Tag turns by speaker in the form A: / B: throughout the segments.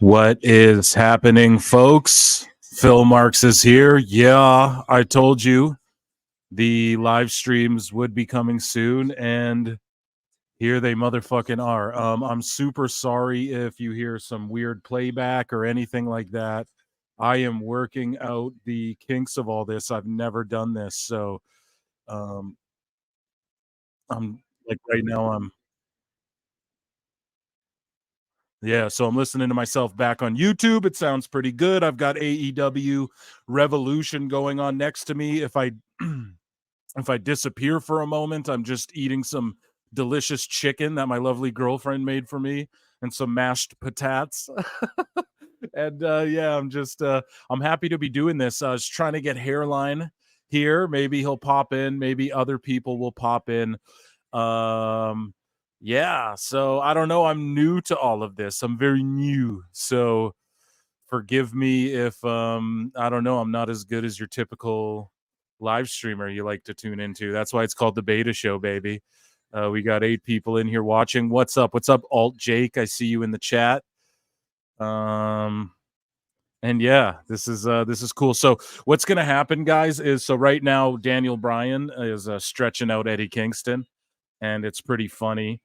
A: What is happening, folks? Phil Marks is here. Yeah, I told you the live streams would be coming soon, and here they motherfucking are. I'm super sorry if you hear some weird playback or anything like that. I am working out the kinks of all this. I've never done this, so I'm like right now so I'm listening to myself back on YouTube. It sounds pretty good. I've got AEW Revolution going on next to me. If I if I disappear for a moment, I'm just eating some delicious chicken that my lovely girlfriend made for me and some mashed patates. And I'm happy to be doing this. I was trying to get Hairline here. Maybe he'll pop in. Maybe other people will pop in. Yeah, so I don't know. I'm new to all of this. I'm very new. So forgive me if I don't know, I'm not as good as your typical live streamer you like to tune into. That's why it's called the beta show, baby. We got 8 people in here watching. What's up? What's up, Alt Jake? I see you in the chat. And yeah, this is cool. So what's gonna happen, guys, is so right now Daniel Bryan is stretching out Eddie Kingston, and it's pretty funny.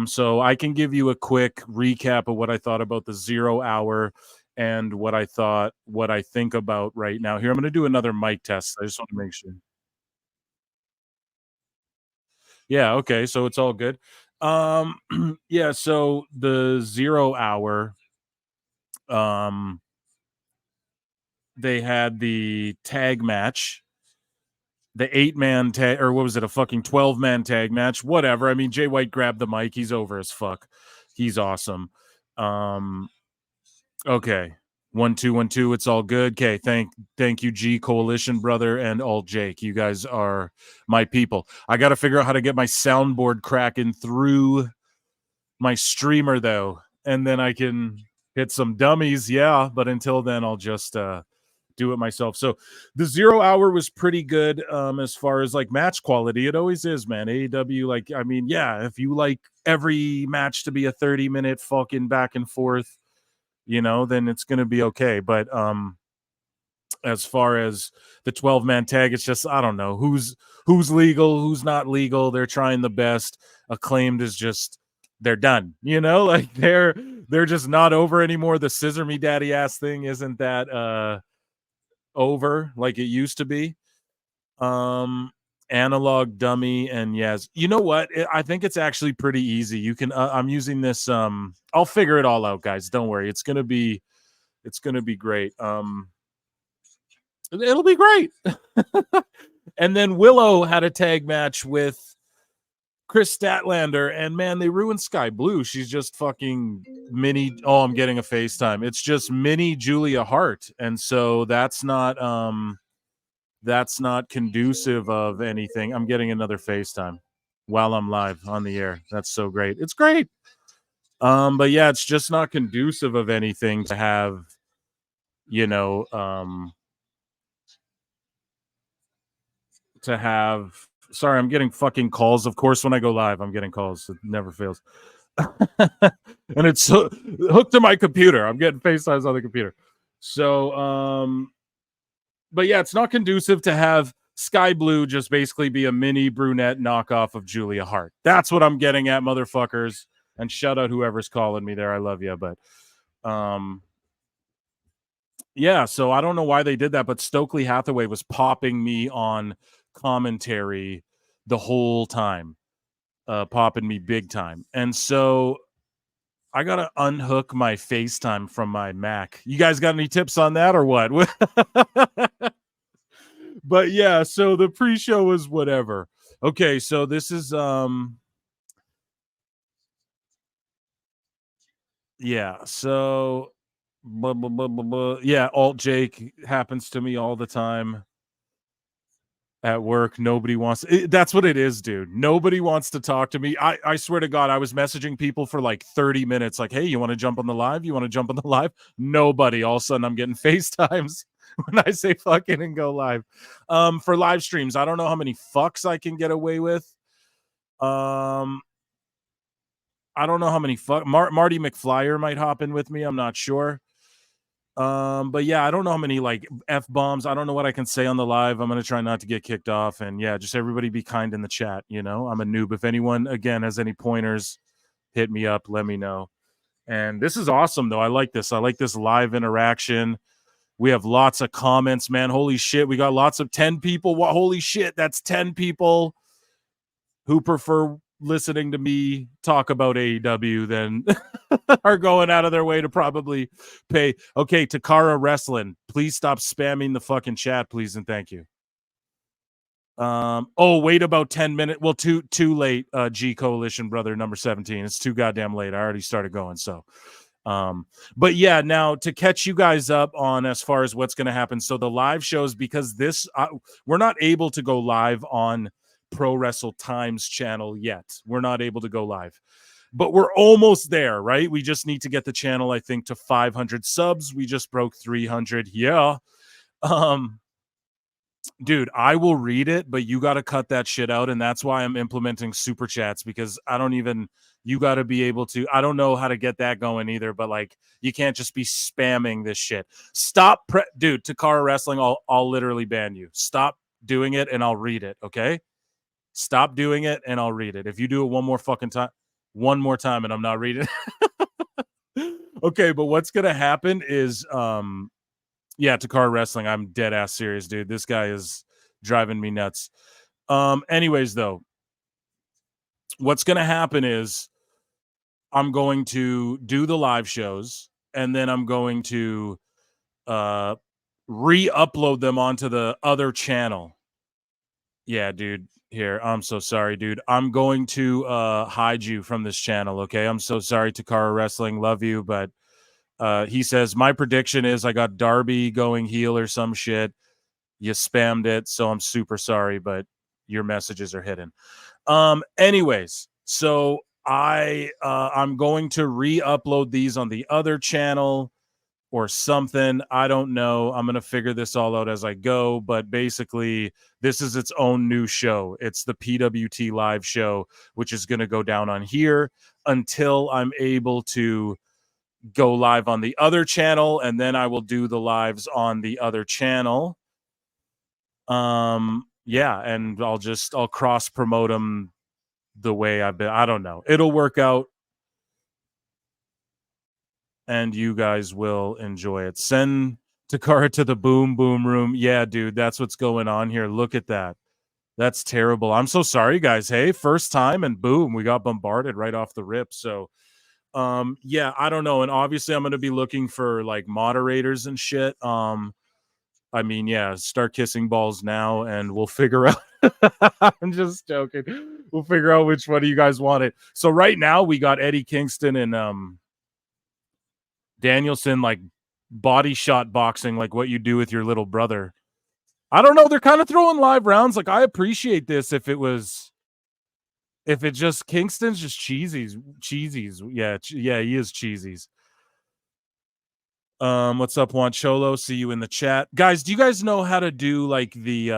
A: So I can give you a quick recap of what I thought about the 0 hour and what I think about right now. Here, I'm going to do another mic test. I just want to make sure. Yeah, okay, so it's all good. Yeah, so the 0 hour, they had the tag match, the 8-man tag, or what was it, a fucking 12-man tag match? Whatever. I mean, Jay White grabbed the mic. He's over as fuck. He's awesome. Okay. 1 2 1 2. It's all good. Okay. Thank you, G Coalition brother and Alt Jake. You guys are my people. I got to figure out how to get my soundboard cracking through my streamer though, and then I can hit some dummies. Yeah, but until then, I'll just do it myself. So the 0 hour was pretty good as far as like match quality. It always is, man. AEW, like, I mean, yeah, if you like every match to be a 30-minute fucking back and forth, you know, then it's going to be okay. But as far as the 12-man tag, it's just, I don't know who's legal, who's not legal. They're trying the best. Acclaimed is just, they're done, you know, like they're just not over anymore. The scissor me daddy ass thing isn't that over like it used to be. Analog Dummy and yes. You know what? I think it's actually pretty easy. You can I'm using this I'll figure it all out, guys. Don't worry. It's going to be great. It'll be great. And then Willow had a tag match with Chris Statlander, and man, they ruined Sky Blue. She's just fucking mini. Oh, I'm getting a FaceTime. It's just mini Julia Hart, and so that's not conducive of anything. I'm getting another FaceTime while I'm live on the air. That's so great. It's great. But yeah, it's just not conducive of anything to have, you know, to have. Sorry, I'm getting fucking calls. Of course, when I go live, I'm getting calls. It never fails. And it's hooked to my computer. I'm getting FaceTimes on the computer. So, but yeah, it's not conducive to have Sky Blue just basically be a mini brunette knockoff of Julia Hart. That's what I'm getting at, motherfuckers. And shout out whoever's calling me there. I love you. But yeah, so I don't know why they did that, but Stokely Hathaway was popping me on commentary the whole time, popping me big time. And so I got to unhook my FaceTime from my Mac. You guys got any tips on that or what? But yeah, so the pre-show was whatever. Okay, so this is yeah, so blah, blah, blah, blah, blah. Yeah, Alt Jake happens to me all the time at work. Nobody wants that's what it is, dude. Nobody wants to talk to me. I swear to God, I was messaging people for like 30 minutes, like, hey, you want to jump on the live? You want to jump on the live? Nobody. All of a sudden I'm getting FaceTimes when I say fucking and go live. For live streams, I don't know how many fucks I can get away with. I don't know how many Marty McFlyer might hop in with me. I'm not sure. But yeah, I don't know how many like F bombs. I don't know what I can say on the live. I'm gonna try not to get kicked off. And yeah, just everybody be kind in the chat. You know, I'm a noob. If anyone again has any pointers, hit me up. Let me know. And this is awesome though. I like this. I like this live interaction. We have lots of comments, man. Holy shit. We got lots of 10 people. Holy shit. That's 10 people who prefer listening to me talk about AEW than are going out of their way to probably pay. Okay, Takara Wrestling, please stop spamming the fucking chat, please and thank you. Oh, wait about 10 minutes. Well, too late, G Coalition brother number 17. It's too goddamn late. I already started going, so but yeah, now to catch you guys up on as far as what's going to happen. So the live shows, because this we're not able to go live on Pro Wrestle Times channel yet. We're not able to go live, but we're almost there, right? We just need to get the channel, I think, to 500 subs. We just broke 300. Yeah. Dude, I will read it, but you got to cut that shit out. And that's why I'm implementing super chats, because you got to be able to, I don't know how to get that going either, but like, you can't just be spamming this shit. Stop, dude, Takara Wrestling, I'll literally ban you. Stop doing it and I'll read it, okay? Stop doing it and I'll read it. If you do it one more time and I'm not reading it. Okay, but what's going to happen is, yeah, Takara Wrestling, I'm dead ass serious, dude. This guy is driving me nuts. Anyways, though, what's going to happen is I'm going to do the live shows and then I'm going to re-upload them onto the other channel. Yeah, dude. Here, I'm so sorry, dude. I'm going to hide you from this channel, okay? I'm so sorry, Takara Wrestling. Love you, but he says, my prediction is I got Darby going heel or some shit. You spammed it, so I'm super sorry, but your messages are hidden. Anyways, so I'm going to re-upload these on the other channel or something. I don't know. I'm going to figure this all out as I go, but basically this is its own new show. It's the PWT live show, which is going to go down on here until I'm able to go live on the other channel, and then I will do the lives on the other channel. Yeah, and I'll cross promote them the way I've been. I don't know. It'll work out and you guys will enjoy it. Send Takara to the boom boom room. Yeah, dude, that's what's going on here. Look at that. That's terrible. I'm so sorry, guys. Hey, first time and boom, we got bombarded right off the rip. So, yeah, I don't know. And obviously, I'm going to be looking for like moderators and shit. I mean, yeah, start kissing balls now, and we'll figure out. I'm just joking. We'll figure out which one of you guys want it. So right now, we got Eddie Kingston and Danielson like body shot boxing, like what you do with your little brother. I don't know. They're kind of throwing live rounds. Like I appreciate this if it just Kingston's just cheesies. Yeah, yeah, he is cheesies. What's up, Juan Cholo? See you in the chat. Guys, do you guys know how to do like the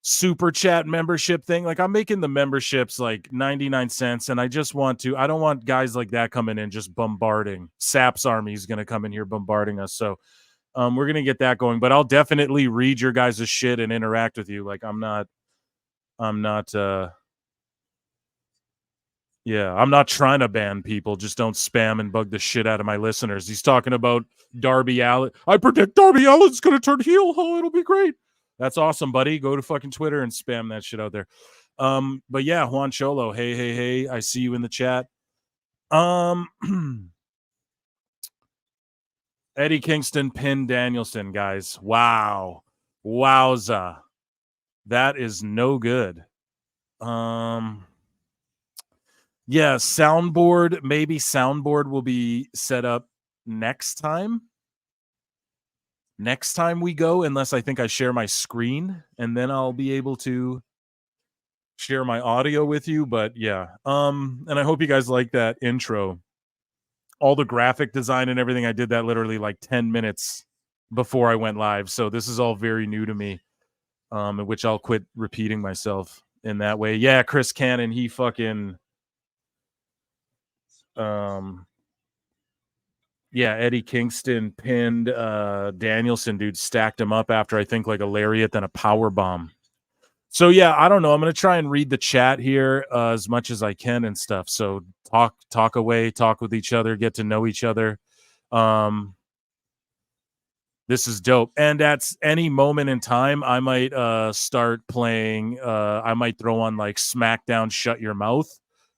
A: super chat membership thing? Like I'm making the memberships like 99 cents, and I don't want guys like that coming in just bombarding. Sap's army is gonna come in here bombarding us. So we're gonna get that going, but I'll definitely read your guys' shit and interact with you. Like I'm not yeah, I'm not trying to ban people. Just don't spam and bug the shit out of my listeners. He's talking about Darby Allin. I predict Darby Allin's going to turn heel. Oh, it'll be great. That's awesome, buddy. Go to fucking Twitter and spam that shit out there. But yeah, Juan Cholo. Hey. I see you in the chat. Eddie Kingston pinned Danielson, guys. Wow. Wowza. That is no good. Yeah, soundboard. Maybe soundboard will be set up next time. Next time we go, unless I think I share my screen, and then I'll be able to share my audio with you. But yeah, and I hope you guys like that intro. All the graphic design and everything, I did that literally like 10 minutes before I went live. So this is all very new to me. In which I'll quit repeating myself in that way. Yeah, Chris Cannon, he fucking yeah, Eddie Kingston pinned Danielson, dude, stacked him up after I think like a lariat, then a power bomb. So yeah, I don't know. I'm gonna try and read the chat here as much as I can and stuff. So talk away, talk with each other, get to know each other. This is dope. And at any moment in time, I might start playing. I might throw on like SmackDown, Shut Your Mouth,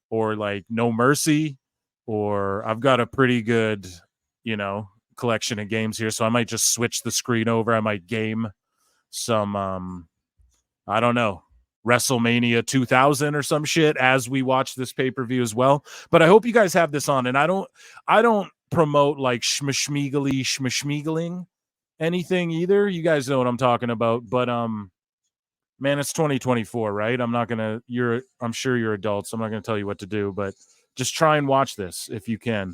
A: or like No Mercy, or I've got a pretty good, collection of games here. So I might just switch the screen over. I might game some, I don't know, WrestleMania 2000 or some shit as we watch this pay-per-view as well. But I hope you guys have this on. And I don't promote like schmishmeagling anything either. You guys know what I'm talking about. But man, it's 2024, right? I'm sure you're adults. I'm not gonna tell you what to do, but just try and watch this if you can.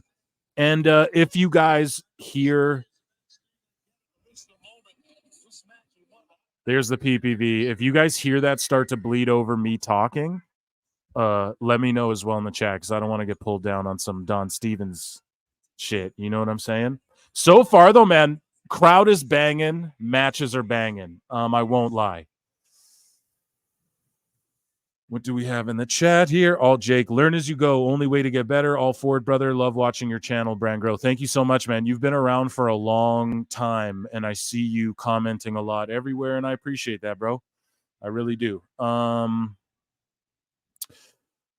A: And if you guys hear, there's the PPV. If you guys hear that start to bleed over me talking, let me know as well in the chat, because I don't want to get pulled down on some Don Stevens shit. You know what I'm saying? So far though, man, crowd is banging, matches are banging. I won't lie. What do we have in the chat here? All Jake, learn as you go. Only way to get better. All Ford, brother. Love watching your channel, Brand Grow. Thank you so much, man. You've been around for a long time, and I see you commenting a lot everywhere, and I appreciate that, bro. I really do.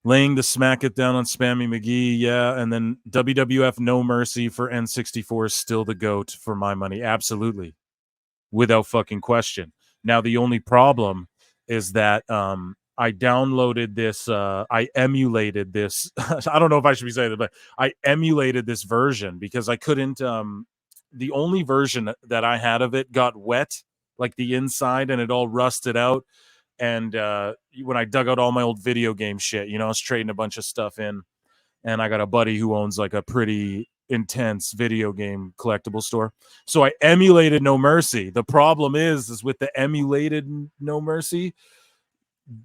A: Laying the smack it down on Spammy McGee, yeah, and then WWF No Mercy for N64 is still the GOAT for my money. Absolutely. Without fucking question. Now, the only problem is that I downloaded this, I emulated this. I don't know if I should be saying that, but I emulated this version because I couldn't, the only version that I had of it got wet, like the inside, and it all rusted out. And when I dug out all my old video game shit, I was trading a bunch of stuff in, and I got a buddy who owns like a pretty intense video game collectible store. So I emulated No Mercy. The problem is with the emulated No Mercy,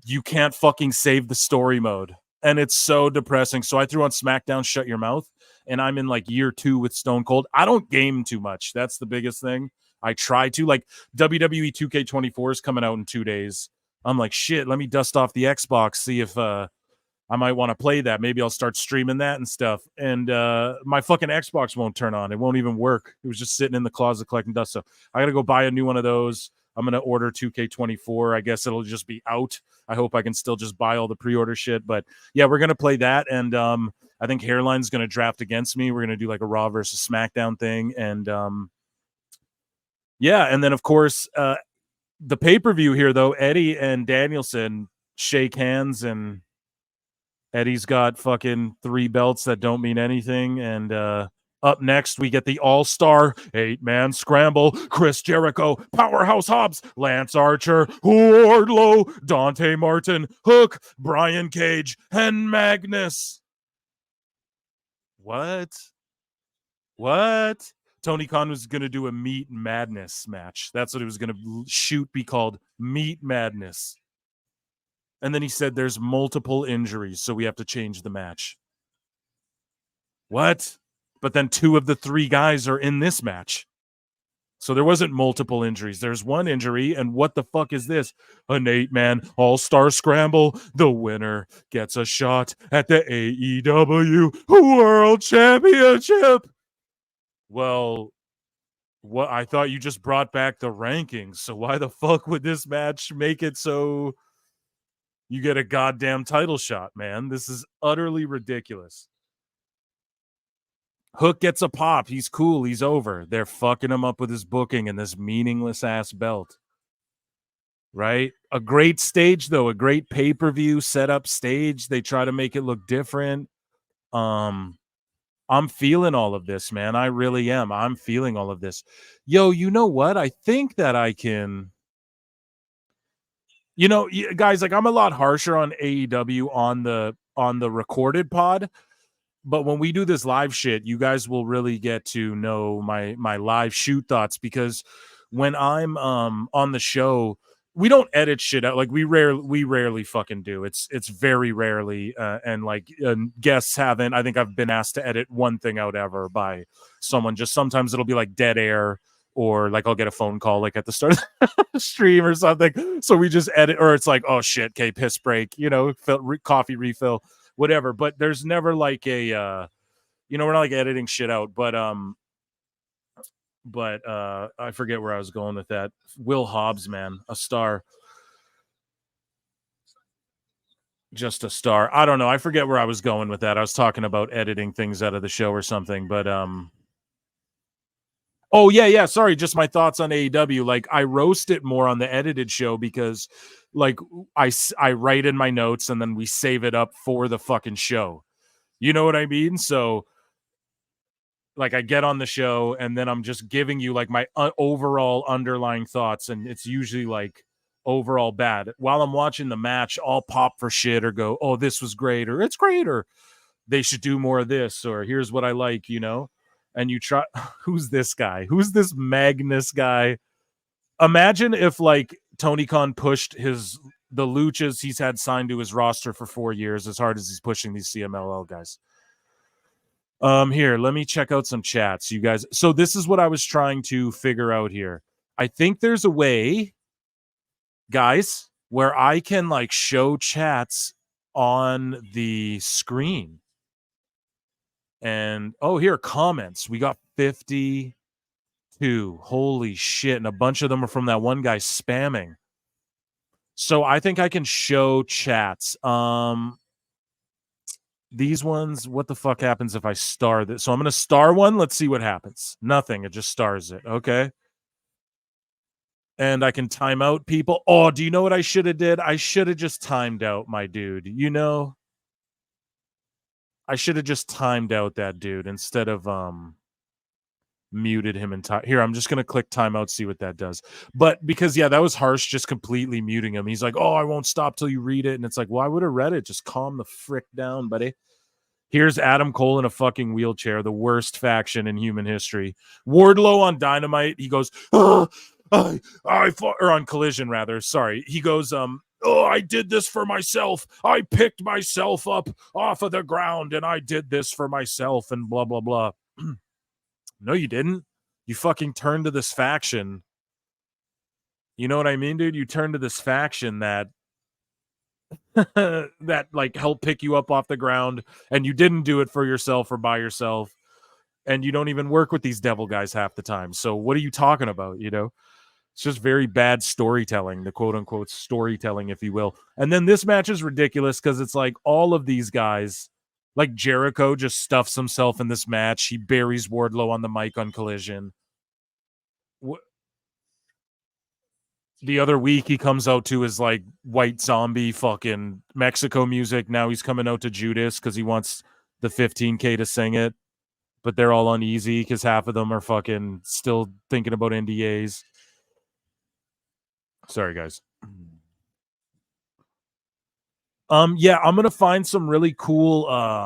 A: you can't fucking save the story mode. And it's so depressing. So I threw on SmackDown, Shut Your Mouth, and I'm in like year 2 with Stone Cold. I don't game too much. That's the biggest thing. I try to. Like WWE 2K24 is coming out in 2 days. I'm like, shit, let me dust off the Xbox, see if I might want to play that. Maybe I'll start streaming that and stuff. And my fucking Xbox won't turn on. It won't even work. It was just sitting in the closet collecting dust. So I got to go buy a new one of those. I'm going to order 2K24. I guess it'll just be out. I hope I can still just buy all the pre-order shit. But yeah, we're going to play that. And I think Hairline's going to draft against me. We're going to do like a Raw versus SmackDown thing. And yeah, and then of course, the pay-per-view here, though, Eddie and Danielson shake hands, and Eddie's got fucking 3 belts that don't mean anything. And up next, we get the All-Star 8-man scramble. Chris Jericho, Powerhouse Hobbs, Lance Archer, Wardlow, Dante Martin, Hook, Brian Cage, and Magnus. What? Tony Khan was going to do a Meat Madness match. That's what it was going to be called, Meat Madness. And then he said there's multiple injuries, so we have to change the match. What? But then 2 of the 3 guys are in this match. So there wasn't multiple injuries. There's 1 injury, and what the fuck is this? An 8-man all-star scramble. The winner gets a shot at the AEW World Championship. Well, what? I thought you just brought back the rankings, so why the fuck would this match make it so you get a goddamn title shot, man? This is utterly ridiculous. Hook gets a pop. He's cool. He's over. They're fucking him up with his booking and this meaningless ass belt. Right? A great stage, though. A great pay-per-view setup stage. They try to make it look different. I'm feeling all of this, man. I really am. I'm feeling all of this. Yo, you know what? I think that I can... You know, guys, like, I'm a lot harsher on AEW on the recorded pod, but when we do this live shit, you guys will really get to know my live shoot thoughts, because when I'm on the show, we don't edit shit out. Like, we rarely fucking do. It's very rarely, and like guests haven't. I think I've been asked to edit 1 thing out ever by someone. Just sometimes it'll be like dead air, or like I'll get a phone call like at the start of the stream or something. So we just edit, or it's like, oh shit, okay, piss break, you know, coffee refill, whatever. But there's never like a, you know, we're not like editing shit out. But I forget where I was going with that. Will Hobbs, man, a star. Just a star. I don't know. I forget where I was going with that. I was talking about editing things out of the show or something, but oh, yeah. Sorry, just my thoughts on AEW. Like, I roast it more on the edited show because, like, I write in my notes and then we save it up for the fucking show. You know what I mean? So, like, I get on the show and then I'm just giving you, like, my overall underlying thoughts, and it's usually, like, overall bad. While I'm watching the match, I'll pop for shit or go, oh, this was great, or it's great, or they should do more of this, or here's what I like, you know? And you try, who's this guy? Who's this Magnus guy? Imagine if, like, Tony Khan pushed the luchas he's had signed to his roster for 4 years as hard as he's pushing these CMLL guys. Here, let me check out some chats, you guys. So this is what I was trying to figure out here. I think there's a way, guys, where I can, like, show chats on the screen. And, oh, here, comments. We got 52. Holy shit. And a bunch of them are from that one guy spamming. So I think I can show chats. These ones, what the fuck happens if I star this? So I'm going to star one. Let's see what happens. Nothing. It just stars it. Okay. And I can time out people. Oh, do you know what I should have did? I should have just timed out my dude. You know? I should have just timed out that dude instead of muted him here. I'm just gonna click timeout, see what that does. But because, yeah, that was harsh, just completely muting him. He's like, oh, I won't stop till you read it. And it's like, well, I would have read it. Just calm the frick down, buddy. Here's Adam Cole in a fucking wheelchair, the worst faction in human history. Wardlow on Dynamite, he goes, I fought, or on Collision rather. Sorry, he goes, oh, I did this for myself. I picked myself up off of the ground and I did this for myself and blah, blah, blah. No, you didn't. You fucking turned to this faction. You know what I mean, dude? You turned to this faction that that, like, helped pick you up off the ground, and you didn't do it for yourself or by yourself. And you don't even work with these devil guys half the time. So what are you talking about, you know? It's just very bad storytelling, the quote unquote storytelling, if you will. And then this match is ridiculous because it's like all of these guys, like Jericho just stuffs himself in this match. He buries Wardlow on the mic on Collision. The other week he comes out to his like white zombie fucking Mexico music. Now he's coming out to Judas because he wants the 15K to sing it. But they're all uneasy because half of them are fucking still thinking about NDAs. Sorry, guys. Yeah, I'm gonna find some really cool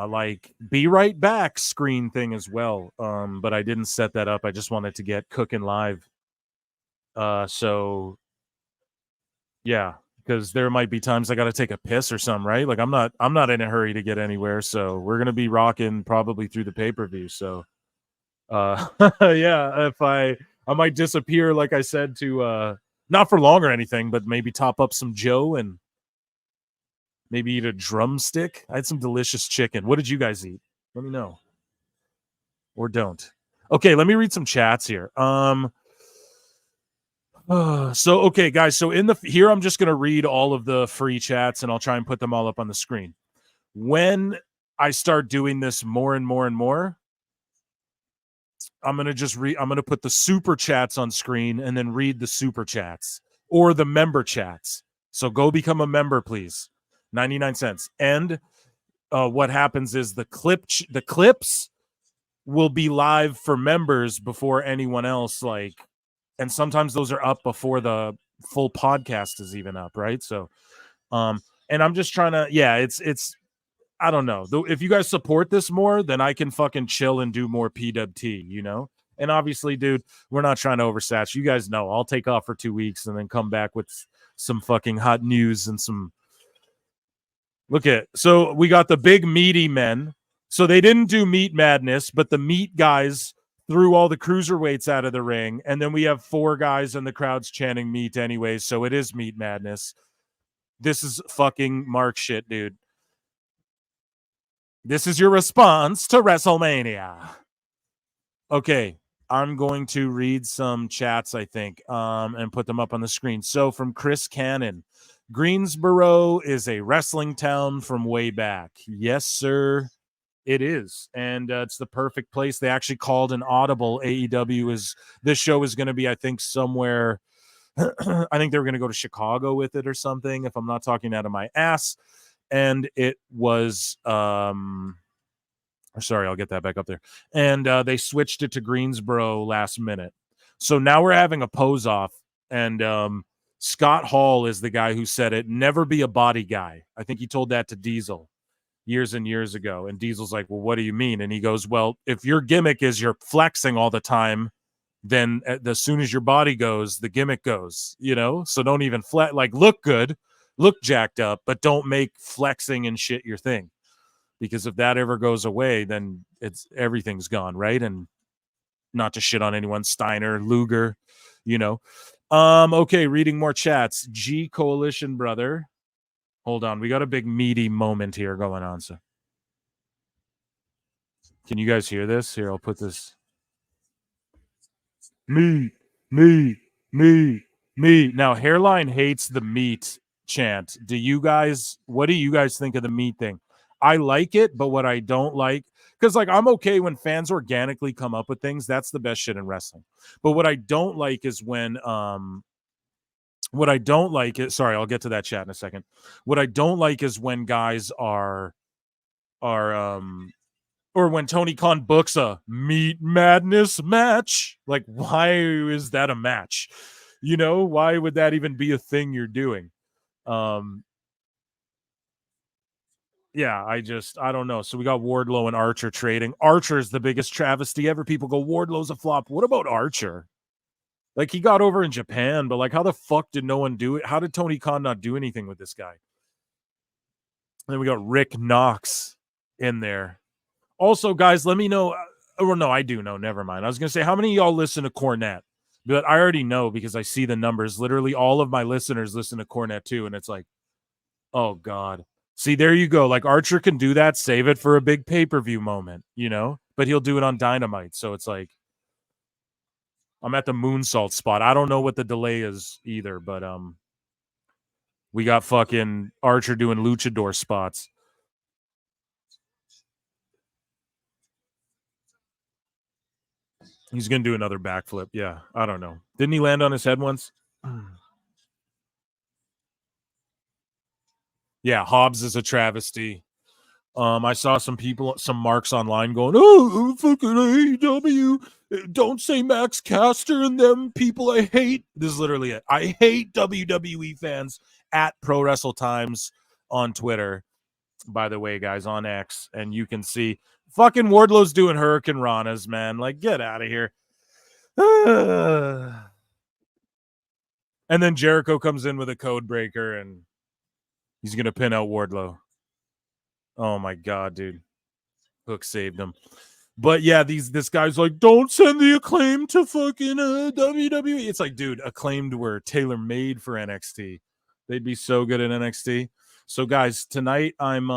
A: like be right back screen thing as well. But I didn't set that up. I just wanted to get cooking live. So yeah, because there might be times I gotta take a piss or something, right? Like I'm not in a hurry to get anywhere, so we're gonna be rocking probably through the pay-per-view. So yeah, if I might disappear, like I said, to not for long or anything, but maybe top up some Joe and maybe eat a drumstick. I had some delicious chicken. What did you guys eat? Let me know. Or don't. Okay, let me read some chats here. So okay, guys. So in the here, I'm just gonna read all of the free chats, and I'll try and put them all up on the screen. When I start doing this more and more and more, I'm gonna put the super chats on screen and then read the super chats or the member chats. So go become a member, please. 99 cents. And what happens is the clips will be live for members before anyone else. Like, and sometimes those are up before the full podcast is even up, right? So, and I'm just trying to, yeah, it's I don't know. If you guys support this more, then I can fucking chill and do more PWT, you know? And obviously, dude, we're not trying to oversaturate. You guys know I'll take off for 2 weeks and then come back with some fucking hot news and some. Look at, so we got the big meaty men. So they didn't do Meat Madness, but the meat guys threw all the cruiserweights out of the ring. And then we have 4 guys and the crowd's chanting meat anyways. So it is Meat Madness. This is fucking Mark shit, dude. This is your response to WrestleMania. Okay, I'm going to read some chats, I think, and put them up on the screen. So from Chris Cannon, Greensboro is a wrestling town from way back. Yes, sir, it is. And it's the perfect place. They actually called an audible. AEW is, this show is going to be, I think, somewhere. I think they were going to go to Chicago with it or something, if I'm not talking out of my ass. And it was sorry, I'll get that back up there. And they switched it to Greensboro last minute. So now we're having a pose off. And Scott Hall is the guy who said it. Never be a body guy. I think he told that to Diesel years and years ago. And Diesel's like, well, what do you mean? And he goes, well, if your gimmick is you're flexing all the time, then as soon as your body goes, the gimmick goes, you know? So don't even like look good, look jacked up, but don't make flexing and shit your thing. Because if that ever goes away, then it's everything's gone, right? And not to shit on anyone, Steiner, Luger, you know. Okay, reading more chats. G Coalition brother. Hold on, we got a big meaty moment here going on. So can you guys hear this? Here, I'll put this. Me. Now, Hairline hates the meat chant. What do you guys think of the meat thing? I like it, but what I don't like, because like I'm okay when fans organically come up with things. That's the best shit in wrestling. But what I don't like is when sorry, I'll get to that chat in a second. What I don't like is when guys are or when Tony Khan books a Meat Madness match. Like, why is that a match? You know, why would that even be a thing you're doing? Yeah, I don't know. So we got Wardlow and Archer trading. Archer's the biggest travesty ever. People go, Wardlow's a flop. What about Archer? Like, he got over in Japan, but like, how the fuck did no one do it? How did Tony Khan not do anything with this guy? And then we got Rick Knox in there. Also, guys, let me know. Or no, I do know. Never mind. I was going to say, how many of y'all listen to Cornette? But I already know because I see the numbers. Literally, all of my listeners listen to Cornette too. And it's like, oh, God. See, there you go. Like, Archer can do that. Save it for a big pay-per-view moment, you know? But he'll do it on Dynamite. So it's like, I'm at the moonsault spot. I don't know what the delay is either, but we got fucking Archer doing luchador spots. He's gonna do another backflip. Yeah, I don't know. Didn't he land on his head once? Yeah, Hobbs is a travesty. I saw some people, some marks online going, "Oh, fucking AEW! Don't say Max Caster and them people I hate." This is literally it. I hate WWE fans at Pro Wrestle Times on Twitter. By the way, guys, on X, and you can see fucking Wardlow's doing Hurricane Ranas, man. Like, get out of here. And then Jericho comes in with a code breaker, and he's gonna pin out Wardlow. Oh my god, dude. Hook saved him. But yeah, this guy's like, don't send the Acclaim to fucking WWE. It's like, dude, Acclaimed were tailor made for NXT. They'd be so good at NXT. So guys, tonight I'm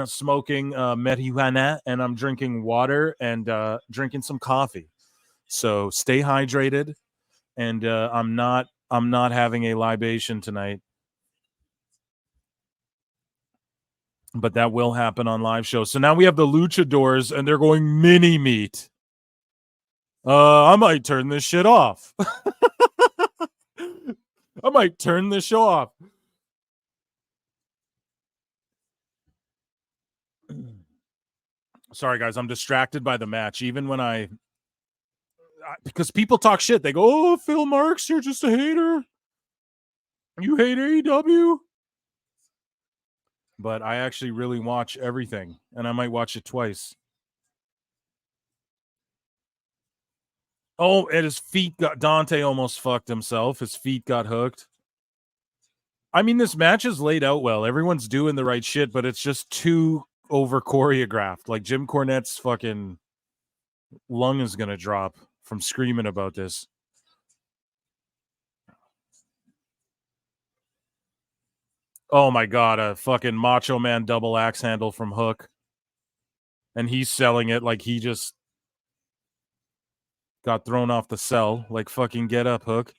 A: smoking marijuana and I'm drinking water and drinking some coffee. So stay hydrated, and I'm not having a libation tonight. But that will happen on live shows. So now we have the luchadors, and they're going mini meat. I might turn this shit off. I might turn this show off. Sorry, guys, I'm distracted by the match. Even when because people talk shit. They go, "Oh, Phil Marks, you're just a hater. You hate AEW." But I actually really watch everything, and I might watch it twice. Oh, and his feet got Dante almost fucked himself. His feet got hooked. I mean, this match is laid out well. Everyone's doing the right shit, but it's just too over choreographed. Like Jim Cornette's fucking lung is gonna drop from screaming about this. Oh my god, a fucking Macho Man double axe handle from Hook. And he's selling it like he just got thrown off the cell. Like, fucking get up, Hook.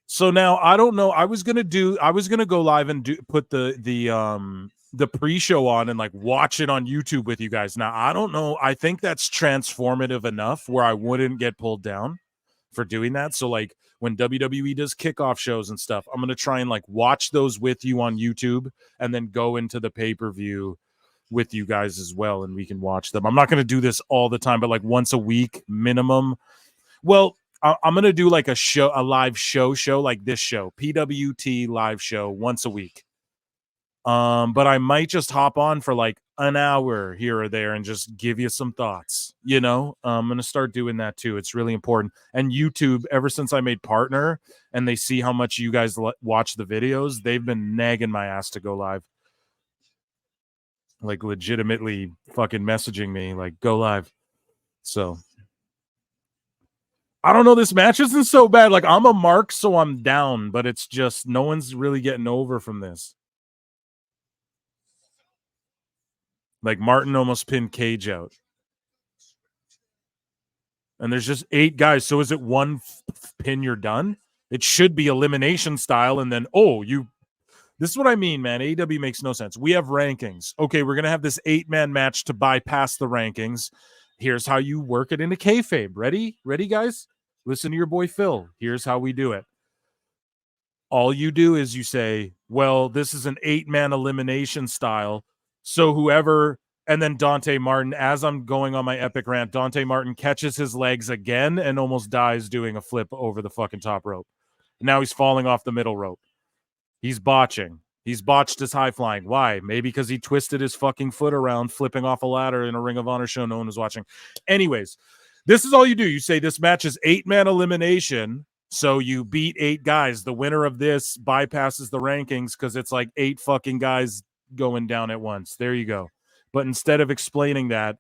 A: So now I don't know. I was gonna go live and put the pre-show on and like watch it on YouTube with you guys. Now I don't know. I think that's transformative enough where I wouldn't get pulled down for doing that. So like when WWE does kickoff shows and stuff, I'm gonna try and like watch those with you on YouTube and then go into the pay-per-view with you guys as well, and we can watch them. I'm not gonna do this all the time, but like once a week minimum. Well, I'm gonna do like a live show like this show, PWT live show once a week. But I might just hop on for like an hour here or there and just give you some thoughts. You know, I'm gonna start doing that too. It's really important. And YouTube, ever since I made partner, and they see how much you guys watch the videos, they've been nagging my ass to go live. Like legitimately fucking messaging me, like go live. So I don't know. This match isn't so bad. Like I'm a mark, so I'm down, but it's just no one's really getting over from this. Like Martin almost pinned Cage out. And there's just 8 guys. So is it one pin you're done? It should be elimination style. And then, this is what I mean, man. AEW makes no sense. We have rankings. Okay, we're going to have this 8-man match to bypass the rankings. Here's how you work it into kayfabe. Ready? Ready, guys? Listen to your boy Phil. Here's how we do it. All you do is you say, well, this is an 8-man elimination style. So whoever, and then Dante Martin, as I'm going on my epic rant, Dante Martin catches his legs again and almost dies doing a flip over the fucking top rope. Now he's falling off the middle rope. He's botching. He's botched his high flying. Why? Maybe because he twisted his fucking foot around flipping off a ladder in a Ring of Honor show no one was watching. Anyways, this is all you do. You say this match is 8-man elimination. So you beat 8 guys. The winner of this bypasses the rankings because it's like 8 fucking guys going down at once. There you go. But instead of explaining that,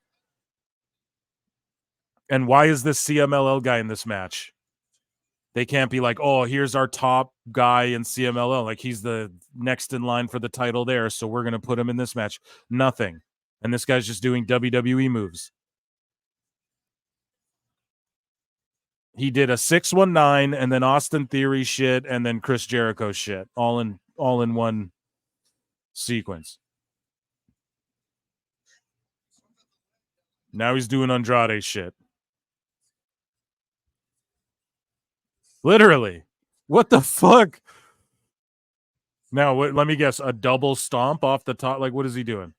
A: and why is this CMLL guy in this match? They can't be like, oh, here's our top guy in CMLL. Like he's the next in line for the title there. So we're going to put him in this match. Nothing. And this guy's just doing WWE moves. He did a 619 and then Austin Theory shit and then Chris Jericho shit, all in one sequence. Now he's doing Andrade shit. Literally. What the fuck? Now, let me guess. A double stomp off the top? Like, what is he doing?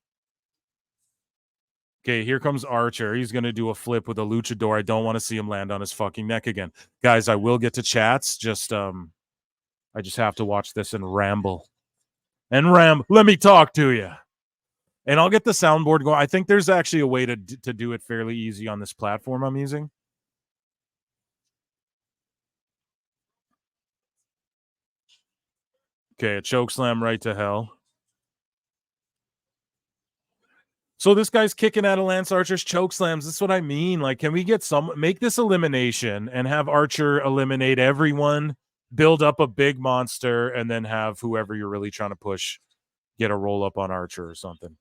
A: Okay, here comes Archer. He's going to do a flip with a luchador. I don't want to see him land on his fucking neck again. Guys, I will get to chats. I just have to watch this and ramble. Let me talk to you. And I'll get the soundboard going. I think there's actually a way to do it fairly easy on this platform I'm using. Okay, a chokeslam right to hell. So this guy's kicking out of Lance Archer's chokeslams. This is what I mean. Like, can we get make this elimination and have Archer eliminate everyone, build up a big monster, and then have whoever you're really trying to push get a roll up on Archer or something.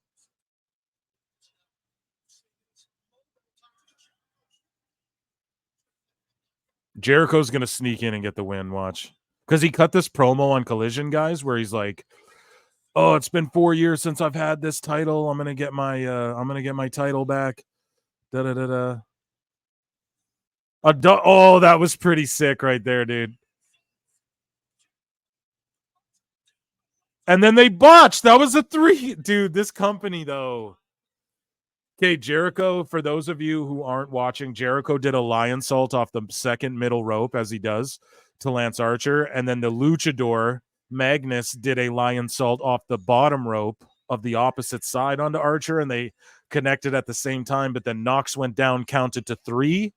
A: Jericho's going to sneak in and get the win, watch. Because he cut this promo on Collision, guys, where he's like, oh, it's been 4 years since I've had this title. I'm going to get my title back. Da-da-da-da. Oh, that was pretty sick right there, dude. And then they botched. That was a 3. Dude, this company, though. Okay, Jericho, for those of you who aren't watching, Jericho did a lion salt off the second middle rope, as he does, to Lance Archer. And then the luchador, Magnus, did a lion salt off the bottom rope of the opposite side onto Archer, and they connected at the same time. But then Knox went down, counted to 3,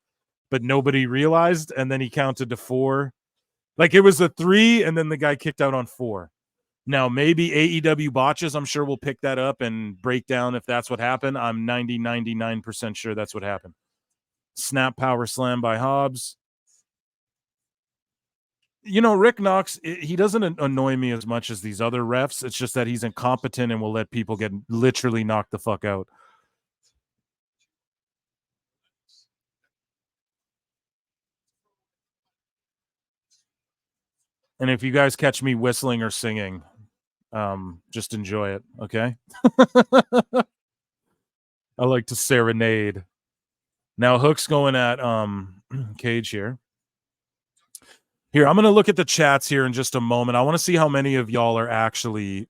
A: but nobody realized, and then he counted to 4. Like, it was a 3, and then the guy kicked out on 4. Now, maybe AEW botches, I'm sure we'll pick that up and break down if that's what happened. I'm 99% sure that's what happened. Snap power slam by Hobbs. You know, Rick Knox, he doesn't annoy me as much as these other refs. It's just that he's incompetent and will let people get literally knocked the fuck out. And if you guys catch me whistling or singing, just enjoy it, okay? I like to serenade. Now Hook's going at Cage here. Here, I'm going to look at the chats here in just a moment. I want to see how many of y'all are actually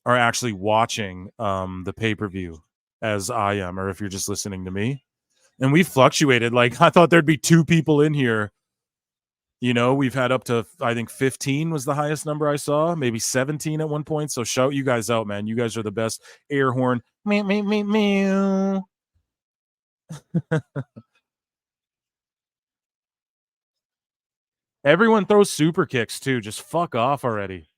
A: watching the pay-per-view as I am, or if you're just listening to me. And we fluctuated. Like, I thought there'd be 2 people in here. You know, we've had up to, I think 15 was the highest number I saw, maybe 17 at one point. So shout you guys out, man. You guys are the best. Air horn. Meow, meow, meow, meow. Everyone throws super kicks too. Just fuck off already.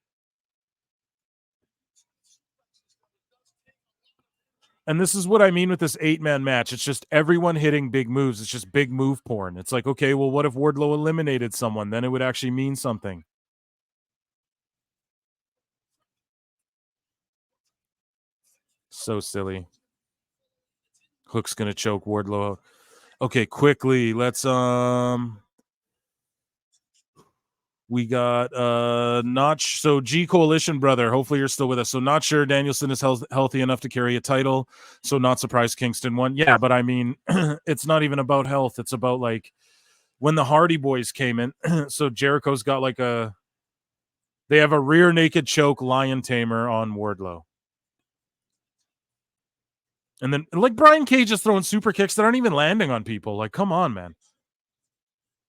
A: And this is what I mean with this 8-man match. It's just everyone hitting big moves. It's just big move porn. It's like, okay, well, what if Wardlow eliminated someone? Then it would actually mean something. So silly. Hook's gonna choke Wardlow. Okay, quickly. Let's we got not so G Coalition brother. Hopefully you're still with us. So not sure Danielson is healthy enough to carry a title. So not surprised Kingston won. Yeah, but I mean, it's not even about health. It's about like when the Hardy Boys came in. So Jericho's got like they have a rear naked choke lion tamer on Wardlow. And then like Brian Cage is throwing super kicks that aren't even landing on people. Like, come on, man.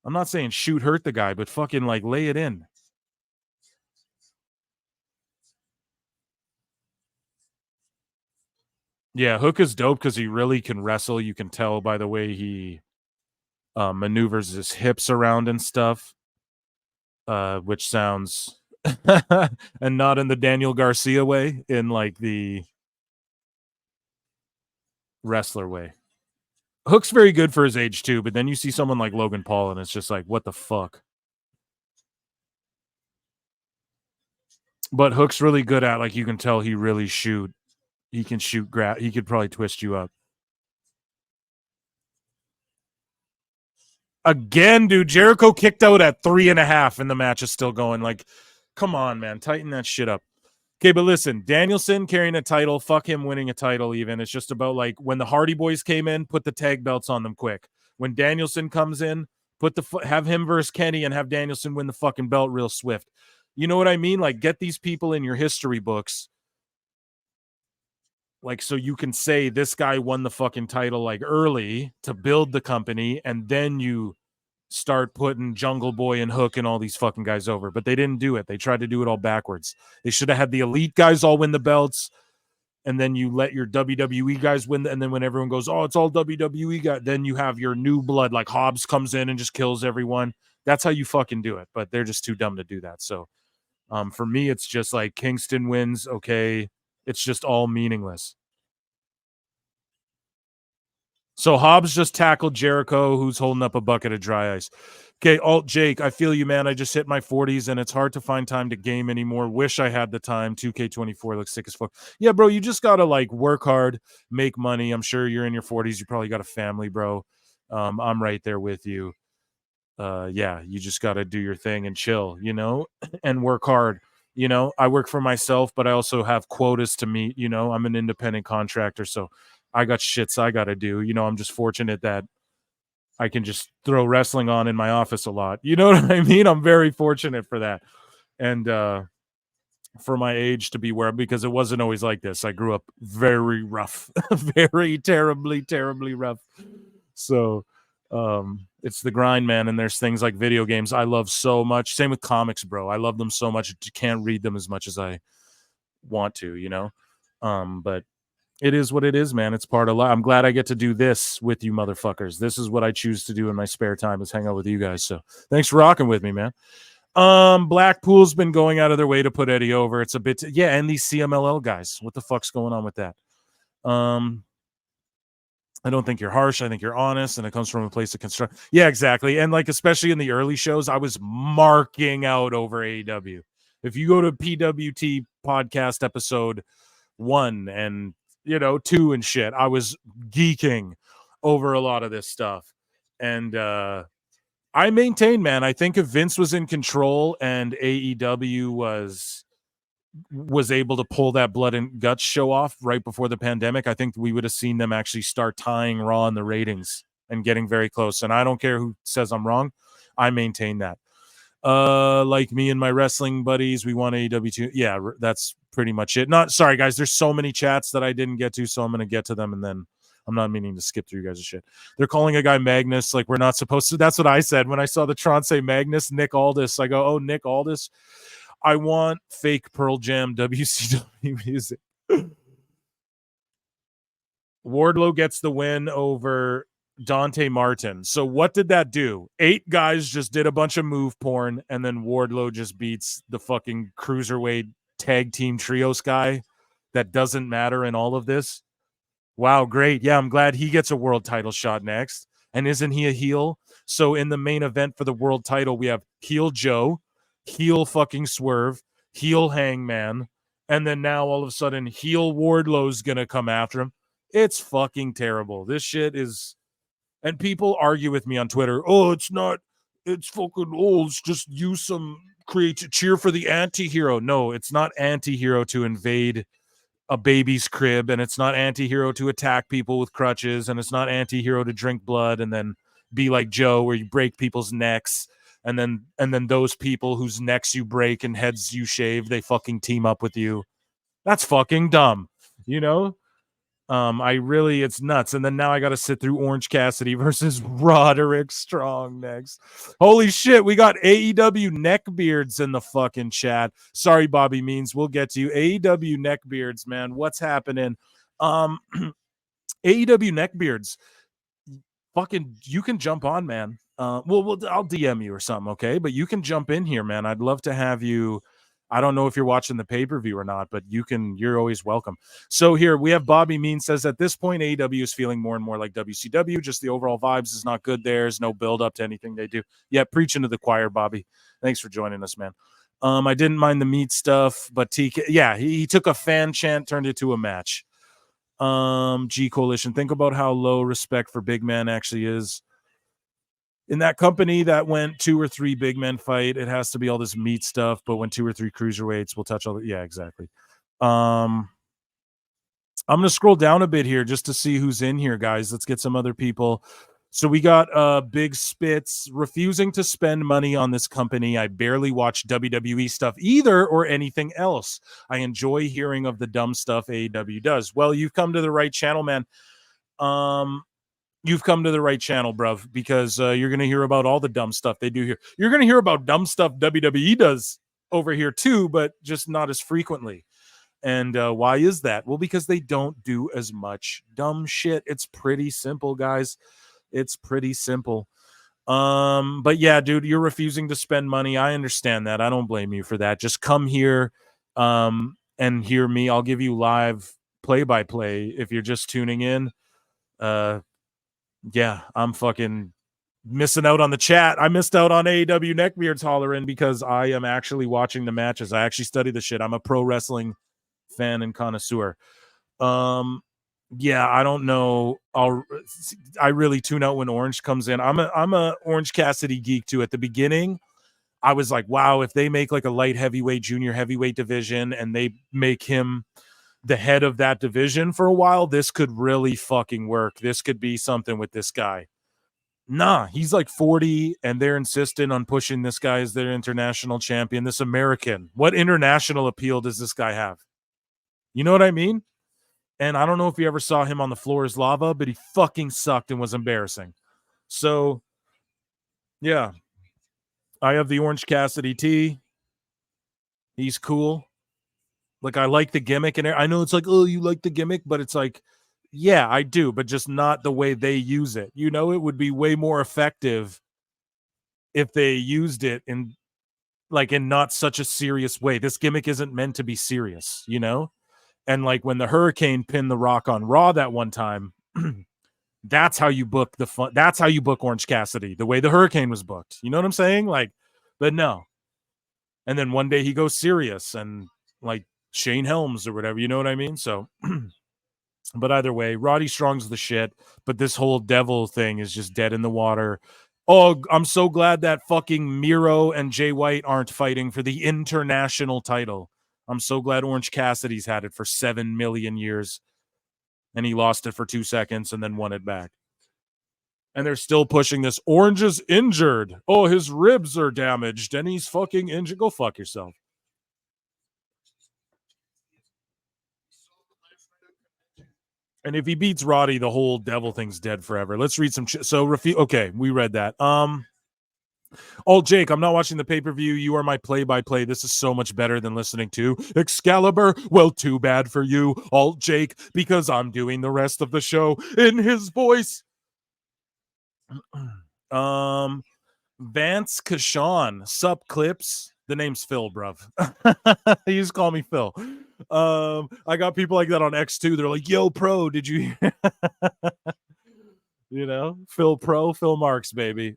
A: I'm not saying shoot hurt the guy, but fucking like lay it in. Yeah, Hook is dope because he really can wrestle. You can tell by the way he maneuvers his hips around and stuff, which sounds and not in the Daniel Garcia way, in like the wrestler way. Hook's very good for his age too, but then you see someone like Logan Paul and it's just like, what the fuck? But Hook's really good at, like, you can tell he really shoot. He can shoot, he could probably twist you up. Again, dude, Jericho kicked out at 3.5 and the match is still going. Like, come on, man. Tighten that shit up. Okay, but listen, Danielson carrying a title, fuck him winning a title even. It's just about like when the Hardy Boys came in, put the tag belts on them quick. When Danielson comes in, have him versus Kenny and have Danielson win the fucking belt real swift. You know what I mean? Like, get these people in your history books. Like, so you can say this guy won the fucking title like early to build the company, and then you start putting Jungle Boy and Hook and all these fucking guys over. But they didn't do it. They tried to do it all backwards. They should have had the elite guys all win the belts, and then you let your WWE guys win. And then when everyone goes, oh, it's all WWE guys, then you have your new blood, like Hobbs comes in and just kills everyone. That's how you fucking do it. But they're just too dumb to do that. So for me, it's just like Kingston wins. Okay. It's just all meaningless. So Hobbs just tackled Jericho, who's holding up a bucket of dry ice. Okay, Alt Jake, I feel you, man. I just hit my 40s, and it's hard to find time to game anymore. Wish I had the time. 2K24 looks sick as fuck. Yeah, bro, you just got to, like, work hard, make money. I'm sure you're in your 40s. You probably got a family, bro. I'm right there with you. Yeah, you just got to do your thing and chill, and work hard. I work for myself, but I also have quotas to meet. I'm an independent contractor, so I got shits I got to do. I'm just fortunate that I can just throw wrestling on in my office a lot. You know what I mean? I'm very fortunate for that. And for my age to be where, because it wasn't always like this. I grew up very rough, very terribly, terribly rough. So it's the grind, man. And there's things like video games I love so much. Same with comics, bro. I love them so much. You can't read them as much as I want to, but it is what it is, man. It's part of life. I'm glad I get to do this with you motherfuckers. This is what I choose to do in my spare time, is hang out with you guys. So thanks for rocking with me, man. Blackpool's been going out of their way to put Eddie over. It's a bit, and these CMLL guys. What the fuck's going on with that? I don't think you're harsh. I think you're honest, and it comes from a place of construct. Yeah, exactly. And like, especially in the early shows, I was marking out over AEW. If you go to PWT podcast episode 1 and 2 and shit, I was geeking over a lot of this stuff. And I maintain, man, I think if Vince was in control and AEW was able to pull that blood and guts show off right before the pandemic, I think we would have seen them actually start tying Raw in the ratings and getting very close. And I don't care who says I'm wrong. I maintain that. Like me and my wrestling buddies, we want AEW too. Yeah, that's pretty much it. Sorry, guys. There's so many chats that I didn't get to, so I'm going to get to them, and then I'm not meaning to skip through you guys' shit. They're calling a guy Magnus, like we're not supposed to. That's what I said when I saw the Tron say Magnus, Nick Aldis. I go, oh, Nick Aldis. I want fake Pearl Jam WCW music. Wardlow gets the win over Dante Martin. So what did that do? 8 guys just did a bunch of move porn, and then Wardlow just beats the fucking cruiserweight tag team trios guy that doesn't matter in all of this. Wow, great. Yeah, I'm glad he gets a world title shot next. And isn't he a heel? So in the main event for the world title, we have heel Joe, heel fucking Swerve, heel Hangman, and then now all of a sudden heel Wardlow's going to come after him. It's fucking terrible. This shit is, and people argue with me on Twitter. Oh, it's not, it's fucking old. It's just use some cheer for the anti-hero. No, it's not anti-hero to invade a baby's crib, and it's not anti-hero to attack people with crutches, and it's not anti-hero to drink blood and then be like Joe where you break people's necks, and then those people whose necks you break and heads you shave, they fucking team up with you. That's fucking dumb, it's nuts. And then now I got to sit through Orange Cassidy versus Roderick Strong next. Holy shit, we got AEW neckbeards in the fucking chat. Sorry, Bobby Means, we'll get to you. AEW neckbeards, man, what's happening? AEW neckbeards, fucking, you can jump on, man. I'll DM you or something, okay? But you can jump in here, man. I'd love to have you. I don't know if you're watching the pay-per-view or not, but you're always welcome. So here we have Bobby Mean says at this point, AEW is feeling more and more like WCW. Just the overall vibes is not good. There's no build up to anything they do. Yeah, preaching to the choir, Bobby. Thanks for joining us, man. I didn't mind the meat stuff, but TK, yeah, he took a fan chant, turned it to a match. G Coalition, think about how low respect for big man actually is. in that company that went 2 or 3 big men fight, it has to be all this meat stuff. But when 2 or 3 cruiserweights, we'll touch all the, yeah, exactly. I'm going to scroll down a bit here just to see who's in here, guys. Let's get some other people. So we got Big Spitz refusing to spend money on this company. I barely watch WWE stuff either or anything else. I enjoy hearing of the dumb stuff AEW does. Well, you've come to the right channel, man. You've come to the right channel, bruv, because you're going to hear about all the dumb stuff they do here. You're going to hear about dumb stuff WWE does over here too, but just not as frequently. And why is that? Well, because they don't do as much dumb shit. It's pretty simple, guys. It's pretty simple. But yeah, dude, you're refusing to spend money. I understand that. I don't blame you for that. Just come here and hear me. I'll give you live play-by-play if you're just tuning in. Yeah, I'm fucking missing out on the chat. I missed out on AEW Neckbeards hollering because I am actually watching the matches. I actually study the shit. I'm a pro wrestling fan and connoisseur. Yeah, I don't know. I really tune out when Orange comes in. I'm a Orange Cassidy geek too. At the beginning, I was like, wow, if they make like a light heavyweight, junior heavyweight division and they make him the head of that division for a while, this could really fucking work. This could be something with this guy. Nah, he's like 40 and they're insistent on pushing this guy as their international champion, this American. What international appeal does this guy have? You know what I mean? And I don't know if you ever saw him on The Floor is Lava, but he fucking sucked and was embarrassing. So, yeah. I have the Orange Cassidy tee. He's cool. Like, I like the gimmick. And I know it's like, oh, you like the gimmick? But it's like, yeah, I do. But just not the way they use it. You know, it would be way more effective if they used it in not such a serious way. This gimmick isn't meant to be serious, you know? And like when the Hurricane pinned The Rock on Raw that one time, that's how you book the fun. That's how you book Orange Cassidy, the way the Hurricane was booked. You know what I'm saying? Like, but no. And then one day he goes serious and like Shane Helms or whatever. You know what I mean? So, but either way, Roddy Strong's the shit. But this whole devil thing is just dead in the water. Oh, I'm so glad that fucking Miro and Jay White aren't fighting for the international title. I'm so glad Orange Cassidy's had it for 7 million years and he lost it for 2 seconds and then won it back. And they're still pushing this. Orange is injured. Oh, his ribs are damaged and he's fucking injured. Go fuck yourself. And if he beats Roddy, the whole devil thing's dead forever. Let's read some. Okay, we read that. Oh, Jake, I'm not watching the pay-per-view. You are my play-by-play. This is so much better than listening to Excalibur. Well, too bad for you, Alt Jake, because I'm doing the rest of the show in his voice. Vance Kashawn, sup clips. The name's Phil, bruv. You just call me Phil. I got people like that on X2. They're like, yo, pro, did you hear? You know, Phil Pro, Phil Marks, baby.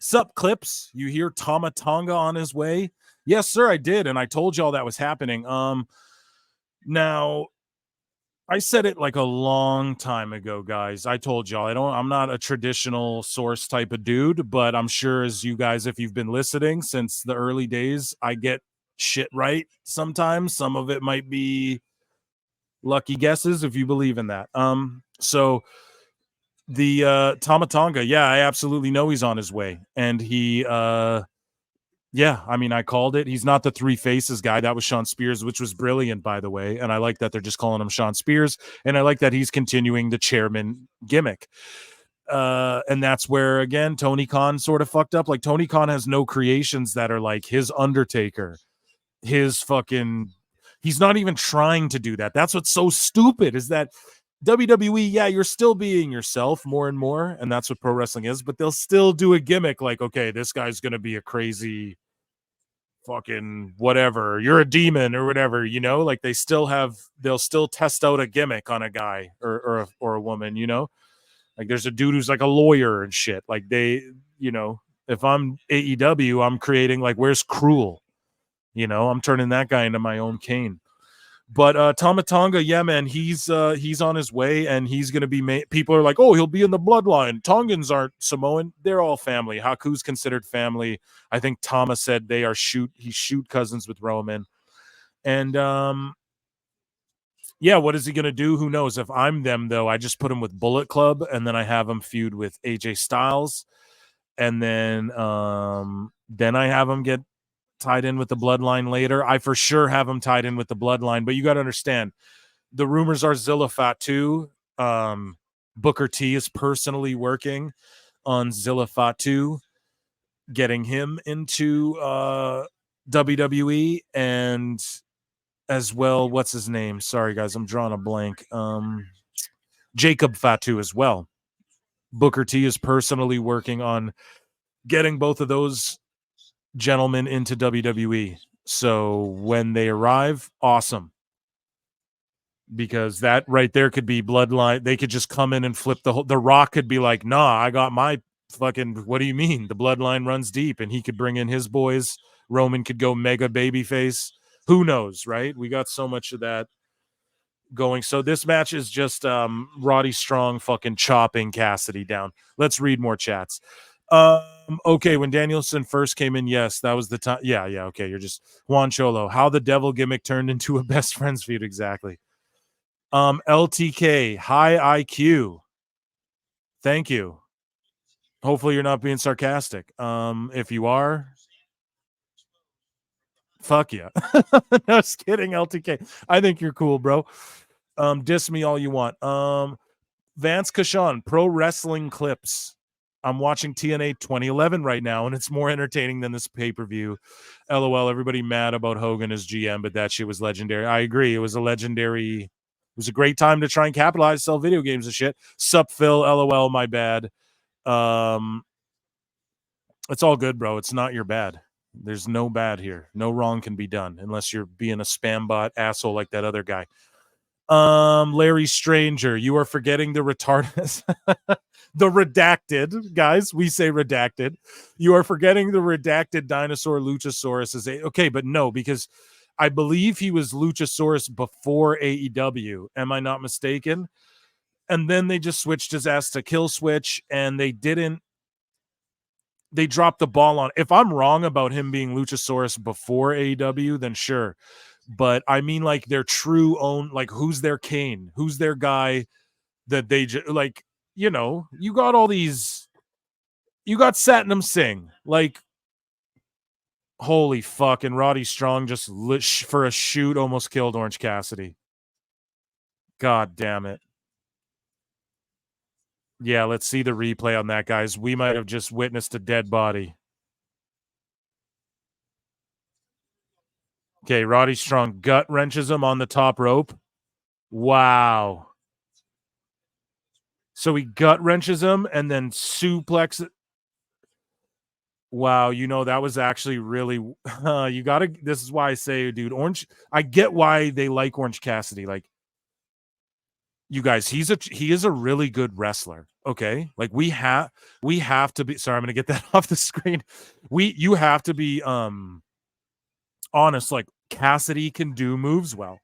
A: Sup clips, you hear Tama Tonga on his way? Yes, sir, I did, and I told y'all that was happening. Now I said it like a long time ago, guys. I told y'all I'm not a traditional source type of dude, but I'm sure as you guys, if you've been listening since the early days, I get shit right sometimes. Some of it might be lucky guesses if you believe in that. So the Tama Tonga, yeah, I absolutely know he's on his way. And he yeah, I mean, I called it. He's not the Three Faces guy. That was Sean Spears, which was brilliant, by the way. And I like that they're just calling him Sean Spears. And I like that he's continuing the chairman gimmick. And that's where, again, Tony Khan sort of fucked up. Like, Tony Khan has no creations that are like his Undertaker, his fucking... He's not even trying to do that. That's what's so stupid, is that WWE, yeah, you're still being yourself more and more, and that's what pro wrestling is, but they'll still do a gimmick like, okay, this guy's going to be a crazy fucking whatever, you're a demon or whatever, you know, like they'll still test out a gimmick on a guy or a woman, you know, like there's a dude who's like a lawyer and shit. Like they, you know, if I'm AEW, I'm creating like, where's Cruel? You know, I'm turning that guy into my own Kane. But Tama Tonga, yeah, man, he's on his way, and he's gonna be. People are like, oh, he'll be in the bloodline. Tongans aren't Samoan; they're all family. Haku's considered family. I think Tama said they are he's shoot cousins with Roman, and yeah, what is he gonna do? Who knows? If I'm them, though, I just put him with Bullet Club, and then I have him feud with AJ Styles, and then I have him get tied in with the bloodline later. I for sure have him tied in with the bloodline, but you got to understand, the rumors are Zilla Fatu. Booker T is personally working on Zilla Fatu, getting him into WWE, and as well, what's his name? Sorry, guys, I'm drawing a blank. Jacob Fatu as well. Booker T is personally working on getting both of those gentlemen into WWE. So when they arrive, awesome. Because that right there could be bloodline. They could just come in and flip the Rock could be like, nah, I got my fucking, what do you mean? The bloodline runs deep, and he could bring in his boys. Roman could go mega babyface. Who knows, right? We got so much of that going. So this match is just Roddy Strong fucking chopping Cassidy down. Let's read more chats. Okay, when Danielson first came in, yes, that was the time. Yeah, okay. You're just Juan Cholo. How the devil gimmick turned into a best friends feud, exactly. LTK, high IQ. Thank you. Hopefully you're not being sarcastic. If you are, fuck yeah. No, just kidding, LTK. I think you're cool, bro. Diss me all you want. Vance Kashan, Pro Wrestling Clips. I'm watching TNA 2011 right now, and it's more entertaining than this pay-per-view. LOL, everybody mad about Hogan as GM, but that shit was legendary. I agree. It was a legendary... It was a great time to try and capitalize, sell video games and shit. Sup, Phil, LOL, my bad. It's all good, bro. It's not your bad. There's no bad here. No wrong can be done unless you're being a spam bot asshole like that other guy. Larry Stranger, you are forgetting the retarded, the redacted, guys. We say redacted. You are forgetting the redacted dinosaur Luchasaurus is okay, but no, because I believe he was Luchasaurus before AEW. Am I not mistaken? And then they just switched his ass to Kill Switch, and they dropped the ball on. If I'm wrong about him being Luchasaurus before AEW, then sure. But I mean, like, their true own, like, who's their Kane? Who's their guy that they like, you know, you got all these, you got Satnam Singh, like, holy fuck. And Roddy Strong just for a shoot almost killed Orange Cassidy. God damn it. Yeah, let's see the replay on that, guys. We might have just witnessed a dead body. Okay, Roddy Strong gut wrenches him on the top rope. Wow. So he gut wrenches him and then suplexes. Wow, you know, that was actually really you gotta, this is why I say, dude, I get why they like Orange Cassidy. Like, you guys, he is a really good wrestler. Okay. Like, we have to be, sorry, I'm gonna get that off the screen. You have to be honest, like, Cassidy can do moves well.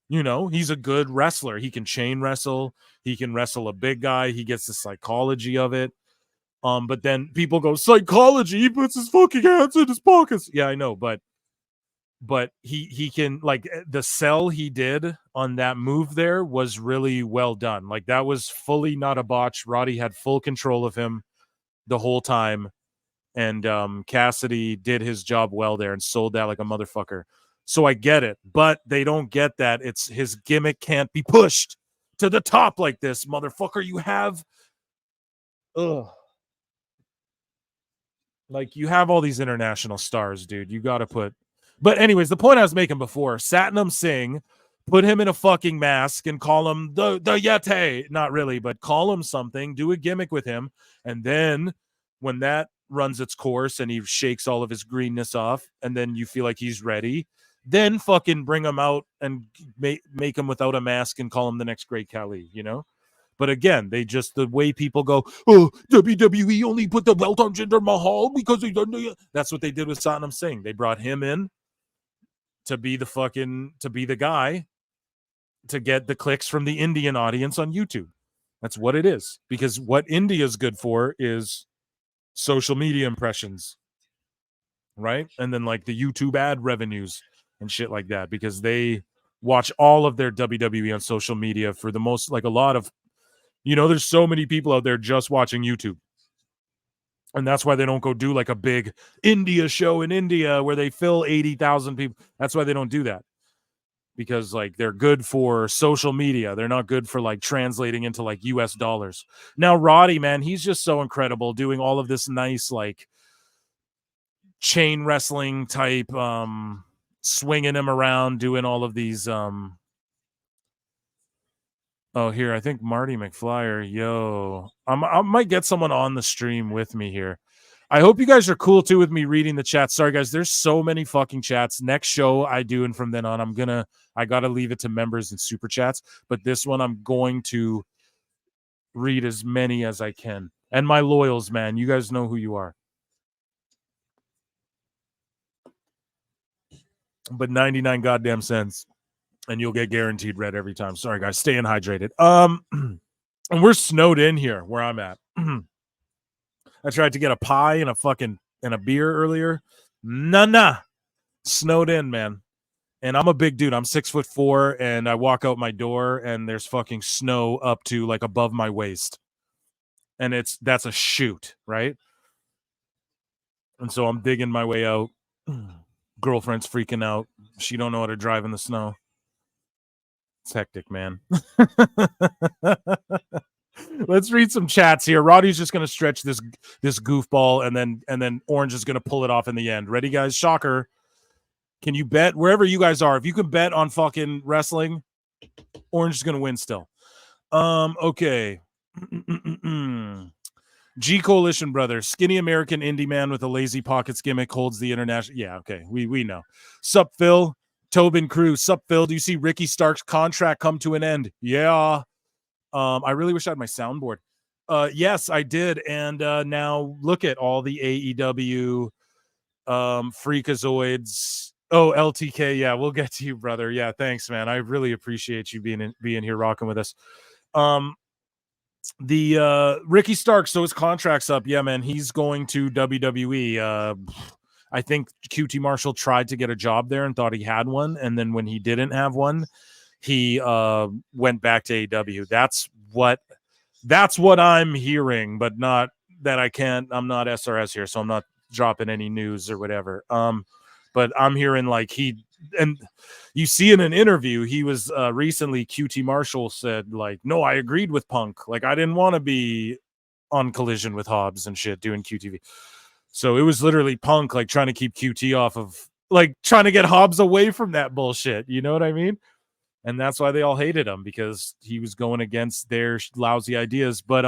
A: You know, he's a good wrestler. He can chain wrestle. He can wrestle a big guy. He gets the psychology of it. But then people go, psychology, he puts his fucking hands in his pockets. Yeah, I know, but he can, like, the sell he did on that move there was really well done. Like, that was fully not a botch. Roddy had full control of him the whole time. And Cassidy did his job well there and sold that like a motherfucker. So I get it, but they don't get that it's his gimmick can't be pushed to the top like this, motherfucker. You have, like, you have all these international stars, dude. You got to put. But anyways, the point I was making before, Satnam Singh, put him in a fucking mask and call him the Yeti. Not really, but call him something. Do a gimmick with him, and then when that runs its course and he shakes all of his greenness off, and then you feel like he's ready, then fucking bring him out and make him without a mask and call him the next Great Khali, you know? But again, they just, the way people go, oh, WWE only put the belt on Jinder Mahal because he done. That's what they did with Satnam Singh. They brought him in to be the guy, to get the clicks from the Indian audience on YouTube. That's what it is. Because what India's good for is social media impressions, right? And then like the YouTube ad revenues and shit like that, because they watch all of their WWE on social media for the most, like a lot of, there's so many people out there just watching YouTube. And that's why they don't go do like a big India show in India where they fill 80,000 people. That's why they don't do that. Because like they're good for social media. They're not good for like translating into like US dollars. Now, Roddy, man, he's just so incredible doing all of this nice like chain wrestling type, swinging him around, doing all of these. Oh, here, I think Marty McFlyer. Yo, I might get someone on the stream with me here. I hope you guys are cool too with me reading the chat. Sorry, guys, there's so many fucking chats. Next show I do, and from then on, I gotta leave it to members and super chats. But this one, I'm going to read as many as I can. And my loyals, man, you guys know who you are. But 99 goddamn cents, and you'll get guaranteed read every time. Sorry, guys, staying hydrated. And we're snowed in here where I'm at. I tried to get a pie and a beer earlier. Nah. Snowed in, man. And I'm a big dude. I'm 6'4", and I walk out my door and there's fucking snow up to like above my waist. And that's a chute, right? And so I'm digging my way out. Girlfriend's freaking out. She don't know how to drive in the snow. It's hectic, man. Let's read some chats here. Roddy's just going to stretch this goofball, and then Orange is going to pull it off in the end. Ready, guys? Shocker. Can you bet wherever you guys are? If you can bet on fucking wrestling, Orange is going to win still. Okay. G Coalition brother, skinny American indie man with a lazy pockets gimmick holds the international. Yeah, okay, we know. Sup, Phil? Tobin Crew. Sup, Phil? Do you see Ricky Stark's contract come to an end? Yeah. I really wish I had my soundboard. Yes, I did. And now look at all the AEW freakazoids. Oh, LTK. Yeah, we'll get to you, brother. Yeah, thanks, man. I really appreciate you being here rocking with us. The Ricky Stark, so his contract's up. Yeah, man, he's going to WWE. I think QT Marshall tried to get a job there and thought he had one, and then when he didn't have one, he went back to AEW. That's what I'm hearing, but not that I can't. I'm not SRS here, so I'm not dropping any news or whatever. But I'm hearing like and you see in an interview, he was recently, QT Marshall said like, no, I agreed with Punk. Like I didn't want to be on Collision with Hobbs and shit doing QTV. So it was literally Punk like trying to keep QT off of, like trying to get Hobbs away from that bullshit. You know what I mean? And that's why they all hated him, because he was going against their lousy ideas. But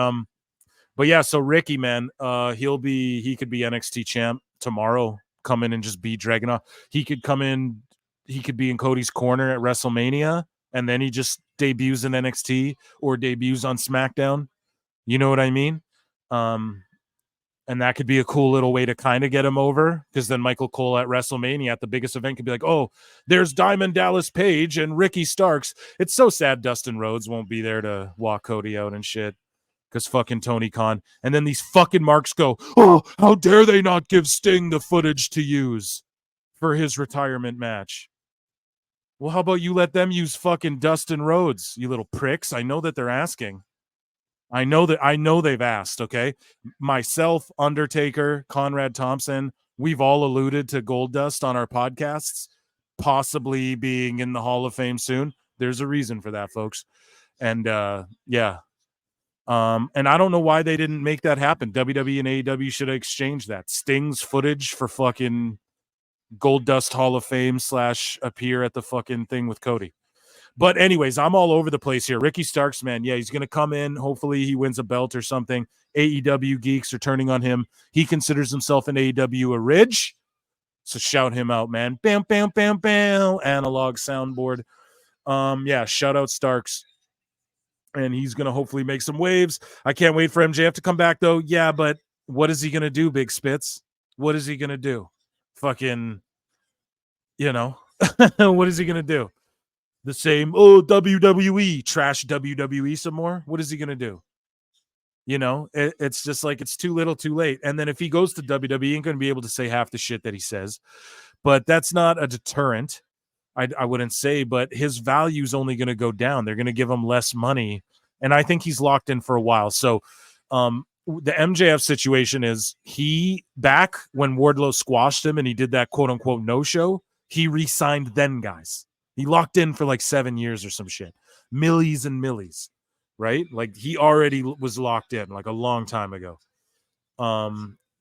A: yeah, so Ricky, man, he could be NXT champ tomorrow, come in and just beat Dragunov. He could come in, he could be in Cody's corner at WrestleMania, and then he just debuts in NXT or debuts on SmackDown. You know what I mean? And that could be a cool little way to kind of get him over, because then Michael Cole at WrestleMania at the biggest event could be like, oh, there's Diamond Dallas Page and Ricky Starks. It's so sad Dustin Rhodes won't be there to walk Cody out and shit, because fucking Tony Khan. And then these fucking marks go, oh, how dare they not give Sting the footage to use for his retirement match? Well, how about you let them use fucking Dustin Rhodes, you little pricks? I know that they're asking. I know they've asked, okay? Myself, Undertaker, Conrad Thompson, we've all alluded to Goldust on our podcasts possibly being in the Hall of Fame soon. There's a reason for that, folks. And yeah. And I don't know why they didn't make that happen. WWE and AEW should have exchanged that. Sting's footage for fucking Goldust Hall of Fame / appear at the fucking thing with Cody. But anyways, I'm all over the place here. Ricky Starks, man. Yeah, he's going to come in. Hopefully he wins a belt or something. AEW geeks are turning on him. He considers himself an AEW Ridge. So shout him out, man. Bam, bam, bam, bam. Analog soundboard. Yeah, shout out Starks. And he's going to hopefully make some waves. I can't wait for MJF to come back, though. Yeah, but what is he going to do, Big Spitz? What is he going to do? Fucking, what is he going to do? The same, oh, WWE, trash WWE some more. What is he going to do? You know, it's just like it's too little too late. And then if he goes to WWE, he ain't going to be able to say half the shit that he says. But that's not a deterrent. I wouldn't say, but his value's only going to go down. They're going to give him less money. And I think he's locked in for a while. So the MJF situation is he, back when Wardlow squashed him and he did that quote unquote no show, he re-signed then, guys. He locked in for like 7 years or some shit. Millies and millies, right? Like he already was locked in like a long time ago.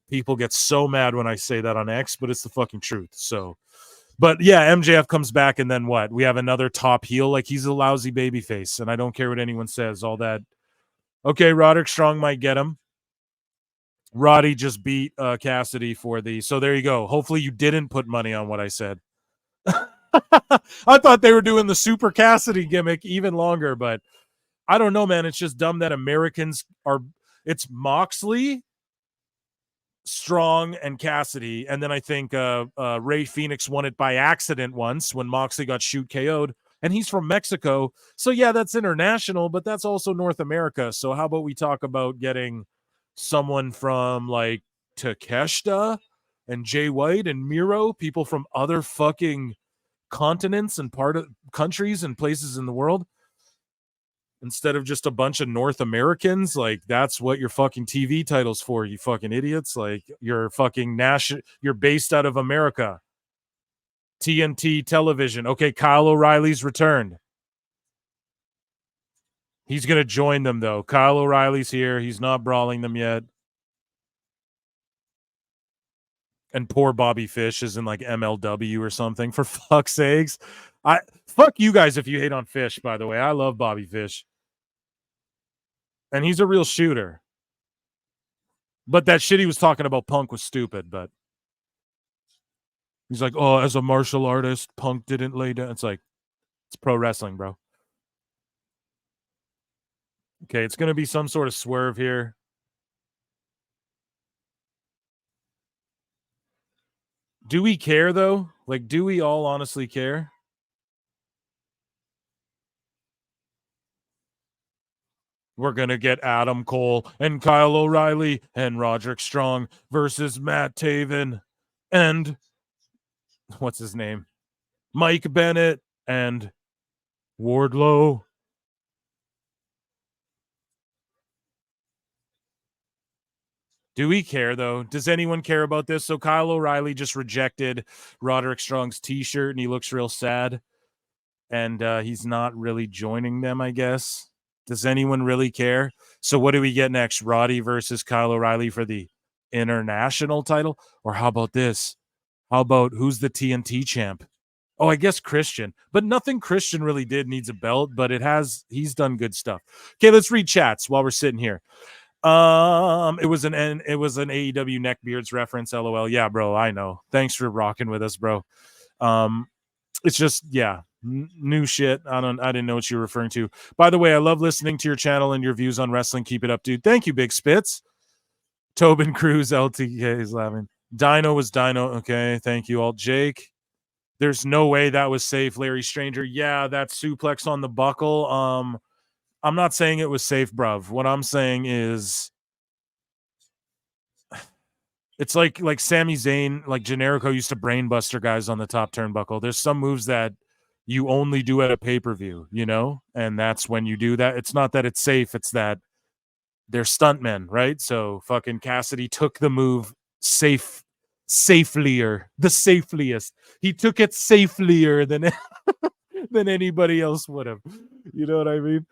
A: People get so mad when I say that on X, but it's the fucking truth. So, but yeah, MJF comes back and then what? We have another top heel. Like he's a lousy babyface, and I don't care what anyone says. All that. Okay, Roderick Strong might get him. Roddy just beat Cassidy for the. So there you go. Hopefully you didn't put money on what I said. I thought they were doing the Super Cassidy gimmick even longer, but I don't know, man. It's just dumb that Americans are. It's Moxley, Strong, and Cassidy, and then I think Ray Phoenix won it by accident once when Moxley got shoot KO'd, and he's from Mexico, so yeah, that's international, but that's also North America. So how about we talk about getting someone from like Takeshita and Jay White and Miro, people from other fucking continents and part of countries and places in the world, instead of just a bunch of North Americans. Like that's what your fucking TV title's for, you fucking idiots. Like you're fucking you're based out of America. TNT television. Okay, Kyle O'Reilly's returned. He's going to join them though. Kyle O'Reilly's here. He's not brawling them yet. And poor Bobby Fish is in like MLW or something, for fuck's sakes. Fuck you guys if you hate on Fish, by the way. I love Bobby Fish. And he's a real shooter. But that shit he was talking about Punk was stupid, but he's like, oh, as a martial artist, Punk didn't lay down. It's like, it's pro wrestling, bro. Okay, it's going to be some sort of swerve here. Do we care, though? Like, do we all honestly care? We're going to get Adam Cole and Kyle O'Reilly and Roderick Strong versus Matt Taven and what's his name? Mike Bennett and Wardlow. Do we care, though? Does anyone care about this? So Kyle O'Reilly just rejected Roderick Strong's T-shirt, and he looks real sad. And he's not really joining them, I guess. Does anyone really care? So what do we get next? Roddy versus Kyle O'Reilly for the international title? Or how about this? How about who's the TNT champ? Oh, I guess Christian. But nothing Christian really did needs a belt, but he's done good stuff. Okay, let's read chats while we're sitting here. It was an AEW neckbeards reference, LOL. Yeah, bro, I know. Thanks for rocking with us, bro. It's just, yeah, new shit. I didn't know what you were referring to. By the way, I love listening to your channel and your views on wrestling. Keep it up, dude. Thank you, Big Spitz. Tobin Cruz, LTK is laughing. Dino was Dino. Okay, thank you, Alt Jake. There's no way that was safe, Larry Stranger. Yeah, that suplex on the buckle. I'm not saying it was safe, bruv. What I'm saying is it's like Sami Zayn, like Generico used to brainbuster guys on the top turnbuckle. There's some moves that you only do at a pay-per-view, you know? And that's when you do that. It's not that it's safe, it's that they're stuntmen, right? So fucking Cassidy took the move safelier, the safeliest. He took it safelier than than anybody else would have. You know what I mean?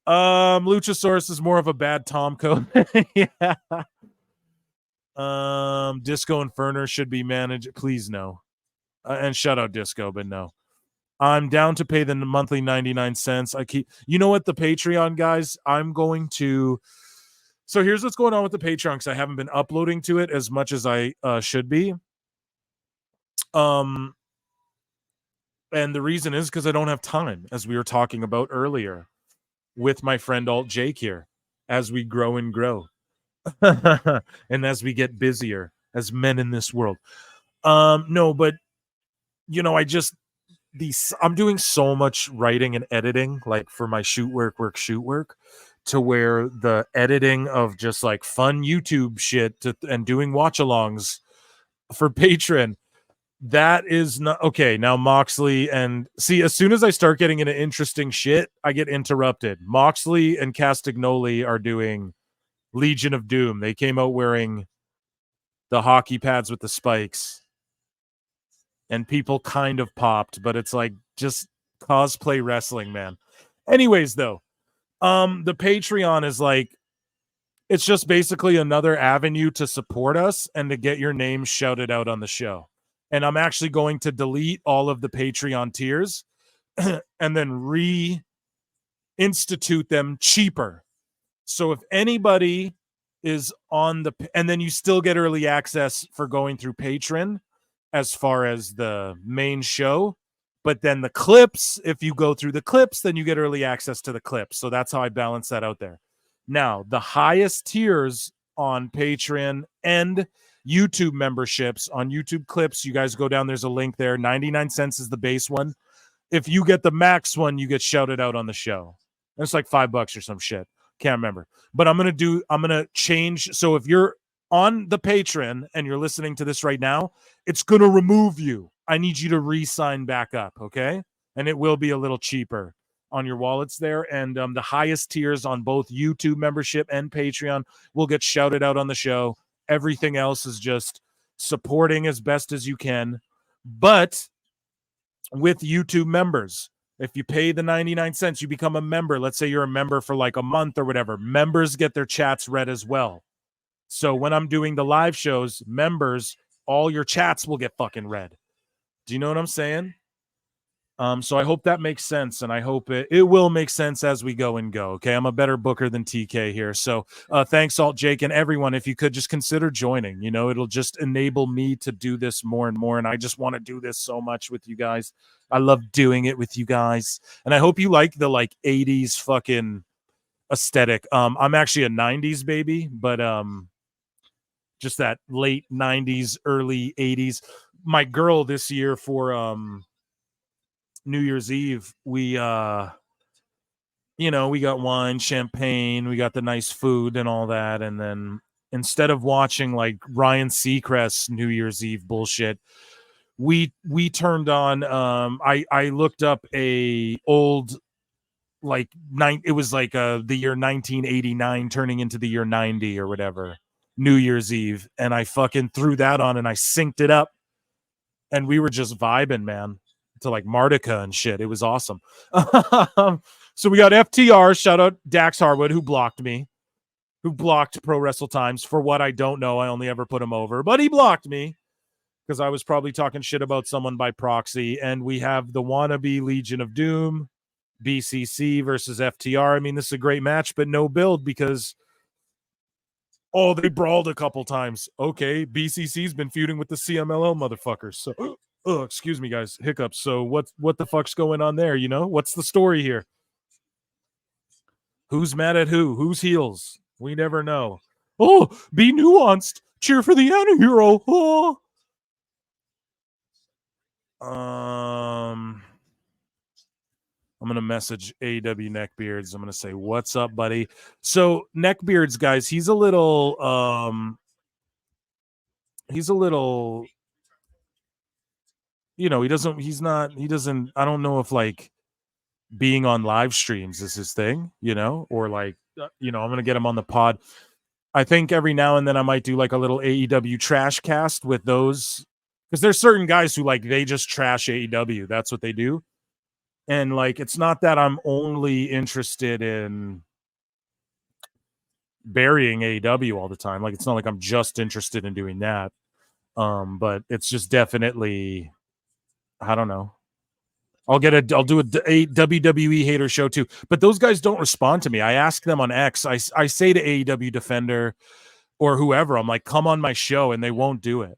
A: Luchasaurus is more of a bad Tomko. Yeah. Disco Inferno should be managed. Please no. And shout out Disco, but no. I'm down to pay the monthly 99 cents. You know what, the Patreon guys, I'm going to. So here's what's going on with the Patreon, because I haven't been uploading to it as much as I should be. And the reason is because I don't have time, as we were talking about earlier with my friend Alt Jake here, as we grow and grow. And as we get busier as men in this world. No, but you know, I'm doing so much writing and editing, like for my shoot work, to where the editing of just like fun YouTube shit and doing watch alongs for Patreon, that is not okay. Now Moxley and see, as soon as I start getting into interesting shit, I get interrupted. Moxley and Castagnoli are doing Legion of Doom. They came out wearing the hockey pads with the spikes, and people kind of popped, but it's like just cosplay wrestling, man. Anyways, though, the Patreon is like, it's just basically another avenue to support us and to get your name shouted out on the show. And I'm actually going to delete all of the Patreon tiers and then reinstitute them cheaper. So if anybody is on the, and then you still get early access for going through Patreon as far as the main show. But then the clips, if you go through the clips, then you get early access to the clips. So that's how I balance that out there. Now, the highest tiers on Patreon and YouTube memberships on YouTube clips, you guys go down, there's a link there. 99 cents is the base one. If you get the max one, you get shouted out on the show. It's like $5 or some shit. Can't remember. But I'm going to change. So if you're on the Patreon and you're listening to this right now, it's going to remove you. I need you to re-sign back up, okay? And it will be a little cheaper on your wallets there. And the highest tiers on both YouTube membership and Patreon will get shouted out on the show. Everything else is just supporting as best as you can. But with YouTube members, if you pay the 99 cents, you become a member. Let's say you're a member for like a month or whatever. Members get their chats read as well. So when I'm doing the live shows, members, all your chats will get fucking read. Do you know what I'm saying? So I hope that makes sense, and I hope it will make sense as we go. Okay, I'm a better booker than TK here. So thanks, Alt Jake, and everyone. If you could just consider joining, it'll just enable me to do this more and more, and I just want to do this so much with you guys. I love doing it with you guys, and I hope you like the 80s fucking aesthetic. I'm actually a 90s baby, but just that late 90s, early 80s. My girl this year for New Year's Eve, we got wine, champagne, we got the nice food and all that, and then instead of watching like Ryan Seacrest's New Year's Eve bullshit, we turned on I looked up a old it was like the year 1989 turning into the year 90 or whatever, New Year's Eve, and I fucking threw that on and I synced it up, and we were just vibing, man, to like Martica and shit. It was awesome. So we got FTR, shout out Dax Harwood, who blocked Pro Wrestle Times for what I don't know. I only ever put him over, but he blocked me because I was probably talking shit about someone by proxy. And we have the wannabe Legion of Doom, BCC versus FTR. I mean, this is a great match, but no build because they brawled a couple times. Okay, BCC's been feuding with the CMLL motherfuckers. So excuse me, guys, hiccups. So what the fuck's going on there? What's the story here? Who's mad at who? Who's heels? We never know. Oh, be nuanced. Cheer for the anti-hero. Oh. I'm gonna message AEW Neckbeards. I'm gonna say, "What's up, buddy?" So Neckbeards, guys, he's a little. He doesn't. I don't know if like being on live streams is his thing, or like, I'm gonna get him on the pod. I think every now and then I might do like a little AEW trash cast with those, because there's certain guys who like they just trash AEW. That's what they do. And like, it's not that I'm only interested in burying AEW all the time. Like, it's not like I'm just interested in doing that. But it's just definitely, I don't know. I'll do a WWE hater show too. But those guys don't respond to me. I ask them on X. I say to AEW Defender or whoever, I'm like, come on my show, and they won't do it.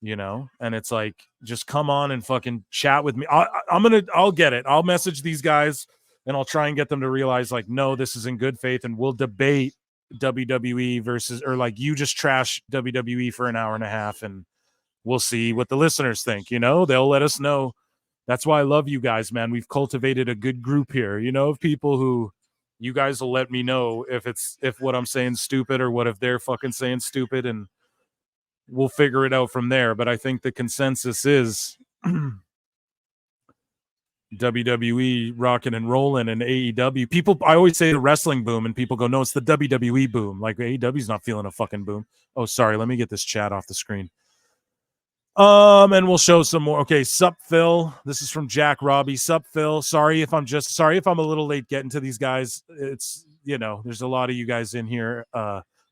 A: And it's like, just come on and fucking chat with me. I'll get it. I'll message these guys and I'll try and get them to realize like, no, this is in good faith, and we'll debate WWE versus, or like, you just trash WWE for an hour and a half and we'll see what the listeners think. They'll let us know. That's why I love you guys, man. We've cultivated a good group here, of people who you guys will let me know if what I'm saying is stupid or what if they're fucking saying stupid, and we'll figure it out from there. But I think the consensus is WWE rocking and rolling, and AEW. People, I always say the wrestling boom, and people go, no, it's the WWE boom. Like AEW's not feeling a fucking boom. Oh, sorry. Let me get this chat off the screen. And we'll show some more. Okay, sup Phil. This is from Jack Robbie. Sup Phil. Sorry if I'm a little late getting to these guys. It's there's a lot of you guys in here.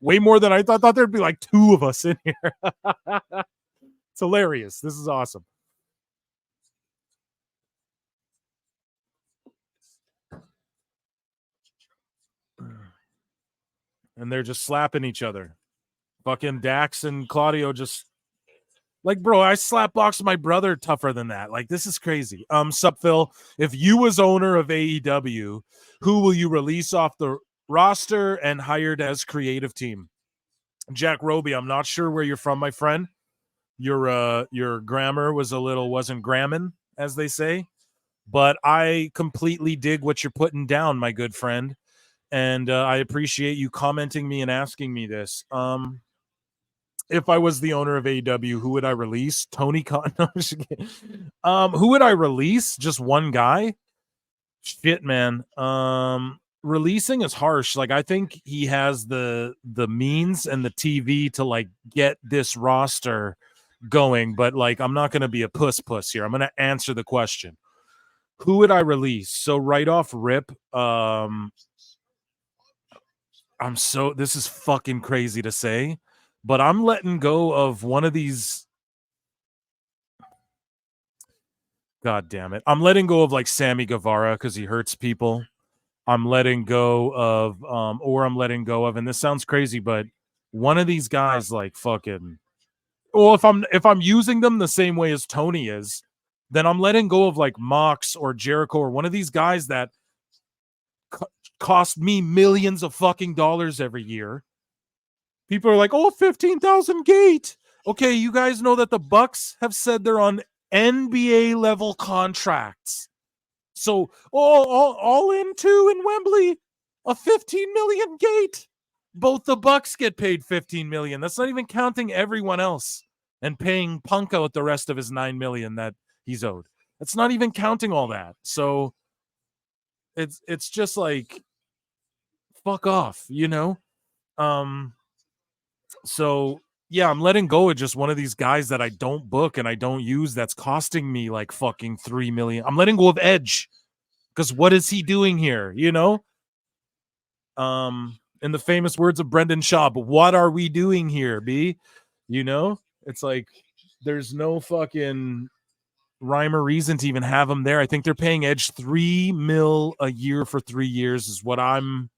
A: Way more than I thought. Thought there'd be like 2 of us in here. It's hilarious. This is awesome. And they're just slapping each other. Fucking Dax and Claudio just like, bro, I slap box my brother tougher than that. Like, this is crazy. Sup, Phil. If you was owner of AEW, who will you release off the roster and hired as creative team? Jack Roby, I'm not sure where you're from, my friend. Your grammar wasn't gramming, as they say. But I completely dig what you're putting down, my good friend. And I appreciate you commenting me and asking me this. If I was the owner of AEW, who would I release? Tony Khan. Who would I release? Just one guy? Shit, man. Releasing is harsh. Like, I think he has the means and the TV to like get this roster going, but like, I'm not gonna be a puss here. I'm gonna answer the question. Who would I release? So right off rip, this is fucking crazy to say, but I'm letting go of one of these. God damn it. I'm letting go of like Sammy Guevara because he hurts people. I'm letting go of, and this sounds crazy, but one of these guys like fucking, well, if I'm using them the same way as Tony is, then I'm letting go of like Mox or Jericho or one of these guys that cost me millions of fucking dollars every year. People are like, oh, 15,000 gate. Okay, you guys know that the Bucks have said they're on NBA level contracts. So all in two in Wembley, a 15 million gate. Both the Bucks get paid 15 million. That's not even counting everyone else and paying Punk out the rest of his 9 million that he's owed. That's not even counting all that. So it's just like, fuck off, So yeah, I'm letting go of just one of these guys that I don't book and I don't use that's costing me like fucking 3 million. I'm letting go of Edge because what is he doing here? In the famous words of Brendan Schaub, what are we doing here, B? It's like there's no fucking rhyme or reason to even have him there. I think they're paying Edge 3 mil a year for 3 years is what I'm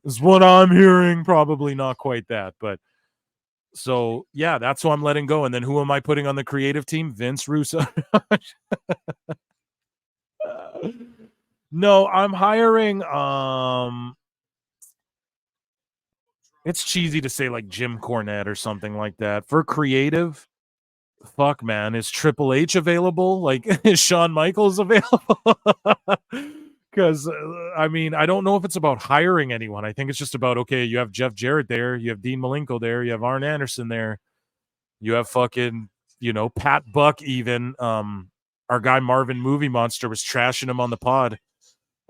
A: hearing. Probably not quite that, but so yeah, that's who I'm letting go. And then who am I putting on the creative team? Vince Russo. No, I'm hiring it's cheesy to say like Jim Cornette or something like that. For creative, fuck man, is Triple H available? Like, is Shawn Michaels available? Because I mean, I don't know if it's about hiring anyone. I think it's just about, okay, you have Jeff Jarrett there, you have Dean Malenko there, you have Arn Anderson there, you have fucking, Pat Buck even. Our guy Marvin Movie Monster was trashing him on the pod.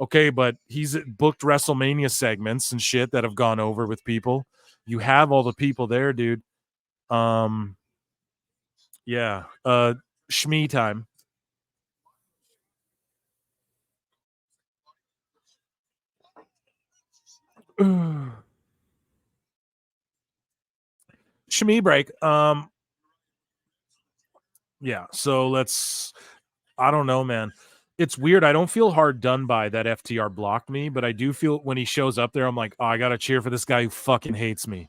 A: Okay, but he's booked WrestleMania segments and shit that have gone over with people. You have all the people there, dude. Yeah. Shmee time. Shmee break. Yeah, so I don't know, man. It's weird. I don't feel hard done by that FTR blocked me, but I do feel when he shows up there, I'm like, oh, I gotta cheer for this guy who fucking hates me.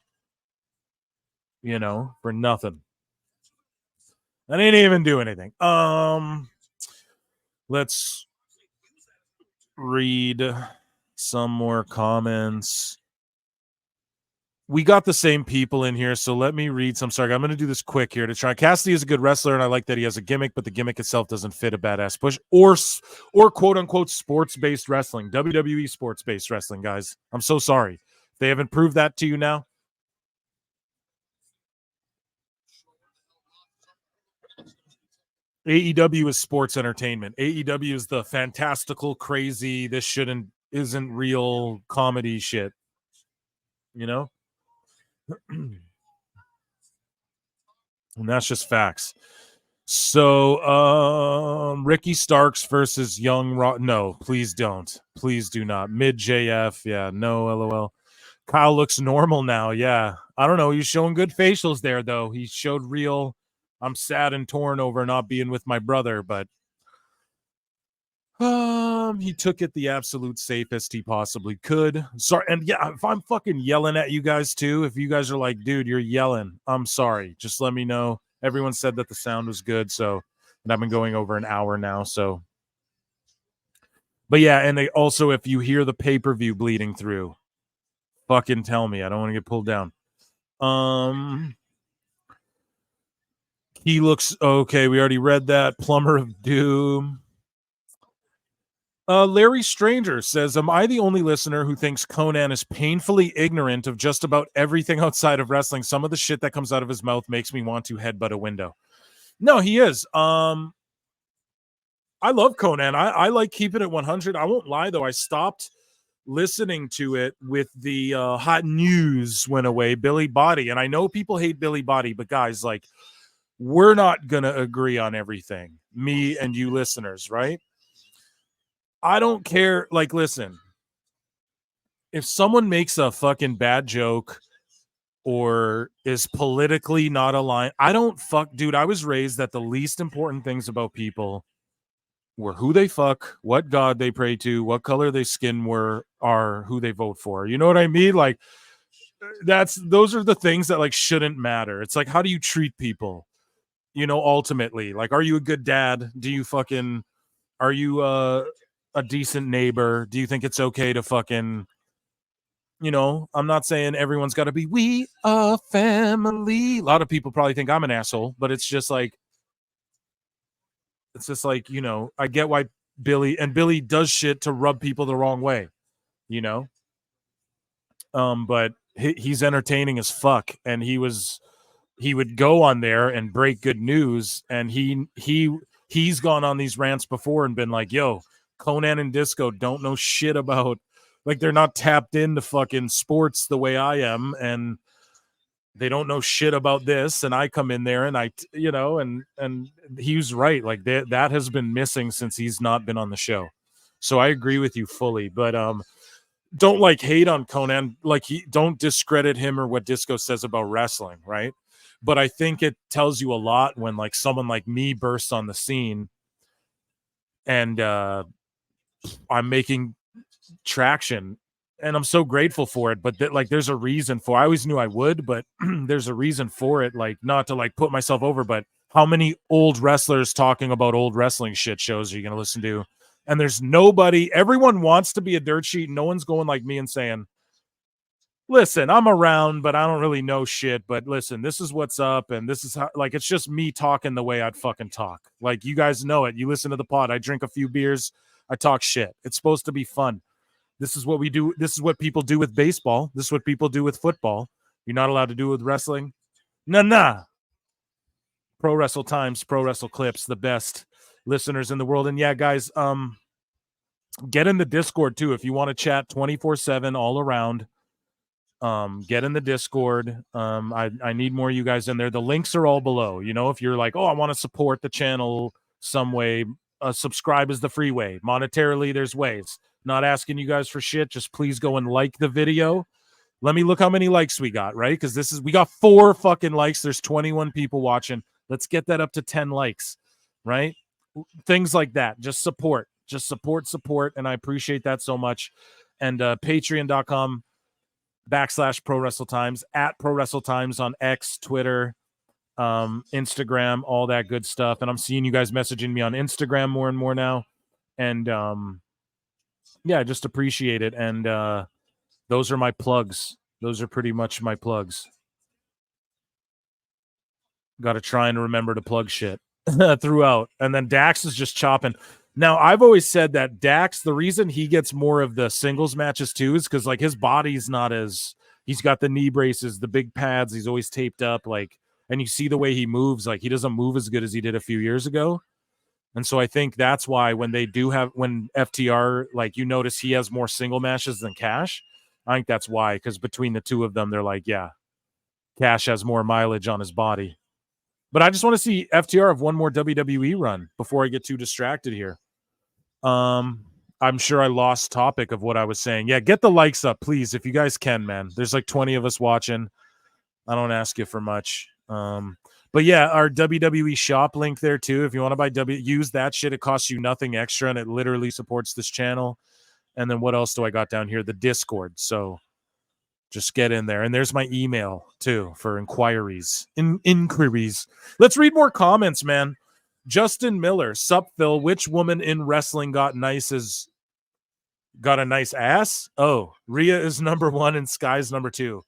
A: For nothing. I didn't even do anything. Let's read some more comments. we got the same people in here, so let me read some. Sorry, I'm going to do this quick here to try. Cassidy is a good wrestler, and I like that he has a gimmick, but the gimmick itself doesn't fit a badass push or quote unquote sports based wrestling, WWE sports based wrestling. Guys, I'm so sorry they haven't proved that to you now. AEW is sports entertainment. AEW is the fantastical, crazy, this isn't real comedy shit. You know? And that's just facts. So, Ricky Starks versus Young Raw. No, please don't. Please do not. Mid JF. Yeah, no, LOL. Kyle looks normal now. Yeah. I don't know. He's showing good facials there, though. He showed real. I'm sad and torn over not being with my brother, but he took it the absolute safest he possibly could. Sorry, and yeah, if I'm fucking yelling at you guys too, if you guys are like, dude, you're yelling, I'm sorry. Just let me know. Everyone said that the sound was good, so, and I've been going over an hour now, so. But yeah, and they also, if you hear the pay-per-view bleeding through, fucking tell me. I don't want to get pulled down. He looks okay. We already read that. Plumber of Doom. Larry Stranger says, am I the only listener who thinks Conan is painfully ignorant of just about everything outside of wrestling? Some of the shit that comes out of his mouth makes me want to headbutt a window. No, he is. I love Conan. I like keeping it 100. I won't lie, though. I stopped listening to it with the hot news went away, Billy Body. And I know people hate Billy Body, but guys, like, we're not going to agree on everything. Me and you listeners, right? I don't care. Like, listen, if someone makes a fucking bad joke or is politically not aligned, I don't dude, I was raised that the least important things about people were who they fuck, what God they pray to, what color their skin are who they vote for. You know what I mean? Like, those are the things that like shouldn't matter. It's like, how do you treat people? You know, ultimately, like, are you a good dad? Are you a decent neighbor? Do you think it's okay to fucking, you know, I'm not saying everyone's got to be, we are family. A lot of people probably think I'm an asshole, but it's just like, you know, I get why Billy does shit to rub people the wrong way, you know? But he's entertaining as fuck. And he would go on there and break good news. And he's gone on these rants before and been like, yo, Conan and Disco don't know shit about, like, they're not tapped into fucking sports the way I am, and they don't know shit about this. And I come in there and you know, and he was right. Like, that has been missing since he's not been on the show. So I agree with you fully, but don't like hate on Conan. Like, don't discredit him or what Disco says about wrestling, right? But I think it tells you a lot when like someone like me bursts on the scene and I'm making traction, and I'm so grateful for it. But like, there's a reason for. I always knew I would, but there's a reason for it. Like, not to like put myself over, but how many old wrestlers talking about old wrestling shit shows are you going to listen to? And there's nobody. Everyone wants to be a dirt sheet. No one's going like me and saying, listen, I'm around, but I don't really know shit. But listen, this is what's up, and this is how. Like, it's just me talking the way I'd fucking talk. Like, you guys know it. You listen to the pod. I drink a few beers. I talk shit. It's supposed to be fun. This is what we do. This is what people do with baseball. This is what people do with football. You're not allowed to do it with wrestling. Nah. Pro Wrestle Times, Pro Wrestle Clips, the best listeners in the world. And yeah, guys, get in the Discord too if you want to chat 24/7 all around. Get in the Discord. I need more of you guys in there. The links are all below. You know, if you're like, oh, I want to support the channel some way, subscribe is the free way. Monetarily, there's ways. Not asking you guys for shit. Just please go and like the video. Let me look how many likes we got, right? Because we got 4 fucking likes. There's 21 people watching. Let's get that up to 10 likes, right? Things like that. Just support. And I appreciate that so much. And patreon.com /Pro Wrestle Times, at Pro Wrestle Times on X, Twitter, Instagram, all that good stuff. And I'm seeing you guys messaging me on Instagram more and more now. And yeah, I just appreciate it. And those are my plugs. Those are pretty much my plugs. Got to try and remember to plug shit throughout. And then Dax is just chopping. Now, I've always said that Dax, the reason he gets more of the singles matches too is because like his body's not as, he's got the knee braces, the big pads, he's always taped up, like, and you see the way he moves, like he doesn't move as good as he did a few years ago. And so I think that's why when they do have, when FTR, like you notice he has more single matches than Cash. I think that's why, because between the two of them, they're like, yeah, Cash has more mileage on his body. But I just want to see FTR have one more WWE run before I get too distracted here. I'm sure I lost topic of what I was saying. Yeah, get the likes up, please, if you guys can, man. There's like 20 of us watching. I don't ask you for much. But yeah, our WWE shop link there too. If you want to buy use that shit. It costs you nothing extra, and it literally supports this channel. And then what else do I got down here? The Discord. So just get in there. And there's my email too for inquiries. Inquiries. Let's read more comments, man. Justin Miller, sup Phil, which woman in wrestling got a nice ass? Oh, Rhea is number 1 and Sky's number 2.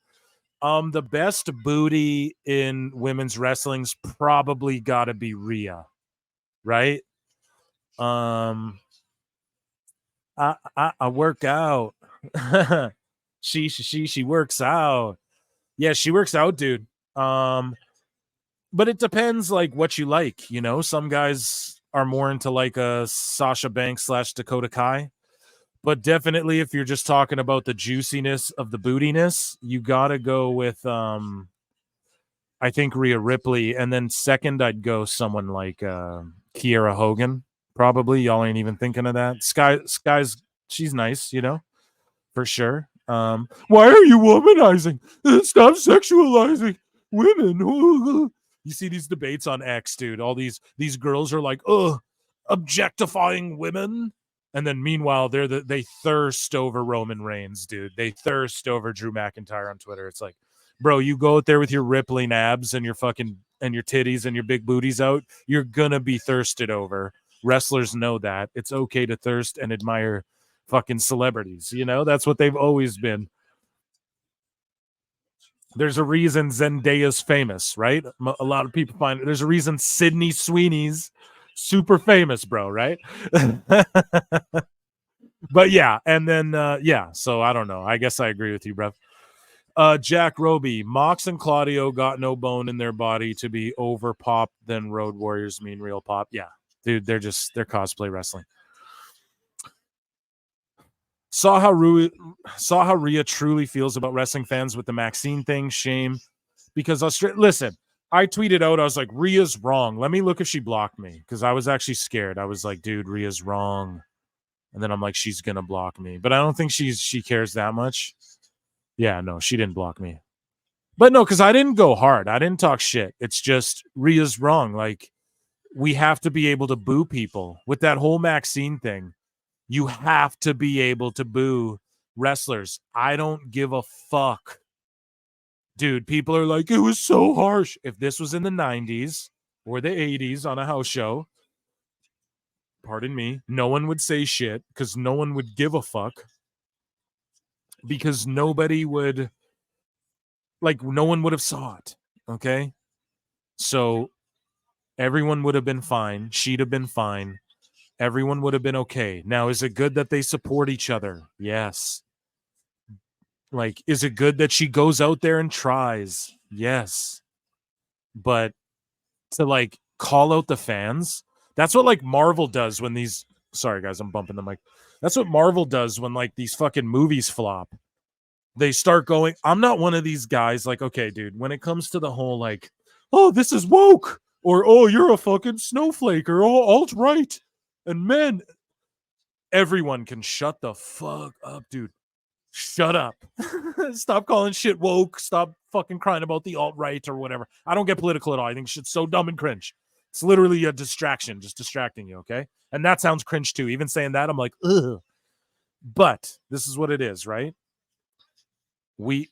A: The best booty in women's wrestling's probably gotta be Rhea, right? I work out. she works out. Yeah, she works out, dude. But it depends like what you like, you know. Some guys are more into like a Sasha Banks / Dakota Kai. But definitely if you're just talking about the juiciness of the bootiness, you gotta go with I think Rhea Ripley, and then second I'd go someone like Kiera Hogan. Probably. Y'all ain't even thinking of that. Sky's she's nice, you know, for sure. Why are you womanizing? Stop sexualizing women. You see these debates on X, dude. All these girls are like, objectifying women. And then meanwhile, they thirst over Roman Reigns, dude. They thirst over Drew McIntyre on Twitter. It's like, bro, you go out there with your rippling abs and your fucking and your titties and your big booties out, you're gonna be thirsted over. Wrestlers know that. It's okay to thirst and admire fucking celebrities. You know, that's what they've always been. There's a reason Zendaya's famous, right? A lot of people find there's a reason Sydney Sweeney's super famous, bro, right? But yeah, and then yeah, so I don't know. I guess I agree with you, bro. Jack Roby, Mox and Claudio got no bone in their body to be over pop than Road Warriors mean real pop. Yeah, dude, they're cosplay wrestling. Saw how Rhea truly feels about wrestling fans with the Maxine thing. Shame, because listen, I tweeted out, I was like, Rhea's wrong. Let me look if she blocked me, because I was actually scared. I was like, dude, Rhea's wrong. And then I'm like, she's gonna block me, but I don't think she cares that much. Yeah, no, she didn't block me. But no, because I didn't go hard. I didn't talk shit. It's just Rhea's wrong. Like, we have to be able to boo people with that whole Maxine thing. You have to be able to boo wrestlers. I don't give a fuck. Dude, people are like, it was so harsh. If this was in the 90s or the 80s on a house show, pardon me, no one would say shit because no one would give a fuck. Because nobody would, like, no one would have saw it. Okay? So everyone would have been fine. She'd have been fine. Everyone would have been okay. Now, is it good that they support each other? Yes. Like, is it good that she goes out there and tries? Yes. But to like call out the fans, that's what like Marvel does when these, sorry guys, I'm bumping the mic. That's what Marvel does when like these fucking movies flop. They start going, I'm not one of these guys like, okay, dude, when it comes to the whole like, oh, this is woke, or oh, you're a fucking snowflake, or oh, alt-right. And men, everyone can shut the fuck up, dude. Shut up. Stop calling shit woke. Stop fucking crying about the alt-right or whatever. I don't get political at all. I think shit's so dumb and cringe. It's literally a distraction, just distracting you, okay? And that sounds cringe too. Even saying that, I'm like, ugh. But this is what it is, right? It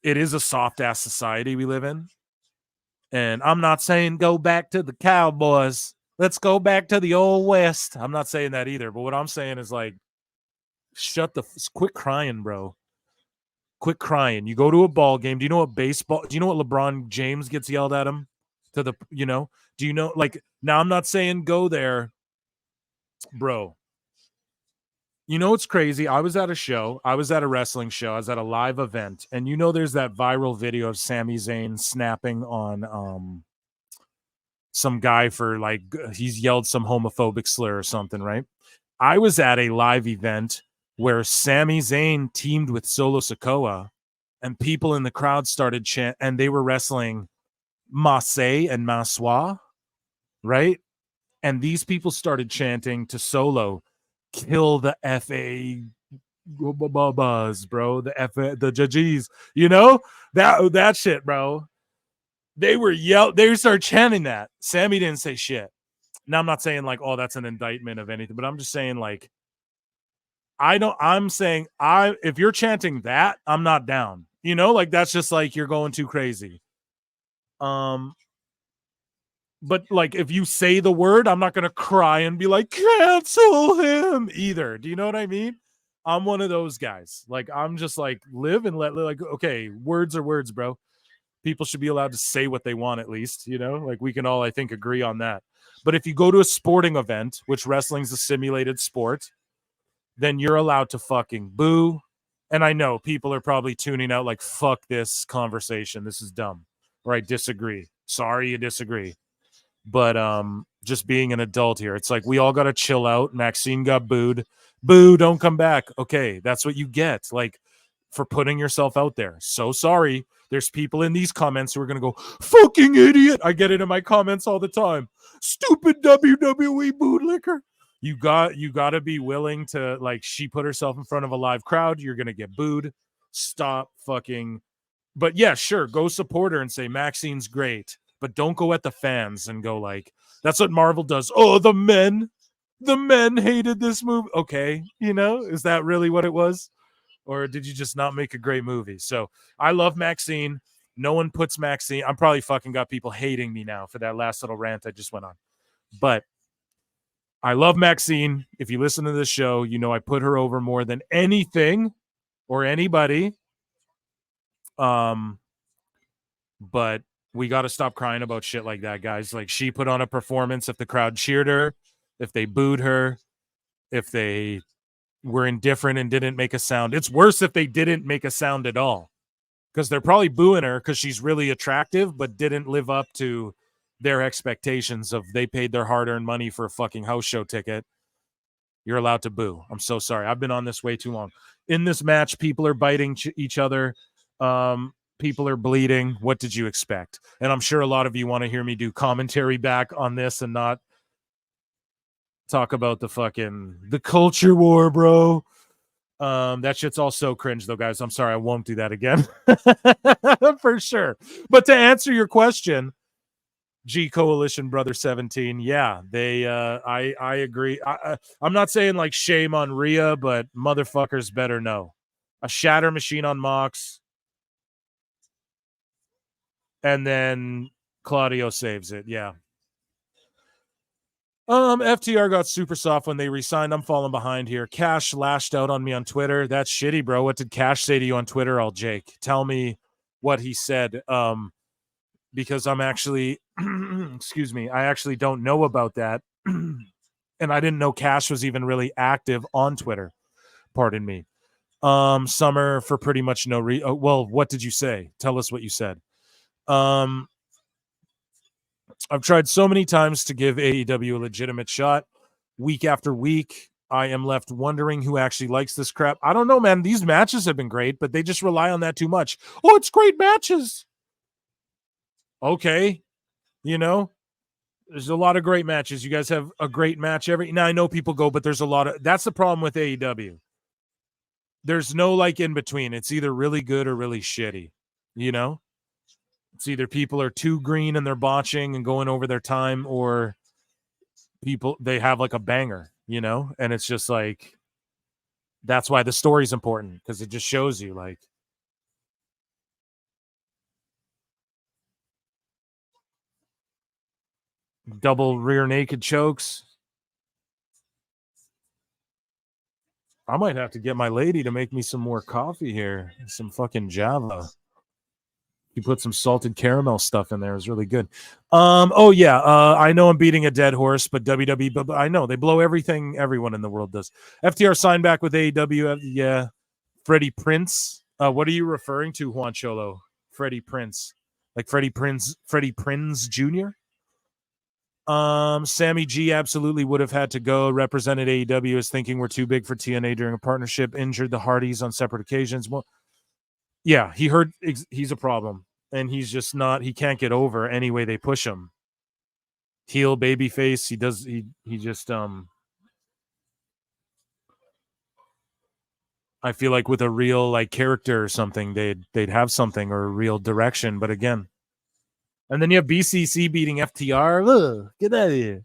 A: is a soft-ass society we live in. And I'm not saying go back to the Cowboys. Let's go back to the old West. I'm not saying that either. But what I'm saying is like, quit crying, bro. Quit crying. You go to a ball game. Do you know what LeBron James gets yelled at him? Do you know, like, now I'm not saying go there, bro. You know what's crazy? I was at a wrestling show. I was at a live event, and there's that viral video of Sami Zayn snapping on some guy for, like, he's yelled some homophobic slur or something, right? I was at a live event where Sami Zayn teamed with Solo Sikoa, and people in the crowd started chant, and they were wrestling Masai and Maswa, right? And these people started chanting to Solo, "Kill the FA buzz, bro. The judges, that shit, bro." They started chanting that. Sammy didn't say shit. Now, I'm not saying like, oh, that's an indictment of anything, but I'm just saying, like, if you're chanting that, I'm not down. Like, that's just like, you're going too crazy. But like, if you say the word, I'm not gonna cry and be like, cancel him either. Do you know what I mean? I'm one of those guys. Like, I'm just like, live and let, like, okay, words are words, bro. People should be allowed to say what they want, at least, like, we can all, I think, agree on that. But if you go to a sporting event, which wrestling's a simulated sport, then you're allowed to fucking boo. And I know people are probably tuning out like, fuck this conversation. This is dumb. Or I disagree. Sorry you disagree. But just being an adult here, it's like, we all got to chill out. Maxine got booed. Boo, don't come back. Okay, that's what you get, like, for putting yourself out there. So sorry. There's people in these comments who are going to go, fucking idiot. I get it in my comments all the time. Stupid WWE bootlicker. You got to be willing to, like, she put herself in front of a live crowd. You're going to get booed. Stop fucking. But yeah, sure, go support her and say Maxine's great. But don't go at the fans and go like, that's what Marvel does. Oh, the men hated this movie. Okay, is that really what it was? Or did you just not make a great movie? So I love Maxine. No one puts Maxine. I'm probably fucking got people hating me now for that last little rant I just went on. But I love Maxine. If you listen to this show, I put her over more than anything or anybody. But we got to stop crying about shit like that, guys. Like, she put on a performance. If the crowd cheered her, if they booed her, if they were indifferent and didn't make a sound. It's worse if they didn't make a sound at all, because they're probably booing her because she's really attractive but didn't live up to their expectations of, they paid their hard-earned money for a fucking house show ticket. You're allowed to boo. I'm so sorry. I've been on this way too long. In this match, people are biting each other. People are bleeding. What did you expect? And I'm sure a lot of you want to hear me do commentary back on this and not talk about the culture war, bro. That shit's all so cringe, though, guys. I'm sorry. I won't do that again. For sure. But to answer your question, G Coalition Brother 17, yeah, they I agree. I'm not saying like shame on Rhea, but motherfuckers better know. A shatter machine on Mox, and then Claudio saves it. Yeah. FTR got super soft when they re-signed. I'm falling behind here. Cash lashed out on me on Twitter. That's shitty, bro. What did Cash say to you on Twitter, all Jake? Tell me what he said. Because I'm actually excuse me, I actually don't know about that. And I didn't know Cash was even really active on Twitter. Pardon me. Summer for pretty much no reason. Well, what did you say? Tell us what you said. I've tried so many times to give AEW a legitimate shot. Week after week, I am left wondering who actually likes this crap. I don't know, man. These matches have been great, but they just rely on that too much. Oh, it's great matches. Okay. There's a lot of great matches. You guys have a great match now. I know people go, but there's a lot of, that's the problem with AEW. There's no like in between. It's either really good or really shitty. It's either people are too green and they're botching and going over their time, or they have like a banger, and it's just like, that's why the story's important, because it just shows you like, double rear naked chokes. I might have to get my lady to make me some more coffee here. Some fucking Java. You put some salted caramel stuff in there. It was really good. Oh yeah. I know I'm beating a dead horse, but WWE, but I know they blow everything everyone in the world does. FTR signed back with AEW. Yeah. Freddie Prince. What are you referring to, Juan Cholo? Freddie Prince. Like Freddie Prinze Jr.? Sammy G absolutely would have had to go. Represented AEW as thinking we're too big for TNA during a partnership. Injured the Hardys on separate occasions. Well, yeah, he heard he's a problem, and he's just not. He can't get over any way they push him. Heel baby face. He does. He just. I feel like with a real like character or something, they'd have something or a real direction. But again, and then you have BCC beating FTR. Ugh, get out of here.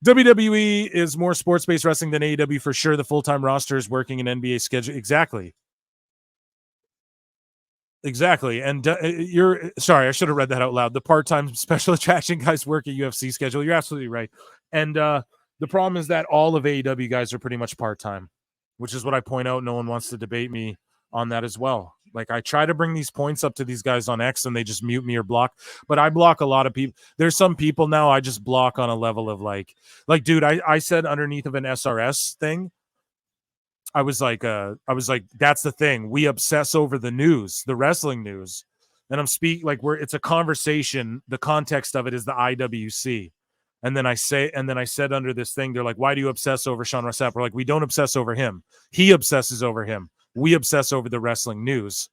A: WWE is more sports-based wrestling than AEW for sure. The full-time roster is working an NBA schedule. Exactly. And you're sorry, I should have read that out loud. The part-time special attraction guys work a UFC schedule. You're absolutely right. And the problem is that all of AEW guys are pretty much part-time, which is what I point out. No one wants to debate me on that as well. Like I try to bring these points up to these guys on X and they just mute me or block. But I block a lot of people. There's some people now I just block on a level of like dude, I said underneath of an SRS thing, I was like, that's the thing. We obsess over the news, the wrestling news. And I'm speaking like it's a conversation. The context of it is the IWC. And then I said under this thing, they're like, why do you obsess over Sean Ross Sapp? We're like, we don't obsess over him. He obsesses over him. We obsess over the wrestling news.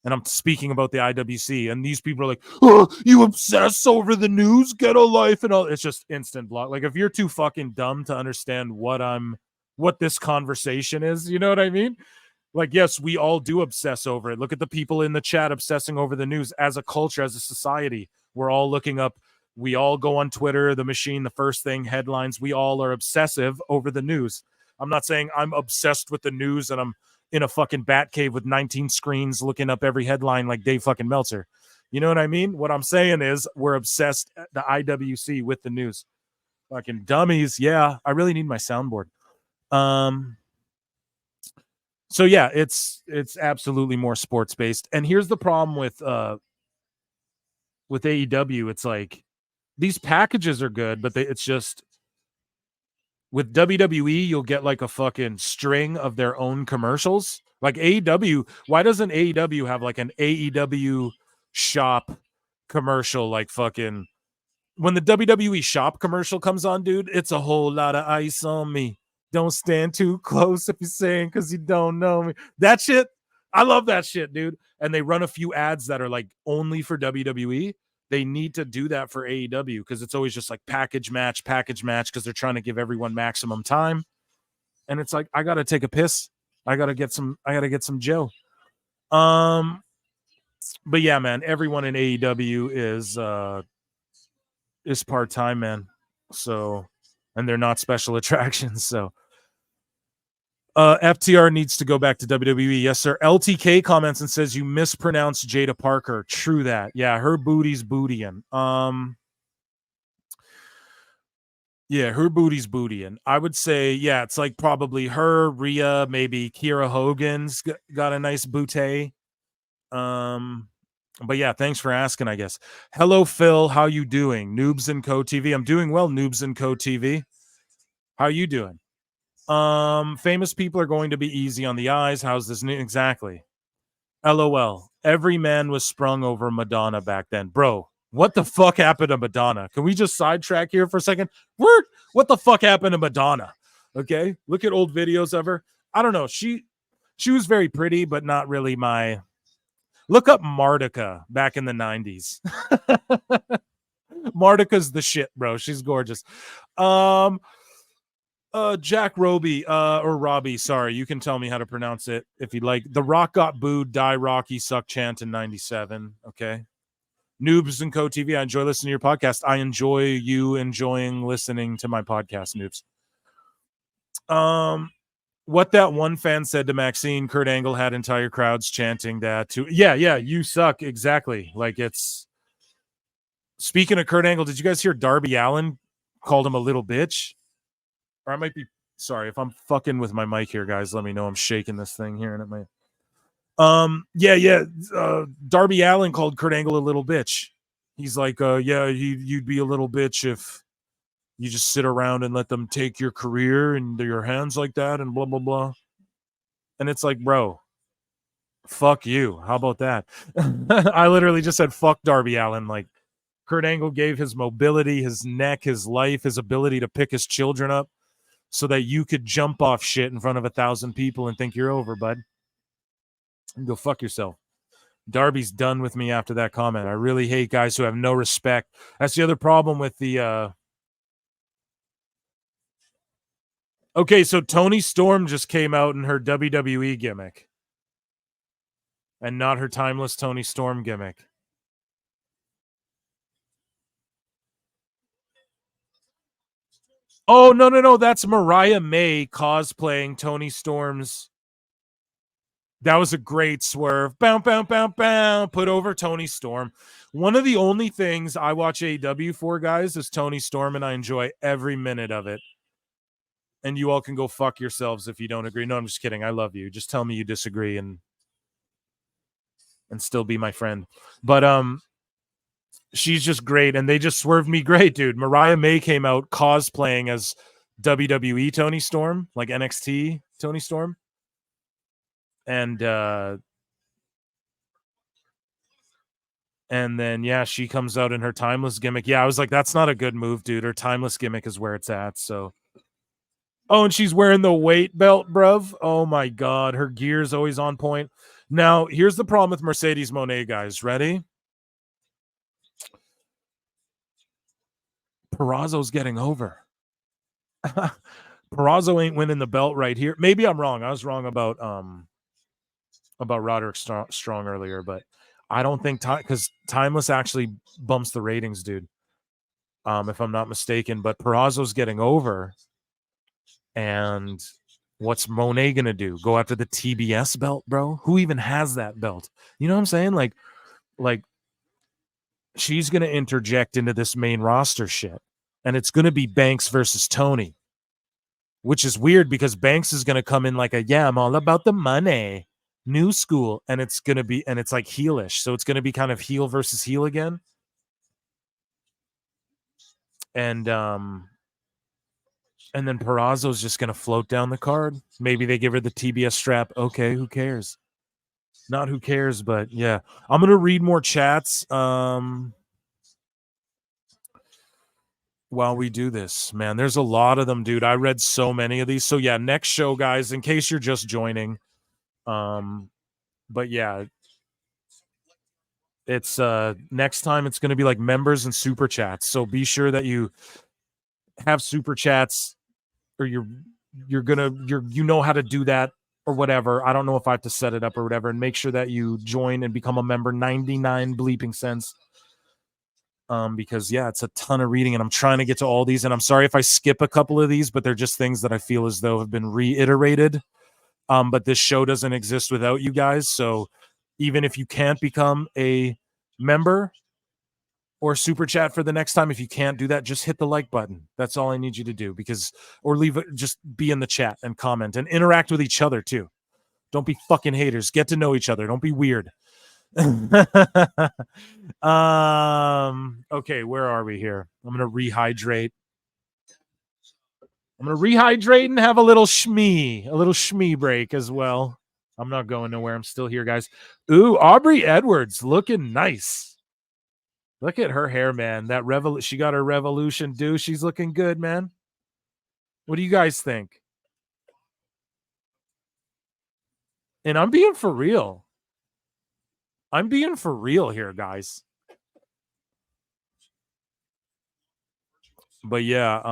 A: And I'm speaking about the IWC. And these people are like, oh, you obsess over the news? Get a life and all. It's just instant block. Like if you're too fucking dumb to understand what this conversation is, you know what I mean? Like, yes, we all do obsess over it. Look at the people in the chat obsessing over the news as a culture, as a society. We're all looking up. We all go on Twitter, the machine, the first thing, headlines. We all are obsessive over the news. I'm not saying I'm obsessed with the news and I'm in a fucking bat cave with 19 screens looking up every headline like Dave fucking Meltzer. You know what I mean? What I'm saying is we're obsessed, the IWC, with the news. Fucking dummies. Yeah, I really need my soundboard. So yeah, it's absolutely more sports based. And here's the problem with AEW. It's like these packages are good, but it's just with WWE, you'll get like a fucking string of their own commercials. Like AEW, why doesn't AEW have like an AEW shop commercial? Like fucking when the WWE shop commercial comes on, dude, it's a whole lot of ice on me. Don't stand too close if you're saying because you don't know me. That shit, I love that shit, dude. And they run a few ads that are like only for WWE. They need to do that for AEW because it's always just like package match because they're trying to give everyone maximum time. And it's like, I gotta take a piss. I gotta get some Joe. But yeah, man, everyone in AEW is part-time, man. So, and they're not special attractions. So FTR needs to go back to WWE. Yes, sir. LTK comments and says you mispronounced Jada Parker. True that. Yeah, her booty's bootyin'. Yeah, her booty's bootyin'. I would say, yeah, it's like probably her, Rhea, maybe Kiera Hogan's got a nice bootay. But yeah, thanks for asking, I guess. Hello, Phil. How you doing? Noobs and Co TV. I'm doing well, Noobs and Co TV. How you doing? Famous people are going to be easy on the eyes. How's this new? Exactly. LOL. Every man was sprung over Madonna back then. Bro, what the fuck happened to Madonna? Can we just sidetrack here for a second? What the fuck happened to Madonna? Okay. Look at old videos of her. I don't know. She was very pretty, but not really my. Look up Martika back in the 90s. Martika's the shit, bro. She's gorgeous. Jack Roby, or Robbie, sorry, you can tell me how to pronounce it if you'd like. The Rock got booed, die Rocky, suck chant in 97. Okay. Noobs and Co TV, I enjoy listening to your podcast. I enjoy you enjoying listening to my podcast, Noobs. What that one fan said to Maxine, Kurt Angle had entire crowds chanting that too. Yeah, you suck. Exactly. Like it's speaking of Kurt Angle, did you guys hear Darby Allin called him a little bitch? Or I might be Sorry if I'm fucking with my mic here, guys. Let me know. I'm shaking this thing here, and it might. Yeah. Darby Allin called Kurt Angle a little bitch. He's like, yeah, you'd be a little bitch if you just sit around and let them take your career into your hands like that, and blah blah blah. And it's like, bro, fuck you. How about that? I literally just said fuck Darby Allin. Like, Kurt Angle gave his mobility, his neck, his life, his ability to pick his children up so that you could jump off shit in front of 1,000 people and think you're over, bud. Go fuck yourself. Darby's done with me after that comment. I really hate guys who have no respect. That's the other problem with the Okay, so Toni Storm just came out in her WWE gimmick. And not her timeless Toni Storm gimmick. Oh, no. That's Mariah May cosplaying Toni Storm's. That was a great swerve. Bow. Put over Toni Storm. One of the only things I watch AEW for, guys, is Toni Storm, and I enjoy every minute of it. And you all can go fuck yourselves if you don't agree. No, I'm just kidding. I love you. Just tell me you disagree and still be my friend. But she's just great, and they just swerved me great, dude. Mariah May came out cosplaying as WWE Toni Storm, like NXT Toni Storm. And then, yeah, she comes out in her timeless gimmick. Yeah, I was like, that's not a good move, dude. Her timeless gimmick is where it's at, so. Oh, and she's wearing the weight belt, bruv. Oh, my God. Her gear's always on point. Now, here's the problem with Mercedes Moné, guys. Ready? Purrazzo's getting over. Purrazzo ain't winning the belt right here. Maybe I'm wrong. I was wrong about Roderick Strong earlier, but I don't think because Timeless actually bumps the ratings, dude. If I'm not mistaken, but Purrazzo's getting over. And what's Monet gonna do? Go after the TBS belt, bro? Who even has that belt? You know what I'm saying? Like she's gonna interject into this main roster shit, and it's gonna be Banks versus Tony, which is weird because Banks is gonna come in like I'm all about the money, new school, and it's gonna be, and it's like heelish, so it's gonna be kind of heel versus heel again, and then Purrazzo's just gonna float down the card. Maybe they give her the TBS strap. Okay, who cares? Not who cares, but yeah. I'm gonna read more chats while we do this. Man, there's a lot of them, dude. I read so many of these. So yeah, next show, guys, in case you're just joining. But yeah, it's next time it's gonna be like members and super chats. So be sure that you have super chats, or you know how to do that or whatever. I don't know if I have to set it up or whatever, and make sure that you join and become a member. 99 bleeping cents. Because yeah, it's a ton of reading, and I'm trying to get to all these, and I'm sorry if I skip a couple of these, but they're just things that I feel as though have been reiterated. But this show doesn't exist without you guys. So even if you can't become a member or super chat for the next time, if you can't do that, just hit the like button. That's all I need you to do, or leave it, just be in the chat and comment and interact with each other too. Don't be fucking haters. Get to know each other. Don't be weird. Okay, where are we here? I'm gonna rehydrate and have a little shmee break as well. I'm not going nowhere. I'm still here, guys. Ooh, Aubrey Edwards looking nice. Look at her hair, man. That she got her Revolution do. She's looking good, man. What do you guys think? And I'm being for real. Here, guys. But yeah,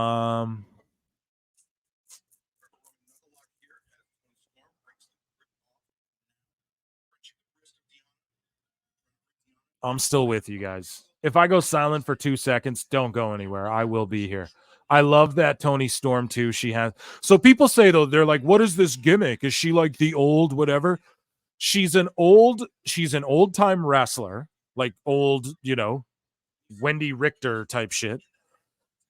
A: I'm still with you guys. If I go silent for 2 seconds, don't go anywhere. I will be here. I love that Toni Storm too. She has. So people say though, they're like, what is this gimmick? Is she like the old whatever? She's an old time wrestler, like old, Wendy Richter type shit.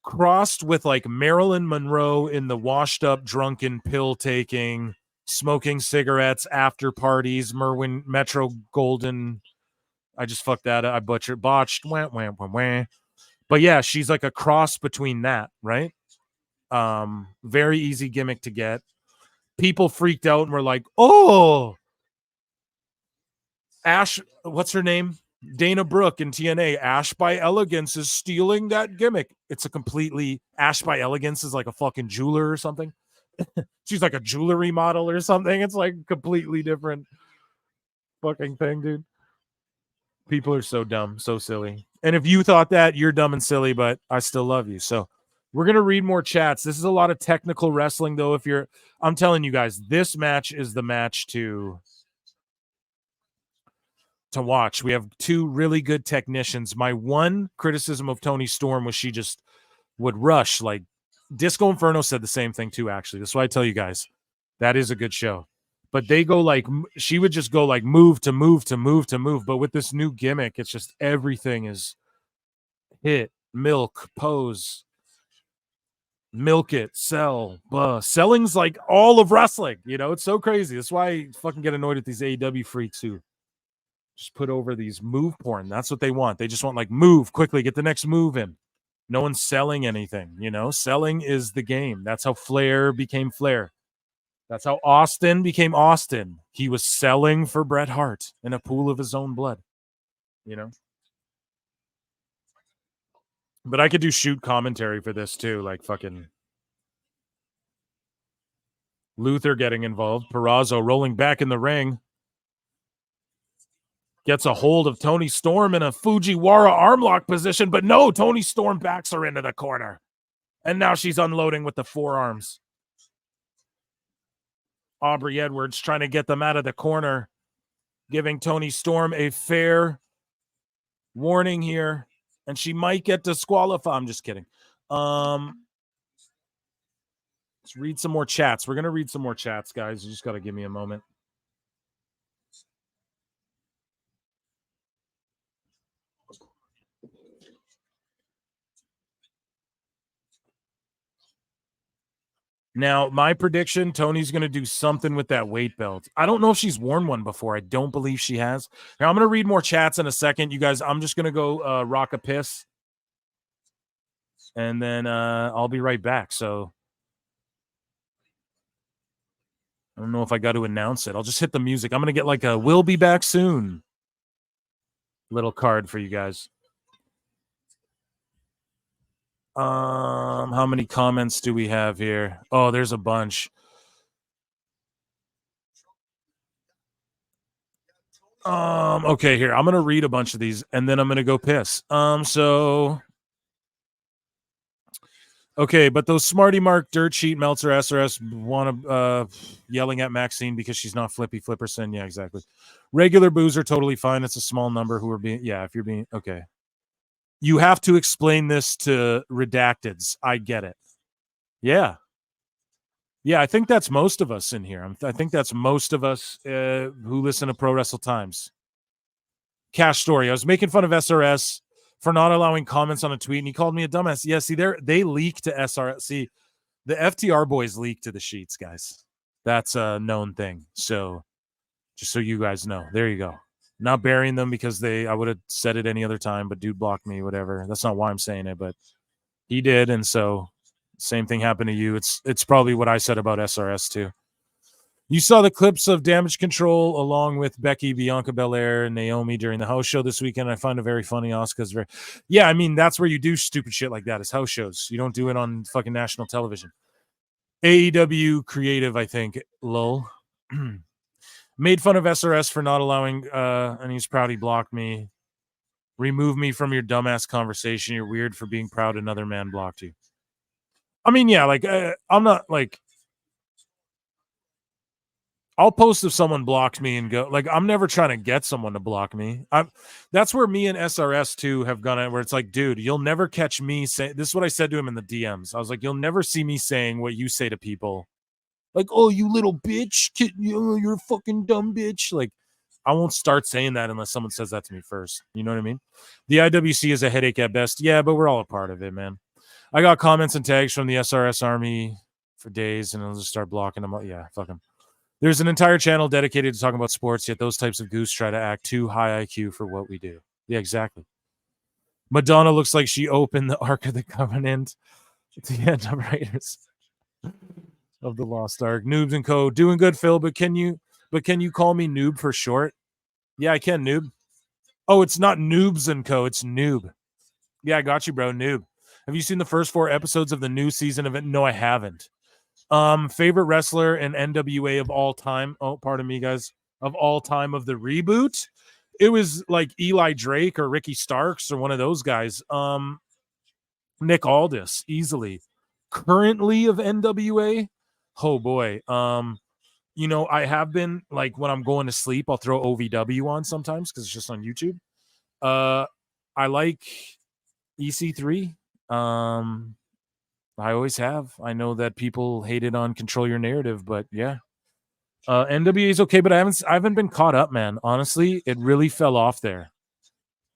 A: crossed with like Marilyn Monroe in the washed up, drunken, pill taking, smoking cigarettes, after parties, Merwin Metro Golden. I just fucked that up. I botched. Wah, wah, wah, wah. But yeah, she's like a cross between that, right? Very easy gimmick to get. People freaked out and were like, oh, Ash, what's her name? Dana Brooke in TNA. Ash by Elegance is stealing that gimmick. It's a completely Ash by Elegance is like a fucking jeweler or something. She's like a jewelry model or something. It's like completely different fucking thing, dude. People are so dumb, so silly. And if you thought that, you're dumb and silly, but I still love you. So we're going to read more chats. This is a lot of technical wrestling, though. I'm telling you guys, this match is the match to watch. We have two really good technicians. My one criticism of Toni Storm was she just would rush. Like Disco Inferno said the same thing too, actually. That's why I tell you guys, that is a good show. But they go like, she would just go like move to move to move to move. But with this new gimmick, it's just everything is hit, milk, pose, milk it, sell, selling's like all of wrestling. You know, it's so crazy. That's why I fucking get annoyed at these AEW freaks who just put over these move porn. That's what they want. They just want like move quickly, get the next move in. No one's selling anything, you know? Selling is the game. That's how Flair became Flair. That's how Austin became Austin. He was selling for Bret Hart in a pool of his own blood, you know? But I could do shoot commentary for this too, like fucking Luther getting involved. Purrazzo rolling back in the ring. Gets a hold of Toni Storm in a Fujiwara armlock position, but no, Toni Storm backs her into the corner. And now she's unloading with the forearms. Aubrey Edwards trying to get them out of the corner, giving Toni Storm a fair warning here, and she might get disqualified. I'm just kidding. Let's read some more chats. We're going to read some more chats, guys. You just got to give me a moment. Now, my prediction, Toni's going to do something with that weight belt. I don't know if she's worn one before. I don't believe she has. Now, I'm going to read more chats in a second. You guys, I'm just going to go rock a piss. And then I'll be right back. So I don't know if I got to announce it. I'll just hit the music. I'm going to get like a "we'll be back soon" little card for you guys. How many comments do we have here? Oh, there's a bunch. Okay, here. I'm gonna read a bunch of these and then I'm gonna go piss. Okay, but those Smarty Mark, Dirt Sheet, Meltzer, SRS want to yelling at Maxine because she's not Flippy Flipperson. Yeah, exactly. Regular boos are totally fine. It's a small number who are being, yeah, if you're being, okay. You have to explain this to redacteds. I get it. Yeah. Yeah, I think that's most of us in here. I think that's most of us who listen to Pro Wrestle Times. Cash Story. I was making fun of SRS for not allowing comments on a tweet, and he called me a dumbass. Yeah, see, they leak to SRS. See, the FTR boys leak to the sheets, guys. That's a known thing. So, just so you guys know, there you go. Not burying them because I would have said it any other time, but dude blocked me, whatever. That's not why I'm saying it, but he did, and so same thing happened to you. It's probably what I said about SRS too. You saw the clips of Damage Control along with Becky, Bianca Belair, and Naomi during the house show this weekend. I find it very funny, Oscar's very, yeah, I mean, that's where you do stupid shit like that, is house shows. You don't do it on fucking national television. AEW creative, I think, lol. Made fun of SRS for not allowing, and he's proud he blocked me. Remove me from your dumbass conversation. You're weird for being proud another man blocked you. I mean, yeah, like, I'm not, like, I'll post if someone blocked me and go, like, I'm never trying to get someone to block me. That's where me and SRS too have gone at, where it's like, dude, you'll never catch me say, this is what I said to him in the DMs. I was like, you'll never see me saying what you say to people. Like, oh, you little bitch, you're a fucking dumb bitch. Like, I won't start saying that unless someone says that to me first. You know what I mean? The IWC is a headache at best. Yeah, but we're all a part of it, man. I got comments and tags from the SRS Army for days, and I'll just start blocking them. Yeah, fuck them. There's an entire channel dedicated to talking about sports, yet those types of goose try to act too high IQ for what we do. Yeah, exactly. Madonna looks like she opened the Ark of the Covenant at the end of Raiders of the Lost Ark. Noobs and Co. Doing good, Phil, but can you call me Noob for short? Yeah, I can, Noob. Oh, it's not Noobs and Co. It's Noob. Yeah, I got you, bro. Noob. Have you seen the first 4 episodes of the new season of it? No, I haven't. Favorite wrestler in NWA of all time. Oh, pardon me, guys. Of all time of the reboot. It was like Eli Drake or Ricky Starks or one of those guys. Nick Aldis, easily. Currently of NWA, oh boy. I have been like when I'm going to sleep, I'll throw OVW on sometimes because it's just on YouTube. I like EC3. I always have. I know that people hated on Control Your Narrative, but yeah. NWA is okay, but I haven't been caught up, man. Honestly, it really fell off there.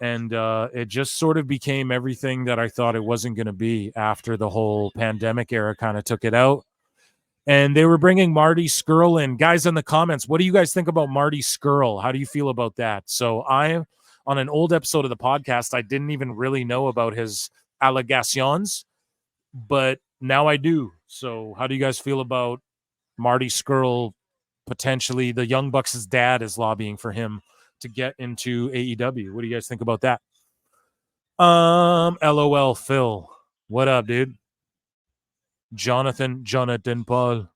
A: And it just sort of became everything that I thought it wasn't going to be after the whole pandemic era kind of took it out. And they were bringing Marty Scurll in. Guys in the comments, what do you guys think about Marty Scurll? How do you feel about that? So I, on an old episode of the podcast, I didn't even really know about his allegations, but now I do. So how do you guys feel about Marty Scurll? Potentially the Young Bucks' dad is lobbying for him to get into AEW. What do you guys think about that? LOL Phil. What up, dude? Jonathan Paul.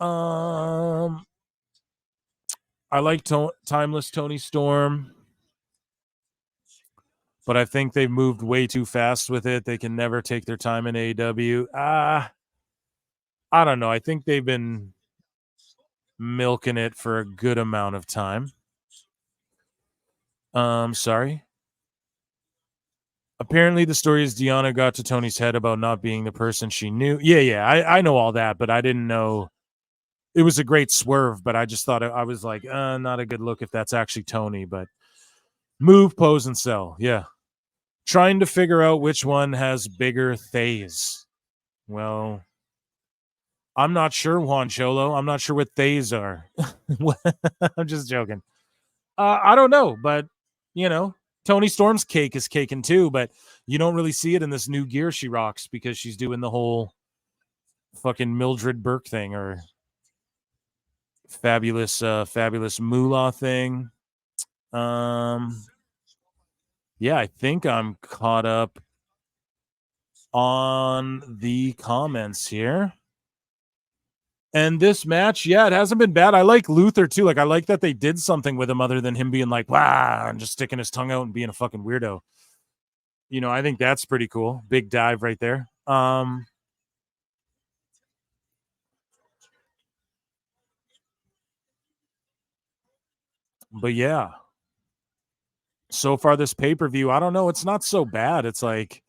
A: I like Timeless Tony Storm, but I think they've moved way too fast with it. They can never take their time in AEW. I don't know. I think they've been milking it for a good amount of time. Sorry. Apparently, the story is Deanna got to Tony's head about not being the person she knew. Yeah, I know all that, but I didn't know it was a great swerve. But I just thought I was like, not a good look if that's actually Tony. But move, pose, and sell. Yeah, trying to figure out which one has bigger thays. Well, I'm not sure, Juan Cholo. I'm not sure what thays are. I'm just joking. I don't know, but Tony Storm's cake is caking too, but you don't really see it in this new gear she rocks because she's doing the whole fucking Mildred Burke thing or fabulous moolah thing. Yeah, I think I'm caught up on the comments here. And this match, yeah, it hasn't been bad. I like Luther too. Like I like that they did something with him other than him being like, wow, and just sticking his tongue out and being a fucking weirdo. I think that's pretty cool. Big dive right there. But yeah. So far this pay-per-view, I don't know, it's not so bad. It's like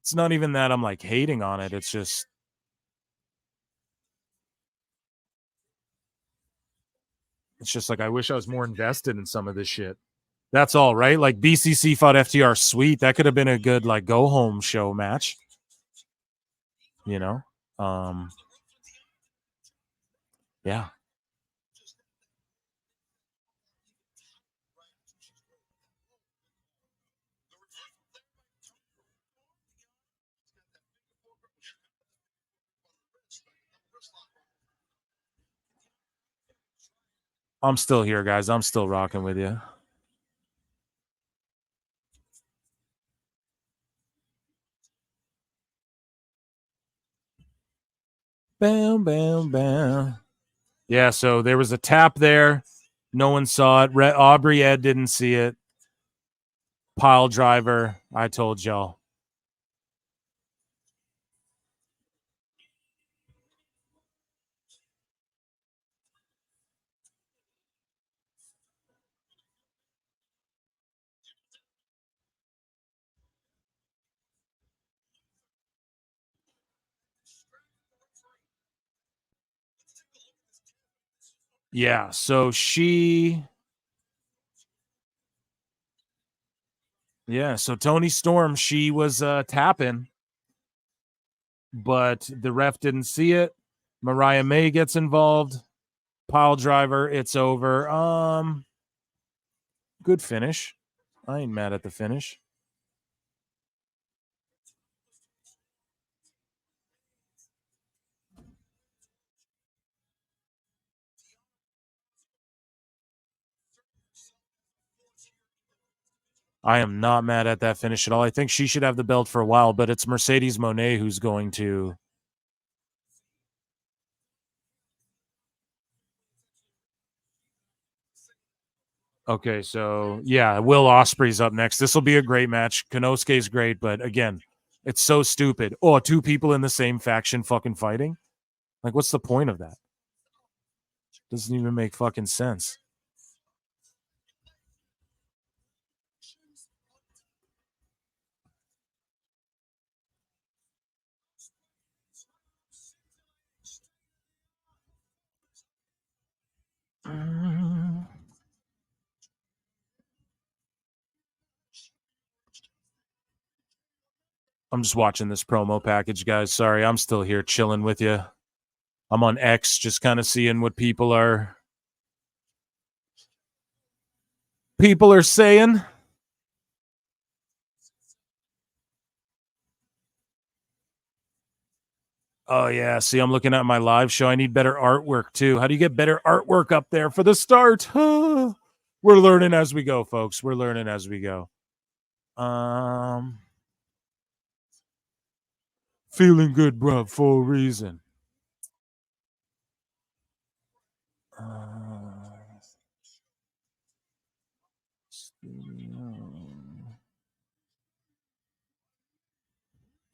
A: it's not even that I'm like hating on it. It's just like I wish I was more invested in some of this shit. That's all, right? Like BCC fought FTR, sweet. That could have been a good like go home show match. Yeah. I'm still here, guys. I'm still rocking with you. Bam, bam, bam. Yeah, so there was a tap there. No one saw it. Aubrey Ed didn't see it. Pile driver. I told y'all. Yeah, so she Yeah, so Tony Storm, she was tapping, but the ref didn't see it. Mariah May gets involved. Pile driver, it's over. Good finish. I ain't mad at the finish. I am not mad at that finish at all. I think she should have the belt for a while, but it's Mercedes Moné who's going to. Okay, so yeah, Will Ospreay's up next. This will be a great match. Konosuke's great, but again, it's so stupid. Oh, two people in the same faction fucking fighting? Like, what's the point of that? Doesn't even make fucking sense. I'm just watching this promo package, guys. Sorry, I'm still here chilling with you. I'm on X, just kind of seeing what people are saying. Oh yeah, see, I'm looking at my live show. I need better artwork too. How do you get better artwork up there for the start? We're learning as we go, folks. We're learning as we go. Feeling good, bro, for a reason.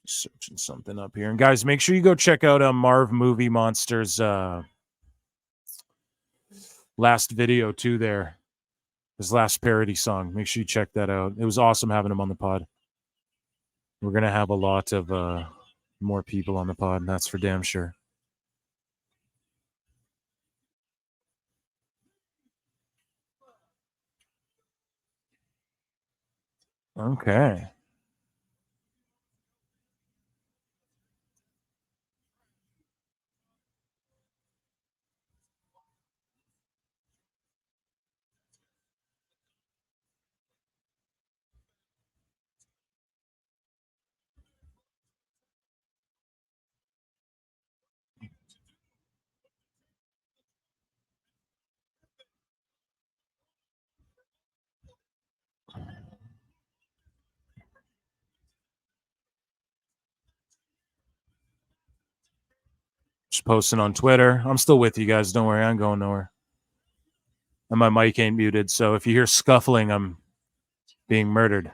A: Searching something up here. And guys, make sure you go check out Marv Movie Monster's last video too there. His last parody song. Make sure you check that out. It was awesome having him on the pod. We're gonna have a lot of more people on the pod, and that's for damn sure. Okay. Just posting on Twitter. I'm still with you guys. Don't worry, I'm going nowhere. And my mic ain't muted, so if you hear scuffling, I'm being murdered.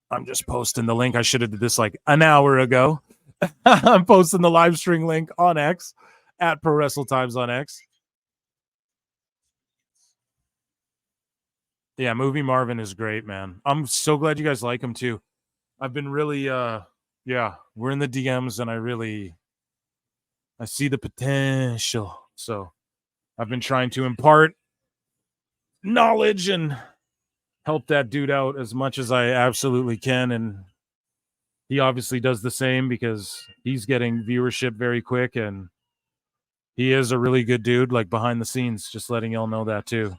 A: I'm just posting the link. I should have did this like an hour ago. I'm posting the live stream link on X at Pro Wrestle Times on X. Yeah, Movie Marvin is great, man. I'm so glad you guys like him too. I've been really yeah, we're in the DMs and I see the potential. So I've been trying to impart knowledge and help that dude out as much as I absolutely can. And he obviously does the same because he's getting viewership very quick and he is a really good dude, like behind the scenes, just letting y'all know that too.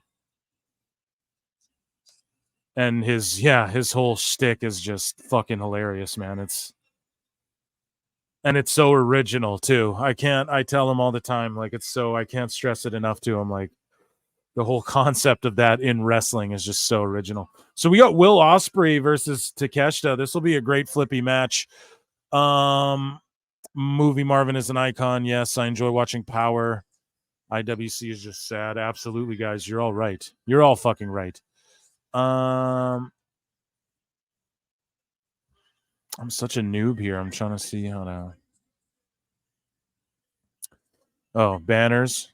A: And his whole shtick is just fucking hilarious, man. It's so original too. I tell him all the time, like I can't stress it enough to him. Like the whole concept of that in wrestling is just so original. So we got Will Ospreay versus Takeshita. This will be a great flippy match. Movie Marvin is an icon. Yes, I enjoy watching Power. IWC is just sad. Absolutely, guys. You're all right. You're all fucking right. I'm such a noob here. I'm trying to see how to. Oh, banners.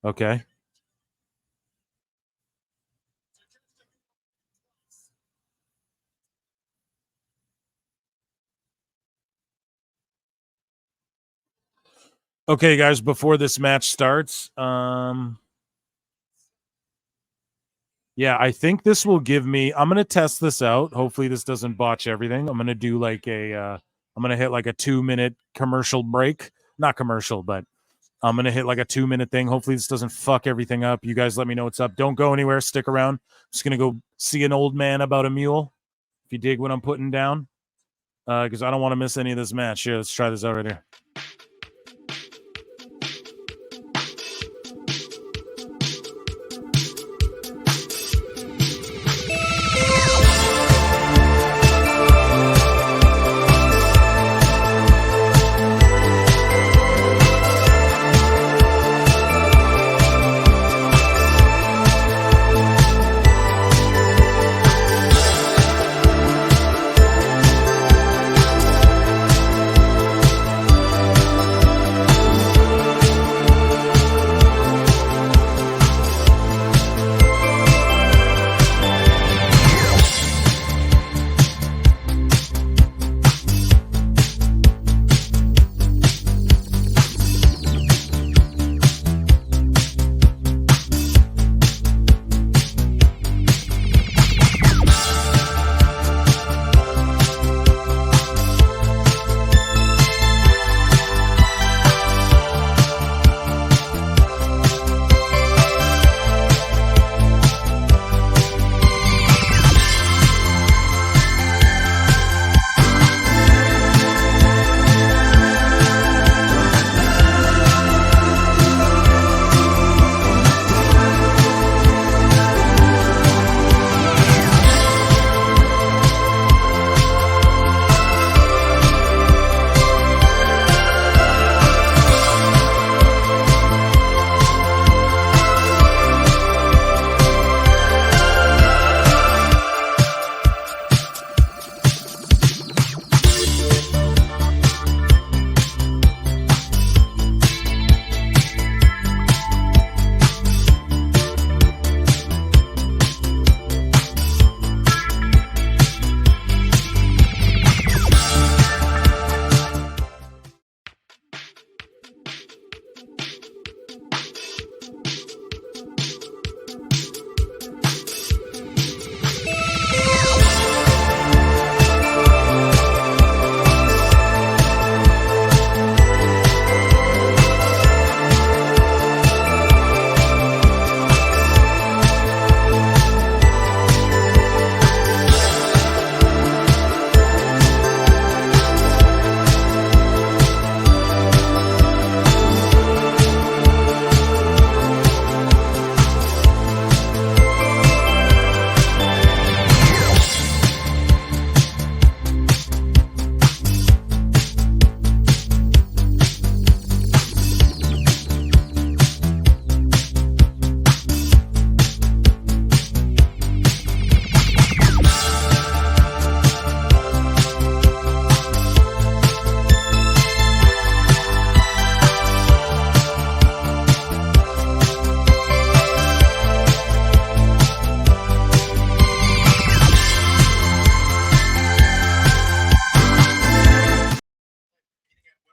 A: Okay. Okay, guys, before this match starts, Yeah, I think this will give me. I'm gonna test this out. Hopefully, this doesn't botch everything. I'm gonna do like a. I'm gonna hit like a 2-minute commercial break. Not commercial, but I'm gonna hit like a 2-minute thing. Hopefully, this doesn't fuck everything up. You guys, let me know what's up. Don't go anywhere. Stick around. Just gonna go see an old man about a mule. If you dig what I'm putting down, because I don't want to miss any of this match. Here, let's try this out right here.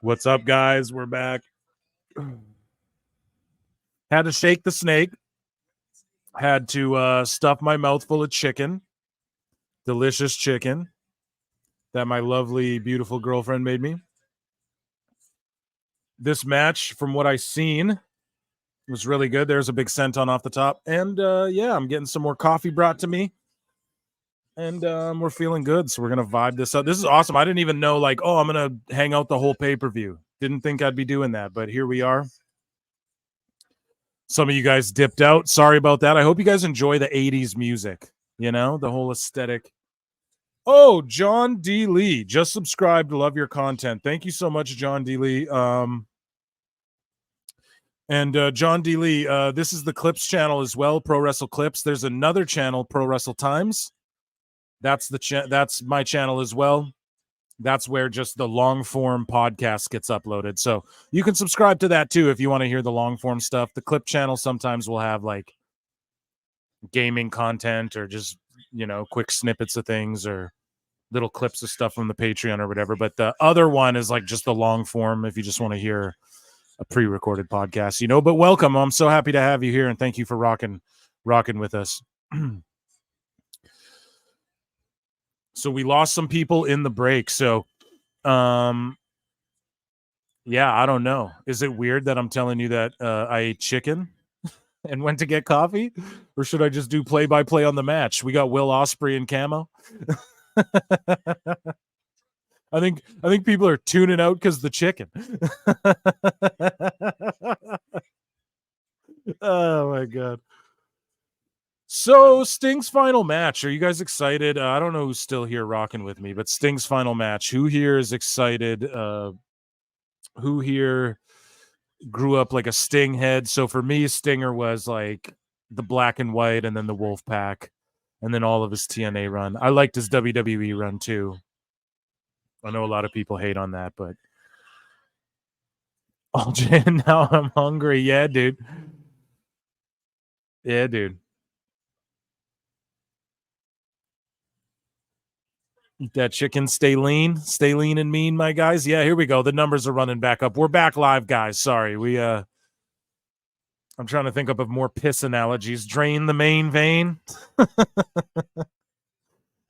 A: What's up, guys? We're back. Had to shake the snake. Had to stuff my mouth full of chicken. Delicious chicken that my lovely, beautiful girlfriend made me. This match, from what I seen, was really good. There's a big senton off the top. And yeah, I'm getting some more coffee brought to me. And we're feeling good. So we're going to vibe this up. This is awesome. I didn't even know, like, oh, I'm going to hang out the whole pay-per-view. Didn't think I'd be doing that, but here we are. Some of you guys dipped out. Sorry about that. I hope you guys enjoy the 80s music, you know, the whole aesthetic. Oh, John D. Lee, just subscribed. Love your content. Thank you so much, John D. Lee. And John D. Lee, this is the Clips channel as well, Pro Wrestle Clips. There's another channel, Pro Wrestle Times. That's that's my channel as well. That's where just the long form podcast gets uploaded. So you can subscribe to that too if you want to hear the long form stuff. The Clip channel sometimes will have like gaming content or just, you know, quick snippets of things or little clips of stuff from the Patreon or whatever. But the other one is like just the long form if you just want to hear a pre-recorded podcast, you know. But welcome. I'm so happy to have you here and thank you for rocking with us. So we lost some people in the break. So, yeah, I don't know. Is it weird that I'm telling you that I ate chicken and went to get coffee, or should I just do play-by-play on the match? We got Will Ospreay and Camo. I think people are tuning out because the chicken. Oh my god. So Sting's final match. Are you guys excited? I don't know who's still here rocking with me, but Sting's final match. Who here is excited? Who here grew up like a Sting head? So for me, Stinger was like the black and white, and then the Wolf Pack, and then all of his TNA run. I liked his WWE run too. I know a lot of people hate on that, but oh, now I'm hungry. Yeah, dude. Yeah, dude. Eat that chicken. Stay lean and mean, my guys. Yeah, here we go. The numbers are running back up. We're back live, guys. Sorry, I'm trying to think up of more piss analogies. Drain the main vein.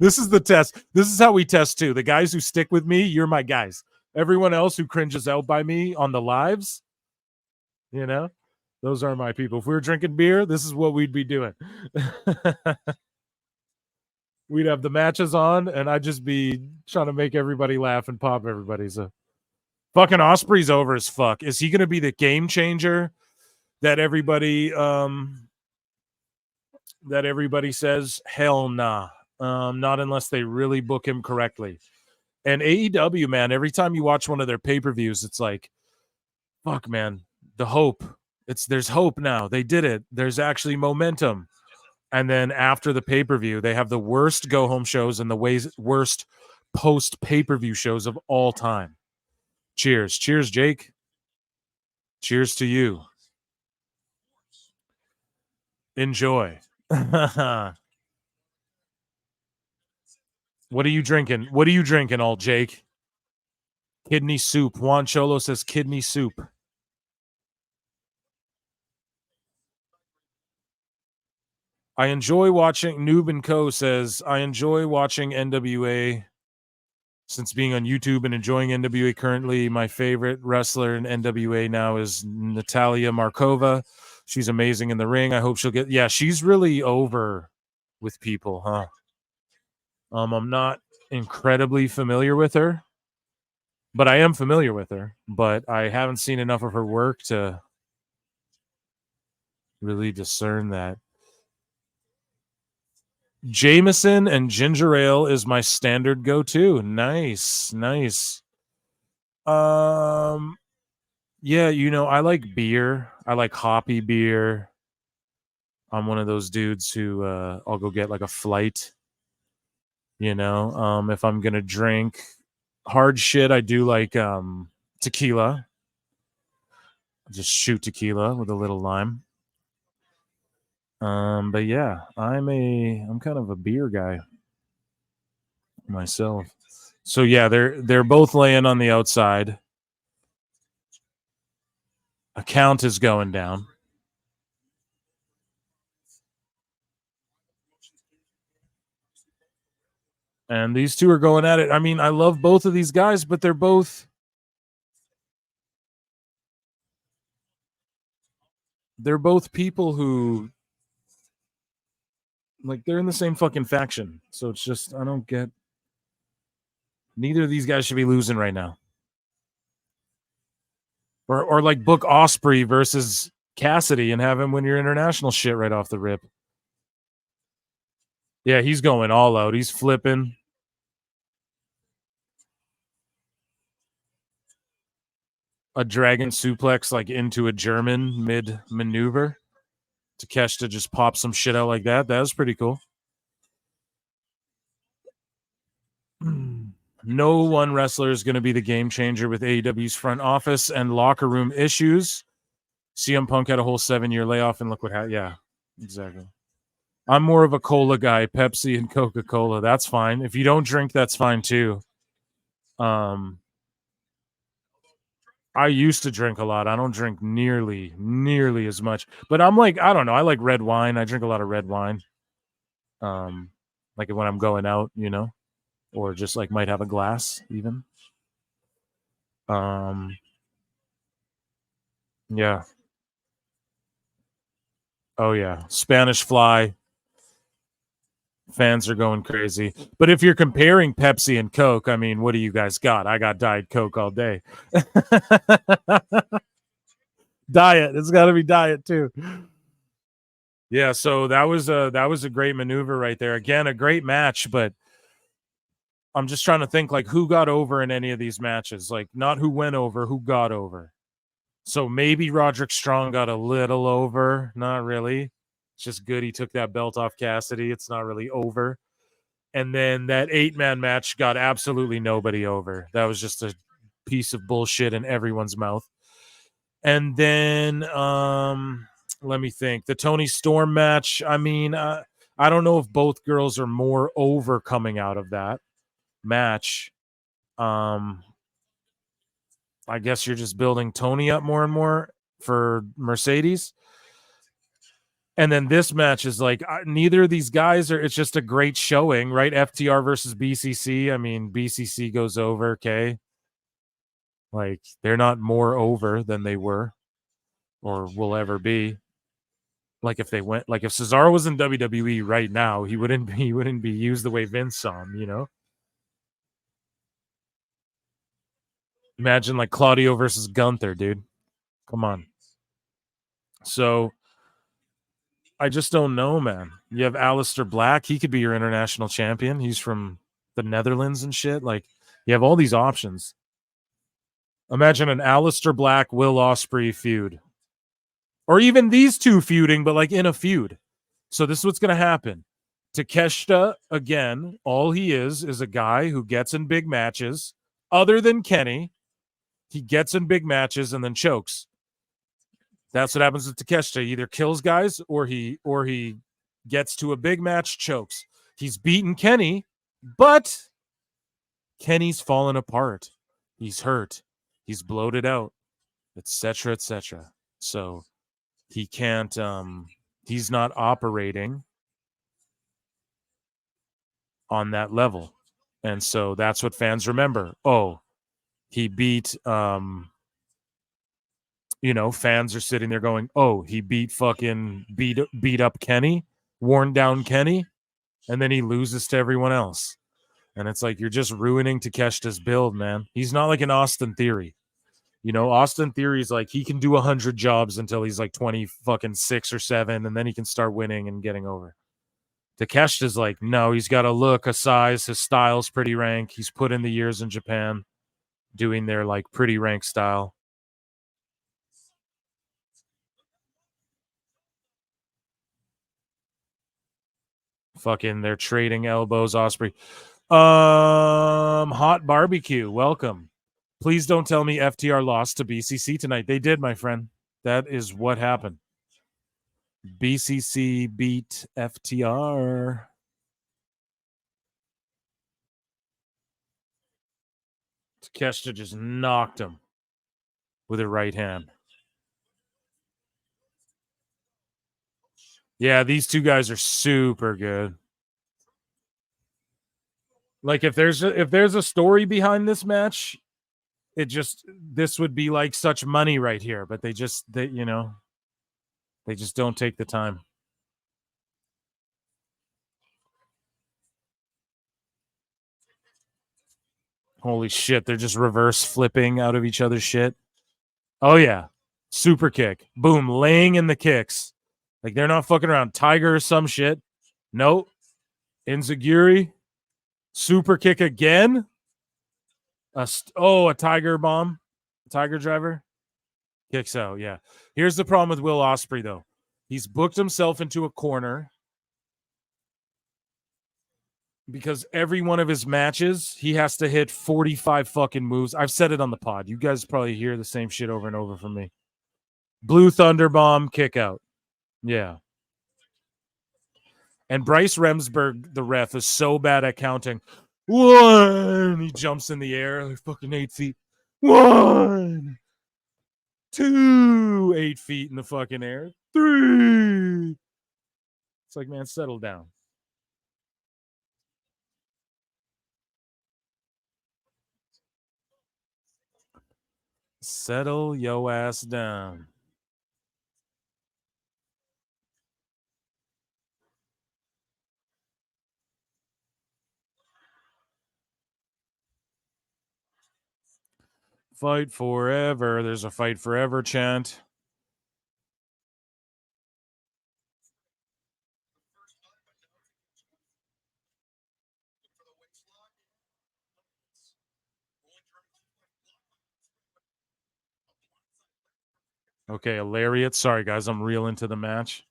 A: This is the test. This is how we test too. The guys who stick with me, you're my guys. Everyone else who cringes out by me on the lives, you know, those are my people. If we were drinking beer, this is what we'd be doing. We'd have the matches on, and I'd just be trying to make everybody laugh and pop everybody. So fucking Osprey's over as fuck. Is he going to be the game changer that everybody says? Hell nah. Not unless they really book him correctly. And AEW, man, every time you watch one of their pay-per-views, it's like, fuck, man, the hope. There's hope now. They did it. There's actually momentum. And then after the pay-per-view, they have the worst go-home shows and the worst post-pay-per-view shows of all time. Cheers. Cheers, Jake. Cheers to you. Enjoy. What are you drinking? What are you drinking, all Jake? Kidney soup. Juan Cholo says kidney soup. I enjoy watching. Noob and Co says, I enjoy watching NWA since being on YouTube and enjoying NWA currently. My favorite wrestler in NWA now is Natalia Markova. She's amazing in the ring. I hope she'll get. Yeah, she's really over with people, huh? I'm not incredibly familiar with her, but I am familiar with her. But I haven't seen enough of her work to really discern that. Jameson and ginger ale is my standard go-to. Nice. Yeah, I like beer. I like hoppy beer. I'm one of those dudes who I'll go get like a flight. If I'm gonna drink hard shit, I do like tequila. Just shoot tequila with a little lime. But yeah, I'm kind of a beer guy myself. So yeah, they're both laying on the outside. Account is going down. And these two are going at it. I mean, I love both of these guys, but they're both people who like they're in the same fucking faction. So it's just I don't get neither of these guys should be losing right now. Or like book Osprey versus Cassidy and have him win your international shit right off the rip. Yeah, he's going all out. He's flipping. A dragon suplex like into a German mid maneuver. Takeshita just pop some shit out like that. That was pretty cool. No one wrestler is going to be the game changer with AEW's front office and locker room issues. CM Punk had a whole 7-year layoff, and look what happened. Yeah, exactly. I'm more of a cola guy, Pepsi and Coca-Cola. That's fine. If you don't drink, that's fine too. I used to drink a lot. I don't drink nearly as much. But I'm like, I don't know. I like red wine. I drink a lot of red wine. Like when I'm going out, or just like might have a glass even. Yeah. Oh yeah. Spanish Fly. Fans are going crazy. But if you're comparing Pepsi and Coke, I mean, what do you guys got? I got Diet Coke all day. Diet. It's got to be diet too. Yeah, so that was a great maneuver right there. Again, a great match, but I'm just trying to think like who got over in any of these matches. Like not who went over, who got over. So maybe Roderick Strong got a little over. Not really. It's just good he took that belt off Cassidy. It's not really over. And then that 8-man match got absolutely nobody over. That was just a piece of bullshit in everyone's mouth. And then let me think. The Tony Storm match, I mean, I don't know if both girls are more over coming out of that match. I guess you're just building Tony up more and more for Mercedes. And then this match is like neither of these guys are. It's just a great showing, right? FTR versus BCC. I mean, BCC goes over. Okay, like they're not more over than they were, or will ever be. Like if they went, like if Cesaro was in WWE right now, he wouldn't be used the way Vince saw him. Imagine like Claudio versus Gunther, dude. Come on. So I just don't know, man. You have Aleister Black. He could be your international champion. He's from the Netherlands and shit. Like, you have all these options. Imagine an Aleister Black, Will Ospreay feud. Or even these two feuding, but like in a feud. So this is what's going to happen. Takeshita, again, all he is a guy who gets in big matches. Other than Kenny, he gets in big matches and then chokes. That's what happens with Takeshita. He either kills guys or he gets to a big match, chokes. He's beaten Kenny, but Kenny's fallen apart. He's hurt. He's bloated out, etc., etc. So he can't. He's not operating on that level, and so that's what fans remember. Oh, he beat. Fans are sitting there going, "Oh, he beat up Kenny, worn down Kenny, and then he loses to everyone else." And it's like you're just ruining Takeshita's build, man. He's not like an Austin Theory. Austin Theory's like he can do 100 jobs until he's like 20 fucking 6 or 7, and then he can start winning and getting over. Takeshita's like, no, he's got a look, a size, his style's pretty rank. He's put in the years in Japan doing their like pretty rank style. Fucking they're trading elbows, Osprey. Hot barbecue, welcome. Please don't tell me FTR lost to BCC tonight. They did, my friend. That is what happened. BCC beat FTR. Takeshita just knocked him with her right hand. Yeah, these two guys are super good. Like if there's a story behind this match, this would be like such money right here, but they just don't take the time. Holy shit, they're just reverse flipping out of each other's shit. Oh yeah. Super kick. Boom, laying in the kicks. Like they're not fucking around. Tiger or some shit. Nope. Enziguri. Super kick again. A tiger bomb. Tiger driver. Kicks out, yeah. Here's the problem with Will Ospreay, though. He's booked himself into a corner because every one of his matches, he has to hit 45 fucking moves. I've said it on the pod. You guys probably hear the same shit over and over from me. Blue Thunder Bomb, kick out. Yeah. And Bryce Remsburg, the ref, is so bad at counting. 1. He jumps in the air, like fucking 8 feet. 1. 2. 8 feet in the fucking air. 3. It's like, man, settle down. Settle yo ass down. Fight forever. There's a fight forever chant. Okay, a lariat. Sorry, guys, I'm real into the match.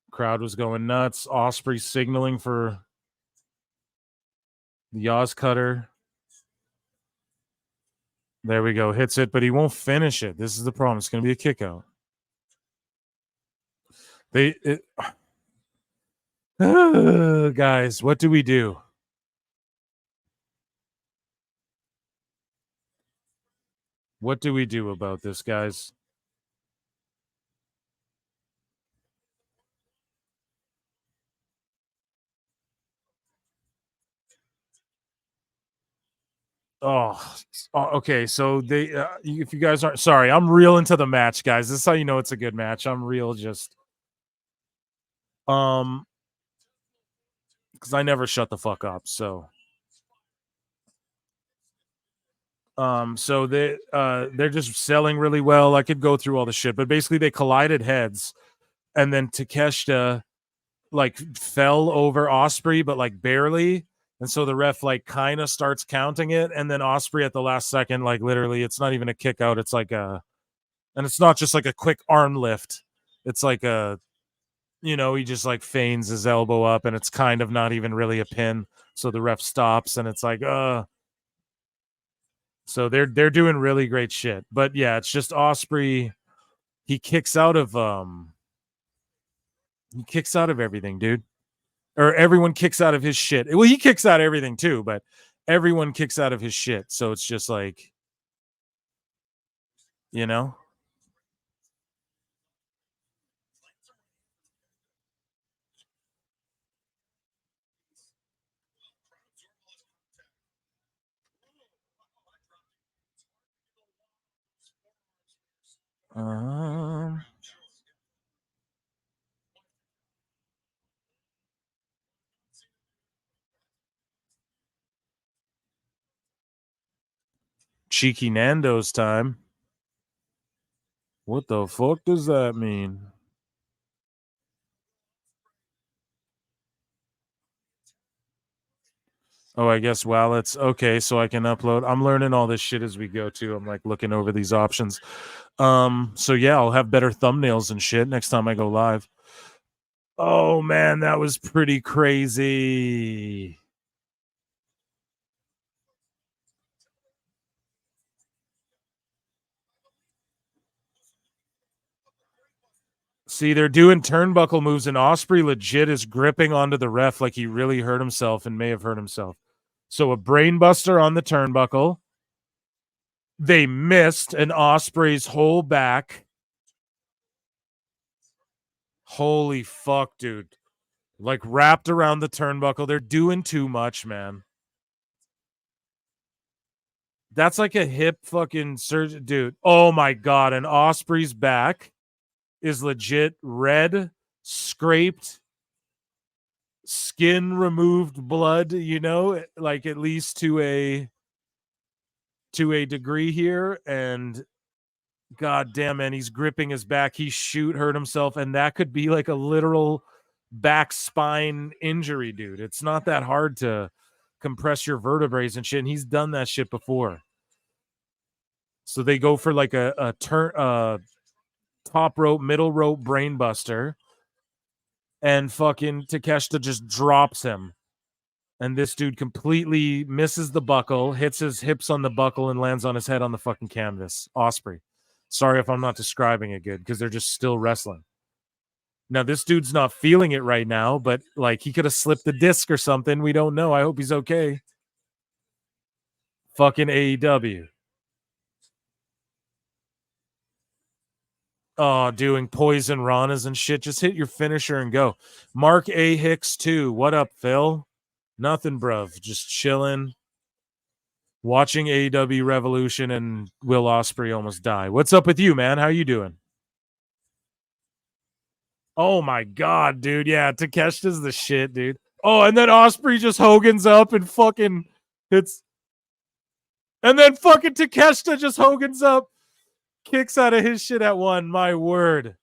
A: Crowd was going nuts. Osprey signaling for the Oz cutter. There we go. Hits it, but he won't finish it. This is the problem. It's going to be a kick out. Guys, what do we do? What do we do about this, guys? Oh, okay. So they, if you guys aren't sorry, I'm real into the match, guys. This is how you know it's a good match. I'm real, just because I never shut the fuck up. So they're just selling really well. I could go through all the shit, but basically they collided heads, and then Takeshita like fell over Osprey, but like barely. And so the ref like kind of starts counting it, and then Osprey at the last second, like literally, it's not even a kick out. It's like and it's not just like a quick arm lift. It's like he just like feigns his elbow up, and it's kind of not even really a pin. So the ref stops, and it's like, So they're doing really great shit. But yeah, it's just Osprey. He kicks out of everything, dude. Or everyone kicks out of his shit. Well, he kicks out everything too, but everyone kicks out of his shit. So it's just like, you know? Cheeky Nando's time. What the fuck does that mean? Oh, I guess wallets. Okay, so I can upload. I'm learning all this shit as we go too. I'm like looking over these options. So yeah, I'll have better thumbnails and shit next time I go live. Oh man, that was pretty crazy. See, they're doing turnbuckle moves, and Osprey legit is gripping onto the ref like he really hurt himself and may have hurt himself. So a brainbuster on the turnbuckle. They missed an Osprey's whole back. Holy fuck, dude. Like wrapped around the turnbuckle. They're doing too much, man. That's like a hip fucking surge, dude. Oh my god, and Osprey's back is legit red, scraped, skin removed blood, like at least to a degree here. And god damn, man, he's gripping his back. He hurt himself, and that could be like a literal back spine injury, dude. It's not that hard to compress your vertebrae and shit, and he's done that shit before. So they go for like a turn top rope, middle rope brainbuster, and fucking Takeshita just drops him. And this dude completely misses the buckle, hits his hips on the buckle, and lands on his head on the fucking canvas. Osprey. Sorry if I'm not describing it good, because they're just still wrestling. Now, this dude's not feeling it right now, but like he could have slipped the disc or something. We don't know. I hope he's okay. Fucking AEW. Oh, doing poison ranas and shit. Just hit your finisher and go. Mark A. Hicks, too. What up, Phil? Nothing, bruv. Just chilling. Watching AEW Revolution and Will Ospreay almost die. What's up with you, man? How you doing? Oh my god, dude. Yeah, Takeshita's the shit, dude. Oh, and then Ospreay just Hogan's up and fucking hits. And then fucking Takeshita just Hogan's up, kicks out of his shit at one. My word.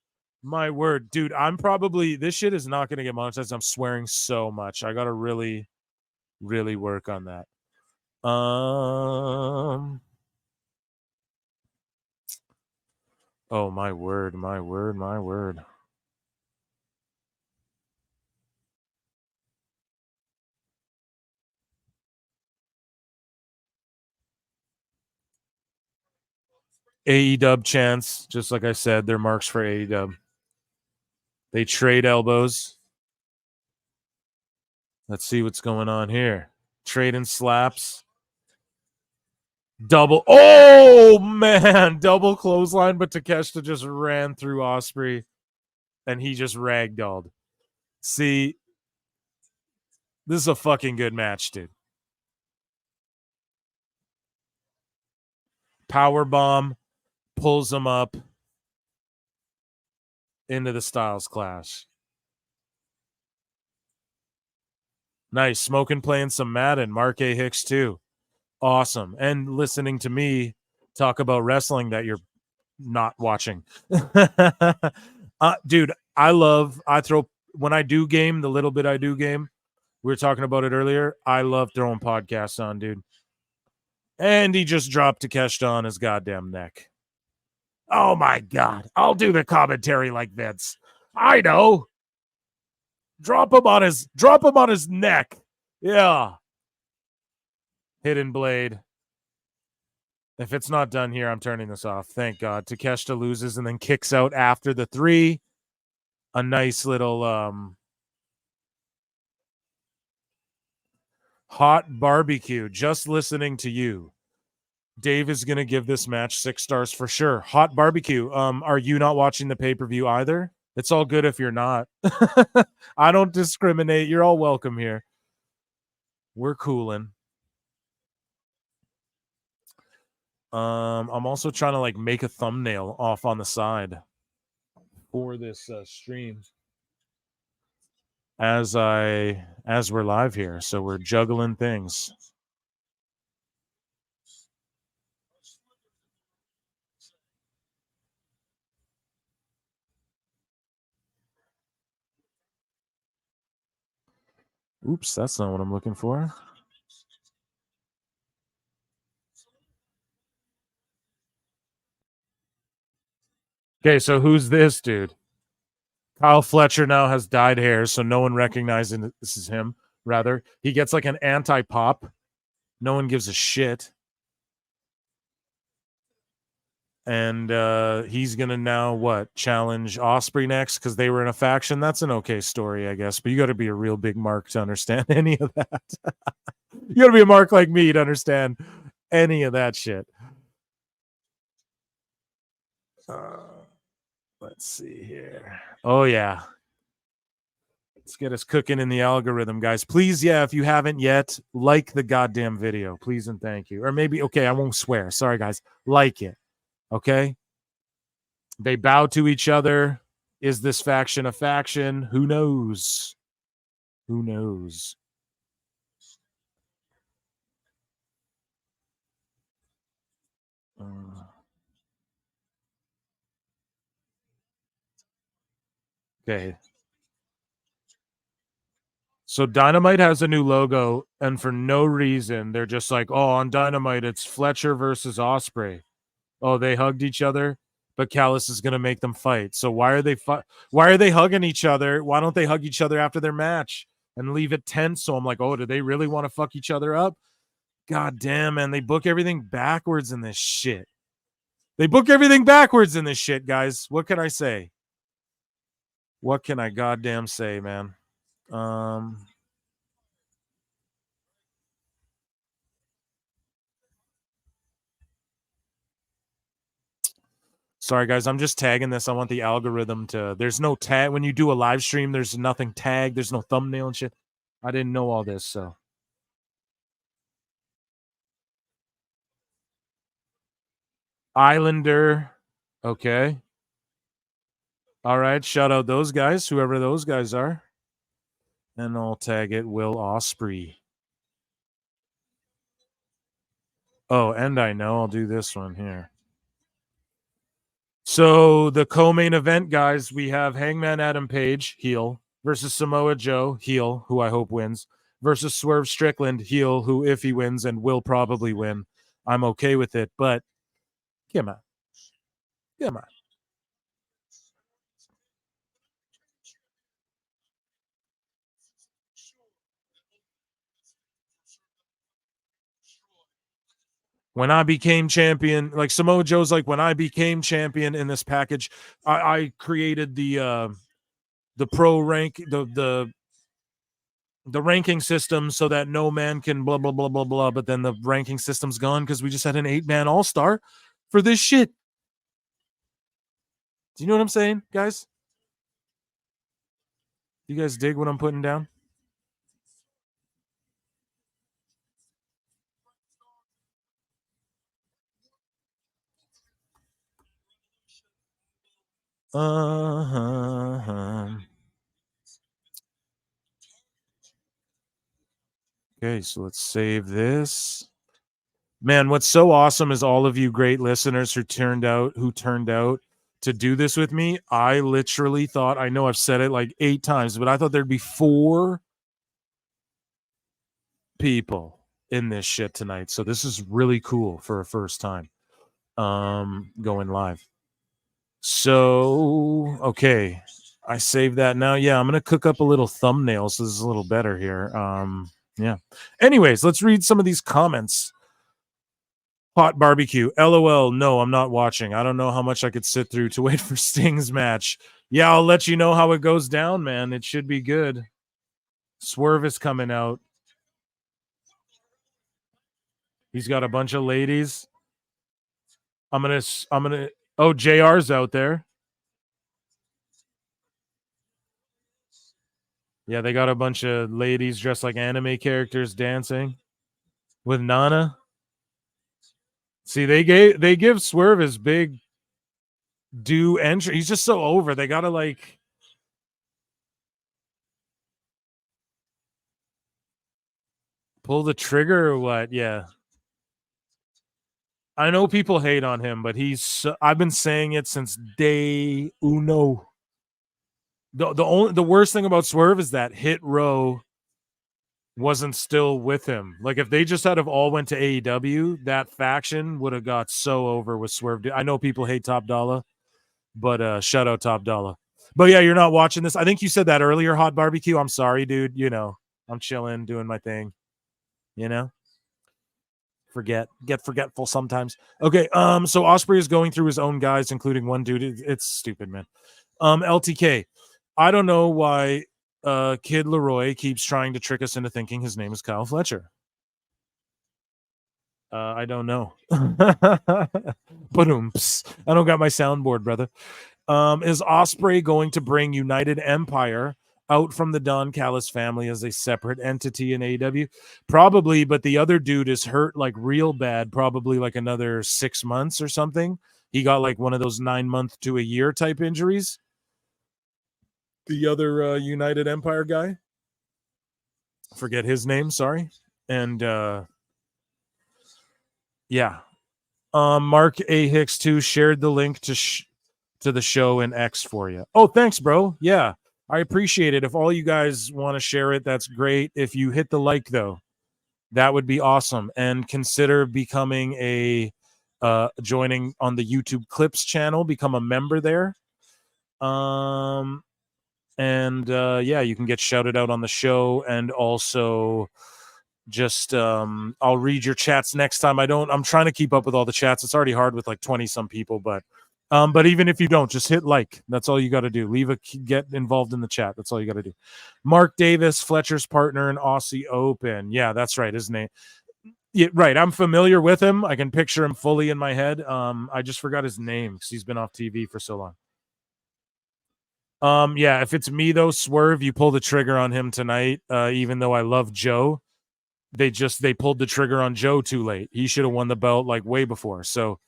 A: My word. Dude, I'm probably, this shit is not going to get monetized. I'm swearing so much. I got to really, really work on that. Oh, my word, my word, my word. AEW chants, just like I said, they're marks for AEW. They trade elbows. Let's see what's going on here. Trading slaps. Double. Oh, man. Double clothesline, but Takeshita just ran through Ospreay and he just ragdolled. See, this is a fucking good match, dude. Power bomb pulls him up into the Styles Clash. Nice. Smoking, playing some Madden. Mark A. Hicks, too. Awesome. And listening to me talk about wrestling that you're not watching. Dude, when I do game, the little bit I do game, we were talking about it earlier. I love throwing podcasts on, dude. And he just dropped Takeshita on his goddamn neck. Oh my god. I'll do the commentary like Vince. I know. Drop him on his neck. Yeah. Hidden blade. If it's not done here, I'm turning this off. Thank God. Takeshita loses and then kicks out after the 3. A nice little hot barbecue. Just listening to you. Dave is going to give this match 6 stars for sure. Hot barbecue. Are you not watching the pay-per-view either? It's all good if you're not. I don't discriminate. You're all welcome here. We're cooling. I'm also trying to like make a thumbnail off on the side for this stream as we're live here. So we're juggling things. Oops, that's not what I'm looking for. Okay, so who's this dude? Kyle Fletcher now has dyed hair, so no one recognizes this is him. Rather, he gets like an anti-pop. No one gives a shit. And he's gonna now challenge Ospreay next because they were in a faction. That's an okay story, I guess. But you got to be a real big mark to understand any of that. You got to be a mark like me to understand any of that shit. Let's see here. Oh yeah, let's get us cooking in the algorithm, guys. Please, yeah, if you haven't yet, like the goddamn video, please and thank you. Or maybe, okay, I won't swear. Sorry, guys. Like it. Okay. They bow to each other. Is this faction a faction? Who knows? Who knows? Okay. So Dynamite has a new logo, and for no reason, they're just like, oh, on Dynamite, it's Fletcher versus Ospreay. Oh, they hugged each other, but Callis is gonna make them fight. So why are they hugging each other? Why don't they hug each other after their match and leave it tense? So I'm like, oh, do they really want to fuck each other up? God damn, man, they book everything backwards in this shit. They book everything backwards in this shit, guys. What can I say? What can I goddamn say, man? Sorry, guys. I'm just tagging this. I want the algorithm to. There's no tag when you do a live stream. There's nothing tagged. There's no thumbnail and shit. I didn't know all this, so Islander. Okay. All right. Shout out those guys, whoever those guys are. And I'll tag it Will Ospreay. Oh, and I know I'll do this one here. So the co-main event, guys, we have Hangman Adam Page, heel, versus Samoa Joe, heel, who I hope wins, versus Swerve Strickland, heel, who if he wins and will probably win, I'm okay with it. But come on. Come on. When I became champion, like Samoa Joe's like, when I became champion in this package, I created the pro rank, the ranking system so that no man can blah blah blah blah blah. But then the ranking system's gone because we just had an 8-man all-star for this shit. Do you know what I'm saying, guys? You guys dig what I'm putting down? Okay, so let's save this. Man, what's so awesome is all of you great listeners who turned out to do this with me. I literally thought, I know I've said it like 8 times, but I thought there'd be 4 people in this shit tonight. So this is really cool for a first time going live. So, okay. I saved that now. Yeah, I'm going to cook up a little thumbnail so this is a little better here. Yeah. Anyways, let's read some of these comments. Hot barbecue. LOL. No, I'm not watching. I don't know how much I could sit through to wait for Sting's match. Yeah, I'll let you know how it goes down, man. It should be good. Swerve is coming out. He's got a bunch of ladies. I'm gonna. Oh, JR's out there. Yeah, they got a bunch of ladies dressed like anime characters dancing with Nana. See, they give Swerve his big due entry. He's just so over. They gotta like pull the trigger or what? Yeah. I know people hate on him, but I've been saying it since day uno. The worst thing about Swerve is that Hit Row wasn't still with him. Like if they just had have all went to AEW, that faction would have got so over with Swerve. I know people hate Top Dollar, but shout out Top Dollar. But yeah, you're not watching this. I think you said that earlier, Hot Barbecue. I'm sorry, dude. You know, I'm chilling, doing my thing. You know? Get forgetful sometimes. Okay, so Ospreay is going through his own guys, including one dude. It's stupid, man. LTK. I don't know why Kid Leroy keeps trying to trick us into thinking his name is Kyle Fletcher. I don't know. But I don't got my soundboard, brother. Is Ospreay going to bring United Empire out from the Don Callis family as a separate entity in AEW? Probably, but the other dude is hurt like real bad, probably like another 6 months or something. He got like one of those 9-month to a year type injuries. The other United Empire guy. Forget his name, sorry. And yeah. Mark A. Hicks 2 shared the link to the show in X for you. Oh, thanks, bro. Yeah, I appreciate it. If all you guys want to share it, that's great. If you hit the like, though, that would be awesome. And consider becoming joining on the YouTube Clips channel. Become a member there. Yeah, you can get shouted out on the show, and also just I'll read your chats next time. I'm trying to keep up with all the chats. It's already hard with like 20 some people, but even if you don't, just hit like. That's all you got to do. Get involved in the chat. That's all you got to do. Mark Davis, Fletcher's partner in Aussie Open. Yeah, that's right. His name. Yeah, right. I'm familiar with him. I can picture him fully in my head. I just forgot his name because he's been off TV for so long. Yeah, if it's me though, Swerve, you pull the trigger on him tonight. Even though I love Joe, they pulled the trigger on Joe too late. He should have won the belt like way before. So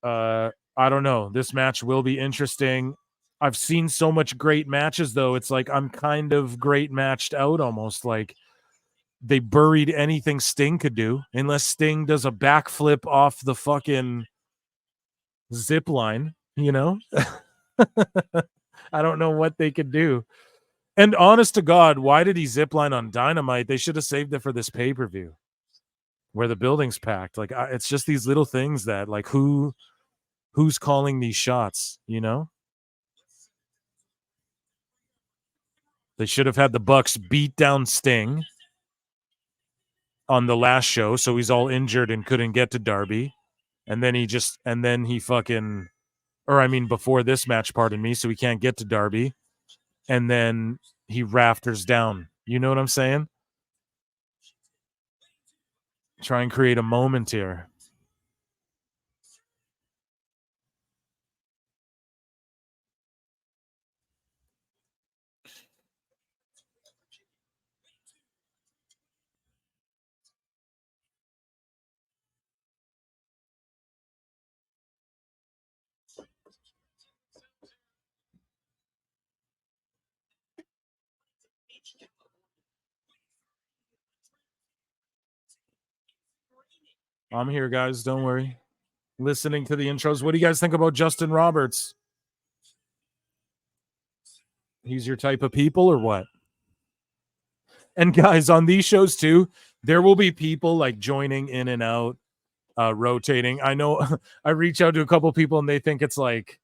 A: I don't know. This match will be interesting. I've seen so much great matches, though. It's like I'm kind of great matched out almost. Like they buried anything Sting could do, unless Sting does a backflip off the fucking zip line, you know? I don't know what they could do. And honest to God, why did he zip line on Dynamite? They should have saved it for this pay per view where the building's packed. Like it's just these little things that, like, who's calling these shots, you know? They should have had the Bucks beat down Sting on the last show, so he's all injured and couldn't get to Darby. And then he fucking, or I mean, before this match, pardon me, so he can't get to Darby. And then he rafters down. You know what I'm saying? Try and create a moment here. I'm here, guys. Don't worry. Listening to the intros. What do you guys think about Justin Roberts? He's your type of people or what? And guys, on these shows too, there will be people like joining in and out, rotating. I know I reach out to a couple people and they think it's like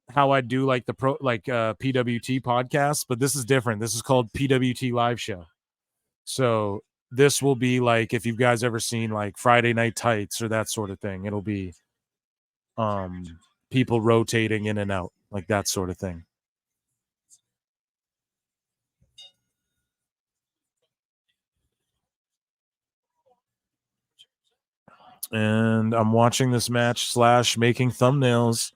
A: how I do like the PWT podcast, but this is different. This is called PWT Live Show. So this will be like, if you guys ever seen like Friday Night Tights or that sort of thing, it'll be people rotating in and out, like that sort of thing. And I'm watching this match / making thumbnails.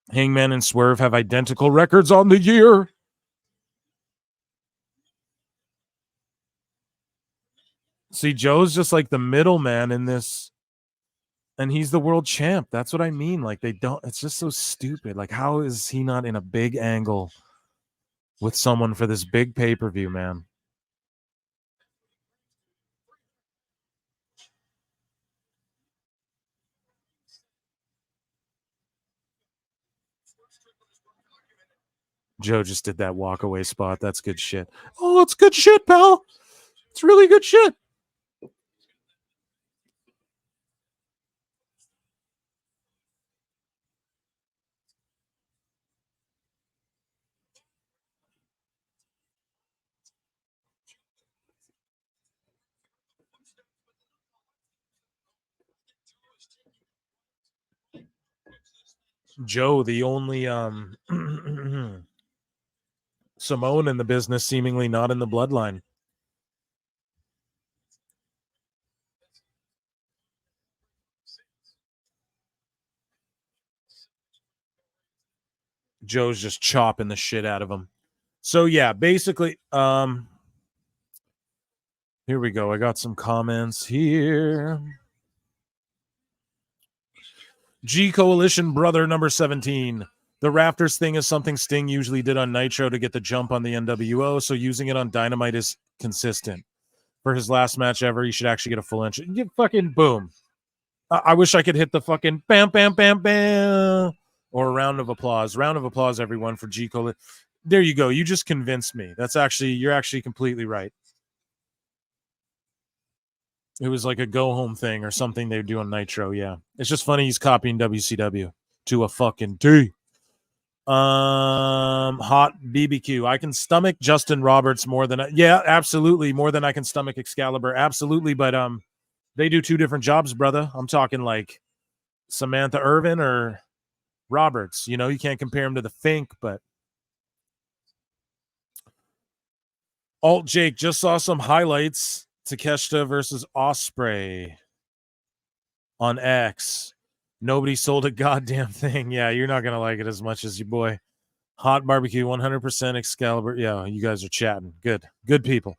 A: Hangman and Swerve have identical records on the year. See, Joe's just like the middleman in this, and he's the world champ. That's what I mean. Like, they don't, it's just so stupid. Like, how is he not in a big angle with someone for this big pay-per-view, man? Joe just did that walk-away spot. That's good shit. Oh, it's good shit, pal. It's really good shit. Joe, the only Samoan in the business, seemingly not in the bloodline. Joe's just chopping the shit out of him. So yeah, basically, here we go. I got some comments here. G Coalition brother number 17. The Rafters thing is something Sting usually did on Nitro to get the jump on the NWO, so using it on Dynamite is consistent. For his last match ever, he should actually get a full entry. You fucking boom. I wish I could hit the fucking bam, bam, bam, bam, or a round of applause. Round of applause, everyone, for G Coalition. There you go. You just convinced me. You're actually completely right. It was like a go home thing or something they do on Nitro. Yeah. It's just funny he's copying WCW to a fucking T. Hot BBQ. I can stomach Justin Roberts more than absolutely, more than I can stomach Excalibur. Absolutely, but they do two different jobs, brother. I'm talking like Samantha Irvin or Roberts. You know, you can't compare him to the Fink, but Alt Jake just saw some highlights. Takeshita versus Osprey on X. Nobody sold a goddamn thing. Yeah, you're not gonna like it as much as your boy. Hot barbecue, 100% Excalibur. Yeah, you guys are chatting. Good people.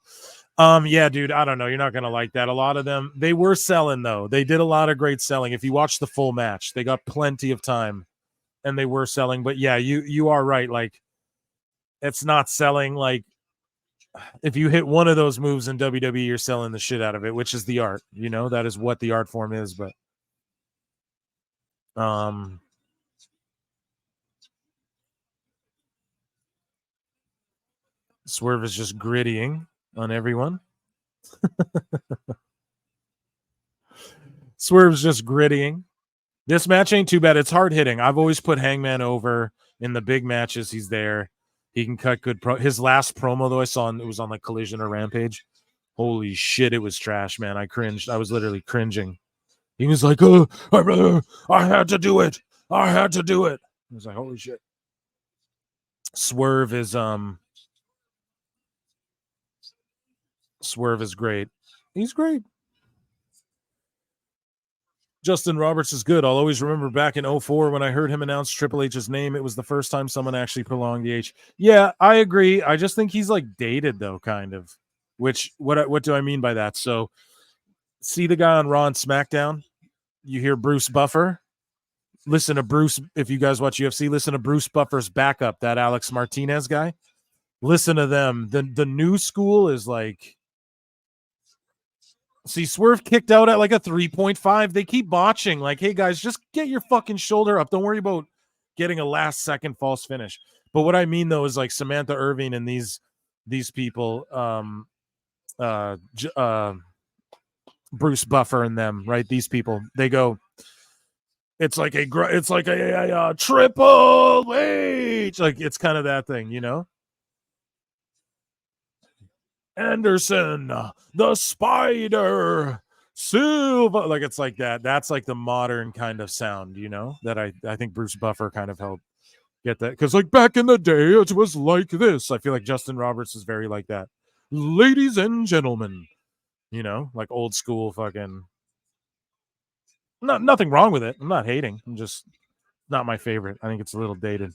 A: Yeah, dude, I don't know. You're not gonna like that. A lot of them, they were selling though. They did a lot of great selling. If you watch the full match, they got plenty of time, and they were selling. But yeah, you are right. Like, it's not selling. Like, if you hit one of those moves in WWE, you're selling the shit out of it, which is the art. You know, that is what the art form is. But Swerve is just grittying on everyone. Swerve's just grittying. This match ain't too bad. It's hard hitting. I've always put Hangman over in the big matches. He's there. He can cut good. His last promo, though, I saw it was on like Collision or Rampage. Holy shit, it was trash, man. I cringed. I was literally cringing. He was like, "Oh, I had to do it. I had to do it." I was like, "Holy shit." Swerve is great. He's great. Justin Roberts is good. I'll always remember back in 2004 when I heard him announce Triple H's name. It was the first time someone actually prolonged the H. Yeah, I agree. I just think he's like dated though, kind of. Which what do I mean by that? So see the guy on Raw and SmackDown. You hear Bruce Buffer. Listen to Bruce. If you guys watch UFC, listen to Bruce Buffer's backup, that Alex Martinez guy. Listen to them. The new school is like. See, Swerve kicked out at like a 3.5. They keep botching. Like, hey, guys, just get your fucking shoulder up. Don't worry about getting a last-second false finish. But what I mean, though, is like Samantha Irving and these people, Bruce Buffer and them, right? These people, they go, it's like a Triple H. Like, it's kind of that thing, you know? Anderson, the Spider, Silva. Like, it's like that. That's like the modern kind of sound, you know, that I think Bruce Buffer kind of helped get that. Because like back in the day, it was like this. I feel like Justin Roberts is very like that. Ladies and gentlemen, you know, like old school fucking. Nothing wrong with it. I'm not hating. I'm just not my favorite. I think it's a little dated.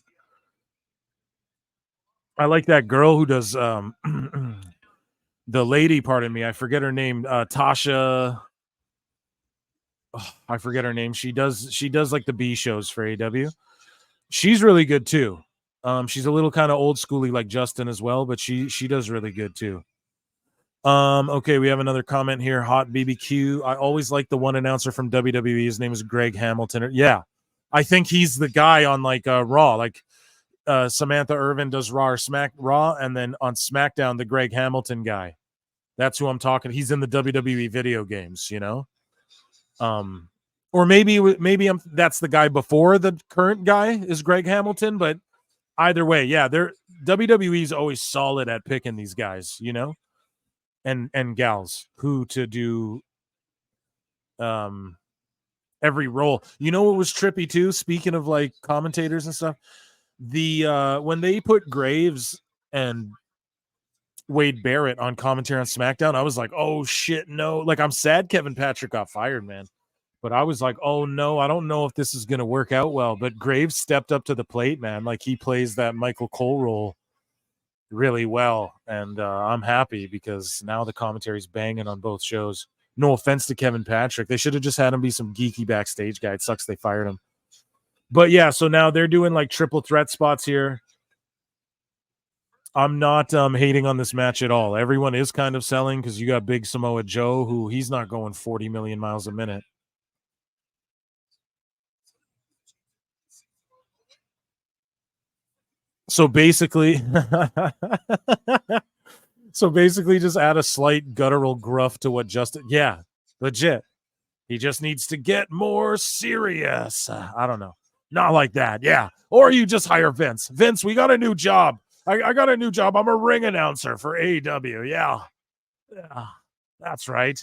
A: I like that girl who does the lady, pardon me, I forget her name. Tasha. Oh, I forget her name. She does like the B shows for AEW. She's really good too. She's a little kind of old schooly like Justin as well, but she does really good too. Okay, we have another comment here. Hot BBQ. I always like the one announcer from WWE. His name is Greg Hamilton. Yeah, I think he's the guy on like Raw. Like Samantha Irvin does Raw or Raw, and then on SmackDown, the Greg Hamilton guy. That's who I'm talking. He's in the WWE video games, you know. Or maybe that's the guy before the current guy is Greg Hamilton, but either way, yeah, WWE's always solid at picking these guys, you know, and gals who to do every role. You know what was trippy too? Speaking of like commentators and stuff, the when they put Graves and Wade Barrett on commentary on SmackDown, I was like, oh shit, no. Like, I'm sad Kevin Patrick got fired, man. But I was like, oh no, I don't know if this is going to work out well. But Graves stepped up to the plate, man. Like, he plays that Michael Cole role really well. And I'm happy because now the commentary's banging on both shows. No offense to Kevin Patrick. They should have just had him be some geeky backstage guy. It sucks they fired him. But yeah, so now they're doing like triple threat spots here. I'm not hating on this match at all. Everyone is kind of selling because you got Big Samoa Joe, who he's not going 40 million miles a minute. So basically, just add a slight guttural gruff to what Justin. Yeah, legit. He just needs to get more serious. I don't know. Not like that. Yeah. Or you just hire Vince. Vince, we got a new job. I got a new job. I'm a ring announcer for AEW. Yeah. Yeah. That's right.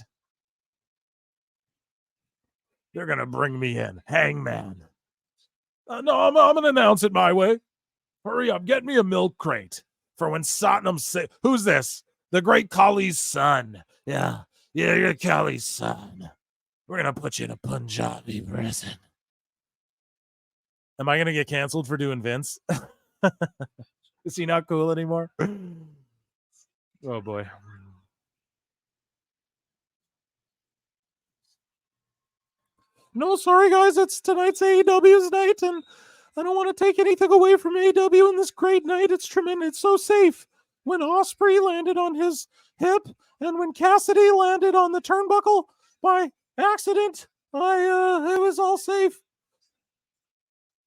A: They're going to bring me in. Hangman. No, I'm going to announce it my way. Hurry up. Get me a milk crate for when Satnam say, who's this? The great Kali's son. Yeah. Yeah, you're Kali's son. We're going to put you in a Punjabi prison. Am I going to get canceled for doing Vince? Is he not cool anymore? Oh boy. No, sorry guys, it's tonight's AEW's night, and I don't want to take anything away from AEW in this great night. It's tremendous. It's so safe. When Osprey landed on his hip, and when Cassidy landed on the turnbuckle by accident, it was all safe.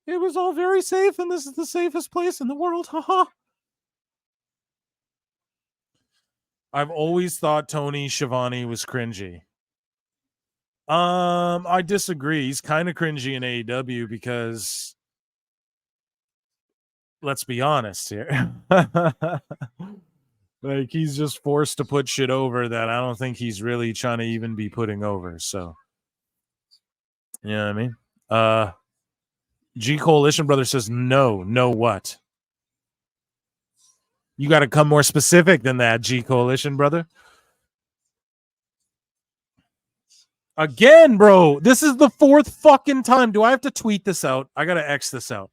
A: It was all very safe, and this is the safest place in the world. Haha. I've always thought Tony Schiavone was cringy. I disagree. He's kind of cringy in AEW because, let's be honest here. Like, he's just forced to put shit over that I don't think he's really trying to even be putting over. So, you know what I mean? G Coalition Brother says, no what? You got to come more specific than that, G Coalition Brother. Again, bro, this is the fourth fucking time. Do I have to tweet this out? I got to X this out.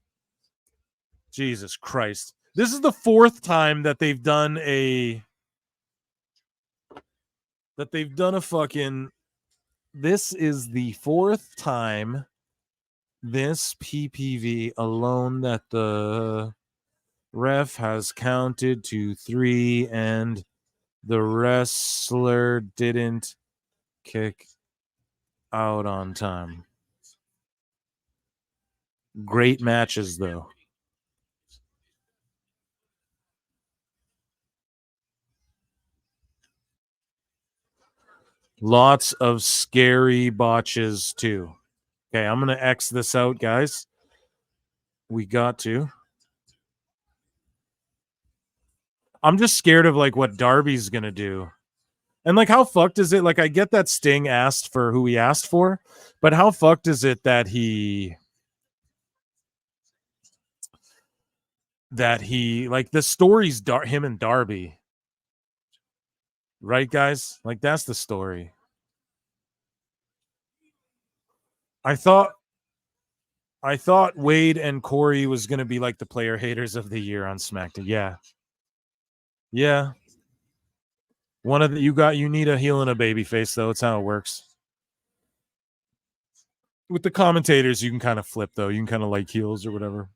A: Jesus Christ. This is the fourth time that they've done a fucking, this is the fourth time this PPV alone that the ref has counted to 3 and the wrestler didn't kick out on time. Great matches, though. Lots of scary botches, too. Okay, I'm going to X this out, guys. We got to. I'm just scared of, like, what Darby's going to do. And, like, how fucked is it? Like, I get that Sting asked for who he asked for, but how fucked is it that he, like, the story's him and Darby. Right, guys? Like, that's the story. I thought Wade and Corey was going to be like the player haters of the year on SmackDown. Yeah. One of the, you need a heel and a baby face, though. It's how it works. With the commentators, you can kind of flip, though. You can kind of like heels or whatever.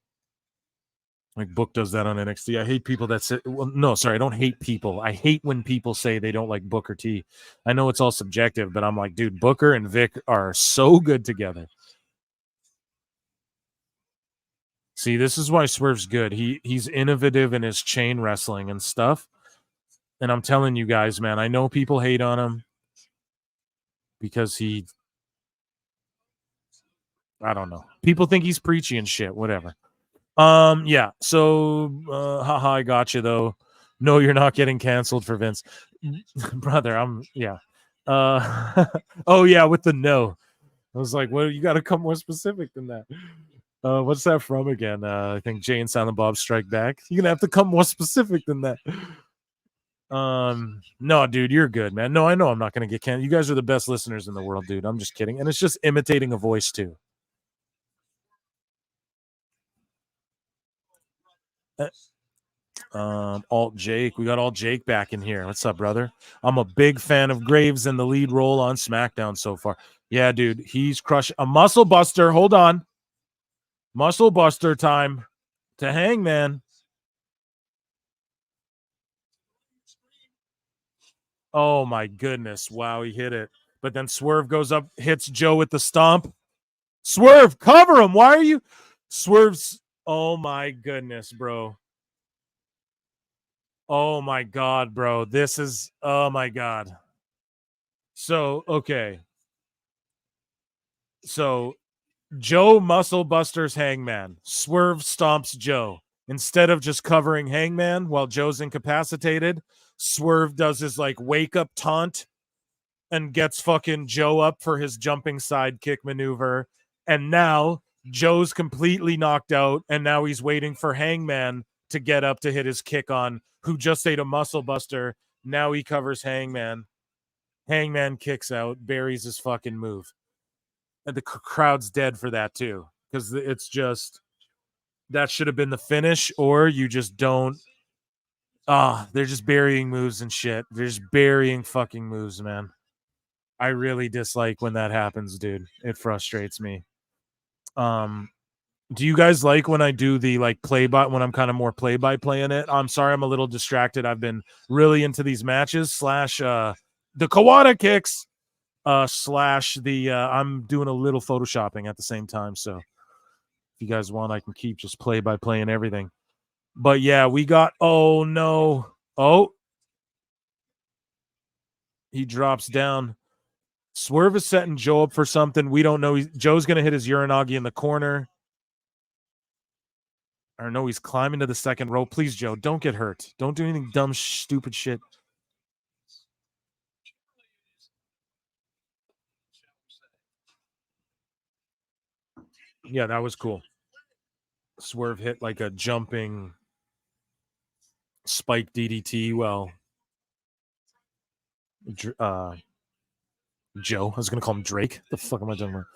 A: Like Book does that on NXT. I hate people that say, well, no, sorry, I don't hate people. I hate when people say they don't like Booker T. I know it's all subjective, but I'm like, dude, Booker and Vic are so good together. See, this is why Swerve's good. He's innovative in his chain wrestling and stuff. And I'm telling you guys, man, I know people hate on him because I don't know. People think he's preachy and shit, whatever. Yeah. So, haha, I got you though. No, you're not getting canceled for Vince. Brother, yeah. Oh yeah, with the no. I was like, well, you got to come more specific than that. What's that from again? I think Jay and Silent Bob Strike Back. You're gonna have to come more specific than that. No, dude, you're good, man. No, I know I'm not gonna get canceled. You guys are the best listeners in the world, dude. I'm just kidding. And it's just imitating a voice too. Alt Jake. We got Alt Jake back in here. What's up, brother? I'm a big fan of Graves and the lead role on SmackDown so far. Yeah, dude, he's crushing a muscle buster. Hold on. Muscle buster time to Hangman. Oh my goodness. Wow, he hit it. But then Swerve goes up, hits Joe with the stomp. Swerve, cover him. Why are you? Swerve's. Oh my goodness, bro. Oh my God, bro. This is. Oh my God. So, okay. So, Joe muscle busters Hangman. Swerve stomps Joe. Instead of just covering Hangman while Joe's incapacitated, Swerve does his like wake up taunt and gets fucking Joe up for his jumping sidekick maneuver. And now Joe's completely knocked out, and now he's waiting for Hangman to get up to hit his kick on, who just ate a muscle buster. Now he covers Hangman. Hangman kicks out, buries his fucking move. And the crowd's dead for that too, because it's just That should have been the finish, or you just don't. They're just burying moves and shit. They're just burying fucking moves, man. I really dislike when that happens, dude. It frustrates me. Do you guys like when I do the like play by when I'm kind of more play by play in it? I'm sorry, I'm a little distracted. I've been really into these matches slash the Kawada kicks slash the I'm doing a little photoshopping at the same time. So if you guys want, I can keep just play by play and everything. But yeah, we got oh no. Oh, he drops down. Swerve is setting Joe up for something. We don't know. Joe's gonna hit his Uranagi in the corner. Or no, he's climbing to the second rope. Please, Joe, don't get hurt. Don't do anything dumb, stupid shit. Yeah, that was cool. Swerve hit like a jumping spike DDT. Well, Joe. I was gonna call him Drake. The fuck am I talking about?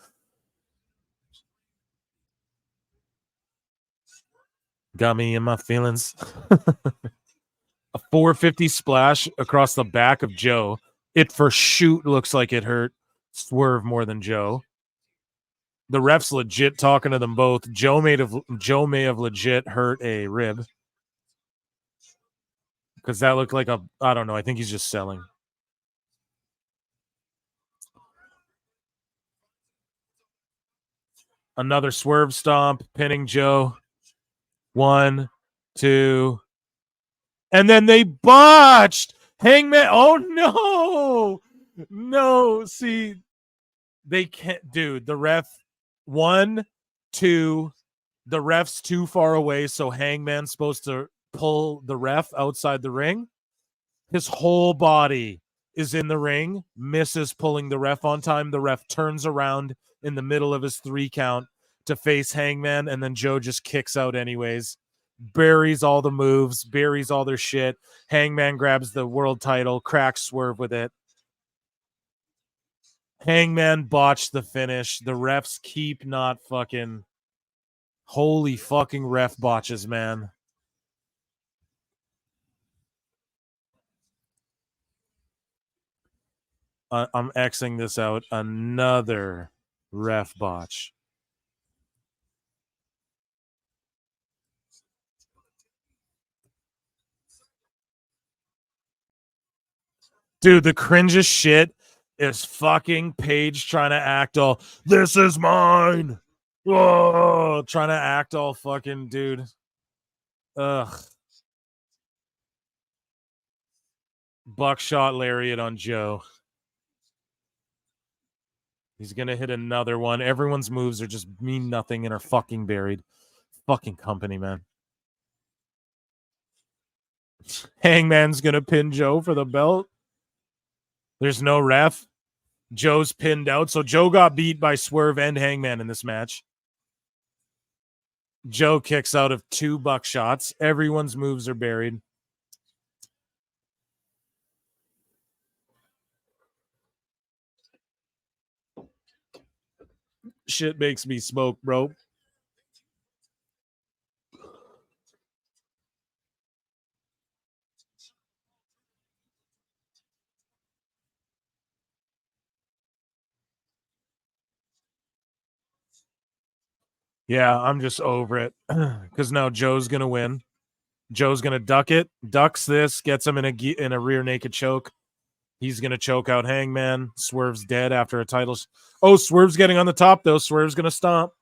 A: Got me in my feelings. A 450 splash across the back of Joe. It for shoot looks like it hurt Swerve more than Joe. The ref's legit talking to them both. Joe may have legit hurt a rib because that looked like I don't know. I think he's just selling. Another swerve stomp, pinning Joe. 1, 2, and then they botched Hangman. Oh no! See, they can't, dude. The ref 1, 2. The ref's too far away, so Hangman's supposed to pull the ref outside the ring. His whole body is in the ring, misses pulling the ref on time. The ref turns around in the middle of his 3 count to face Hangman, and then Joe just kicks out anyways. Buries all the moves, buries all their shit. Hangman grabs the world title, cracks Swerve with it. Hangman botched the finish. The refs keep not fucking. Holy fucking ref botches, man. I'm Xing this out. Another ref botch. Dude, the cringiest shit is fucking Paige trying to act all, this is mine. Whoa, trying to act all fucking, dude. Ugh. Buckshot lariat on Joe. He's going to hit another one. Everyone's moves are just mean nothing and are fucking buried. Fucking company, man. Hangman's going to pin Joe for the belt. There's no ref. Joe's pinned out. So Joe got beat by Swerve and Hangman in this match. Joe kicks out of 2 buckshots. Everyone's moves are buried. Shit makes me smoke, bro. Yeah, I'm just over it because now Joe's gonna win. Joe's gonna duck it, ducks this, gets him in a rear naked choke. He's gonna choke out Hangman. Swerve's dead after a title. Oh, Swerve's getting on the top though. Swerve's gonna stomp.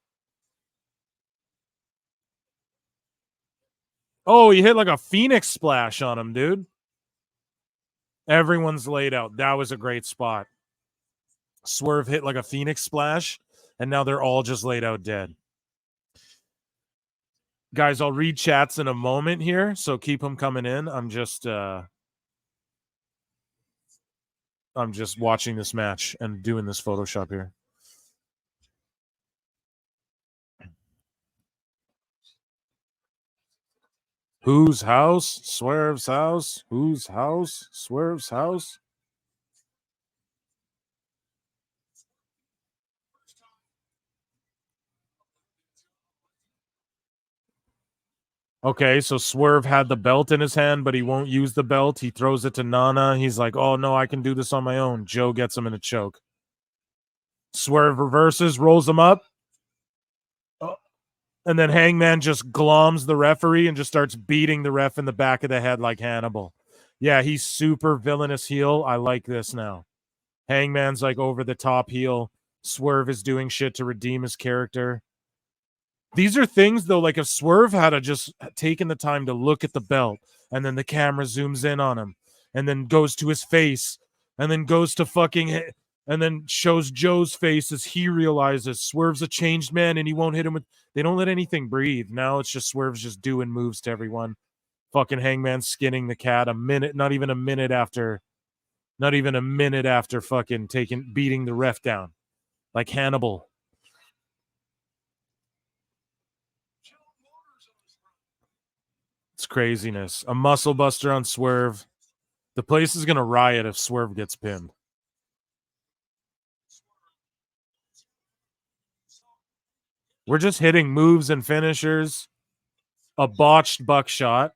A: Oh, he hit like a Phoenix splash on him, dude. Everyone's laid out. That was a great spot. Swerve hit like a Phoenix splash, and now they're all just laid out dead. Guys, I'll read chats in a moment here, so keep them coming in. I'm just watching this match and doing this Photoshop here. Whose house? Swerve's house. Whose house? Swerve's house. Okay, so Swerve had the belt in his hand, but he won't use the belt. He throws it to Nana. He's like, oh, no, I can do this on my own. Joe gets him in a choke. Swerve reverses, rolls him up. And then Hangman just gloms the referee and just starts beating the ref in the back of the head like Hannibal. Yeah, he's super villainous heel. I like this now. Hangman's like over the top heel. Swerve is doing shit to redeem his character. These are things, though, like if Swerve had just taken the time to look at the belt and then the camera zooms in on him and then goes to his face and then goes to fucking and then shows Joe's face as he realizes Swerve's a changed man and he won't hit him with. They don't let anything breathe. Now it's just Swerve's just doing moves to everyone. Fucking Hangman skinning the cat not even a minute after fucking beating the ref down like Hannibal. It's craziness. A muscle buster on Swerve. The place is going to riot if Swerve gets pinned. We're just hitting moves and finishers. A botched buckshot.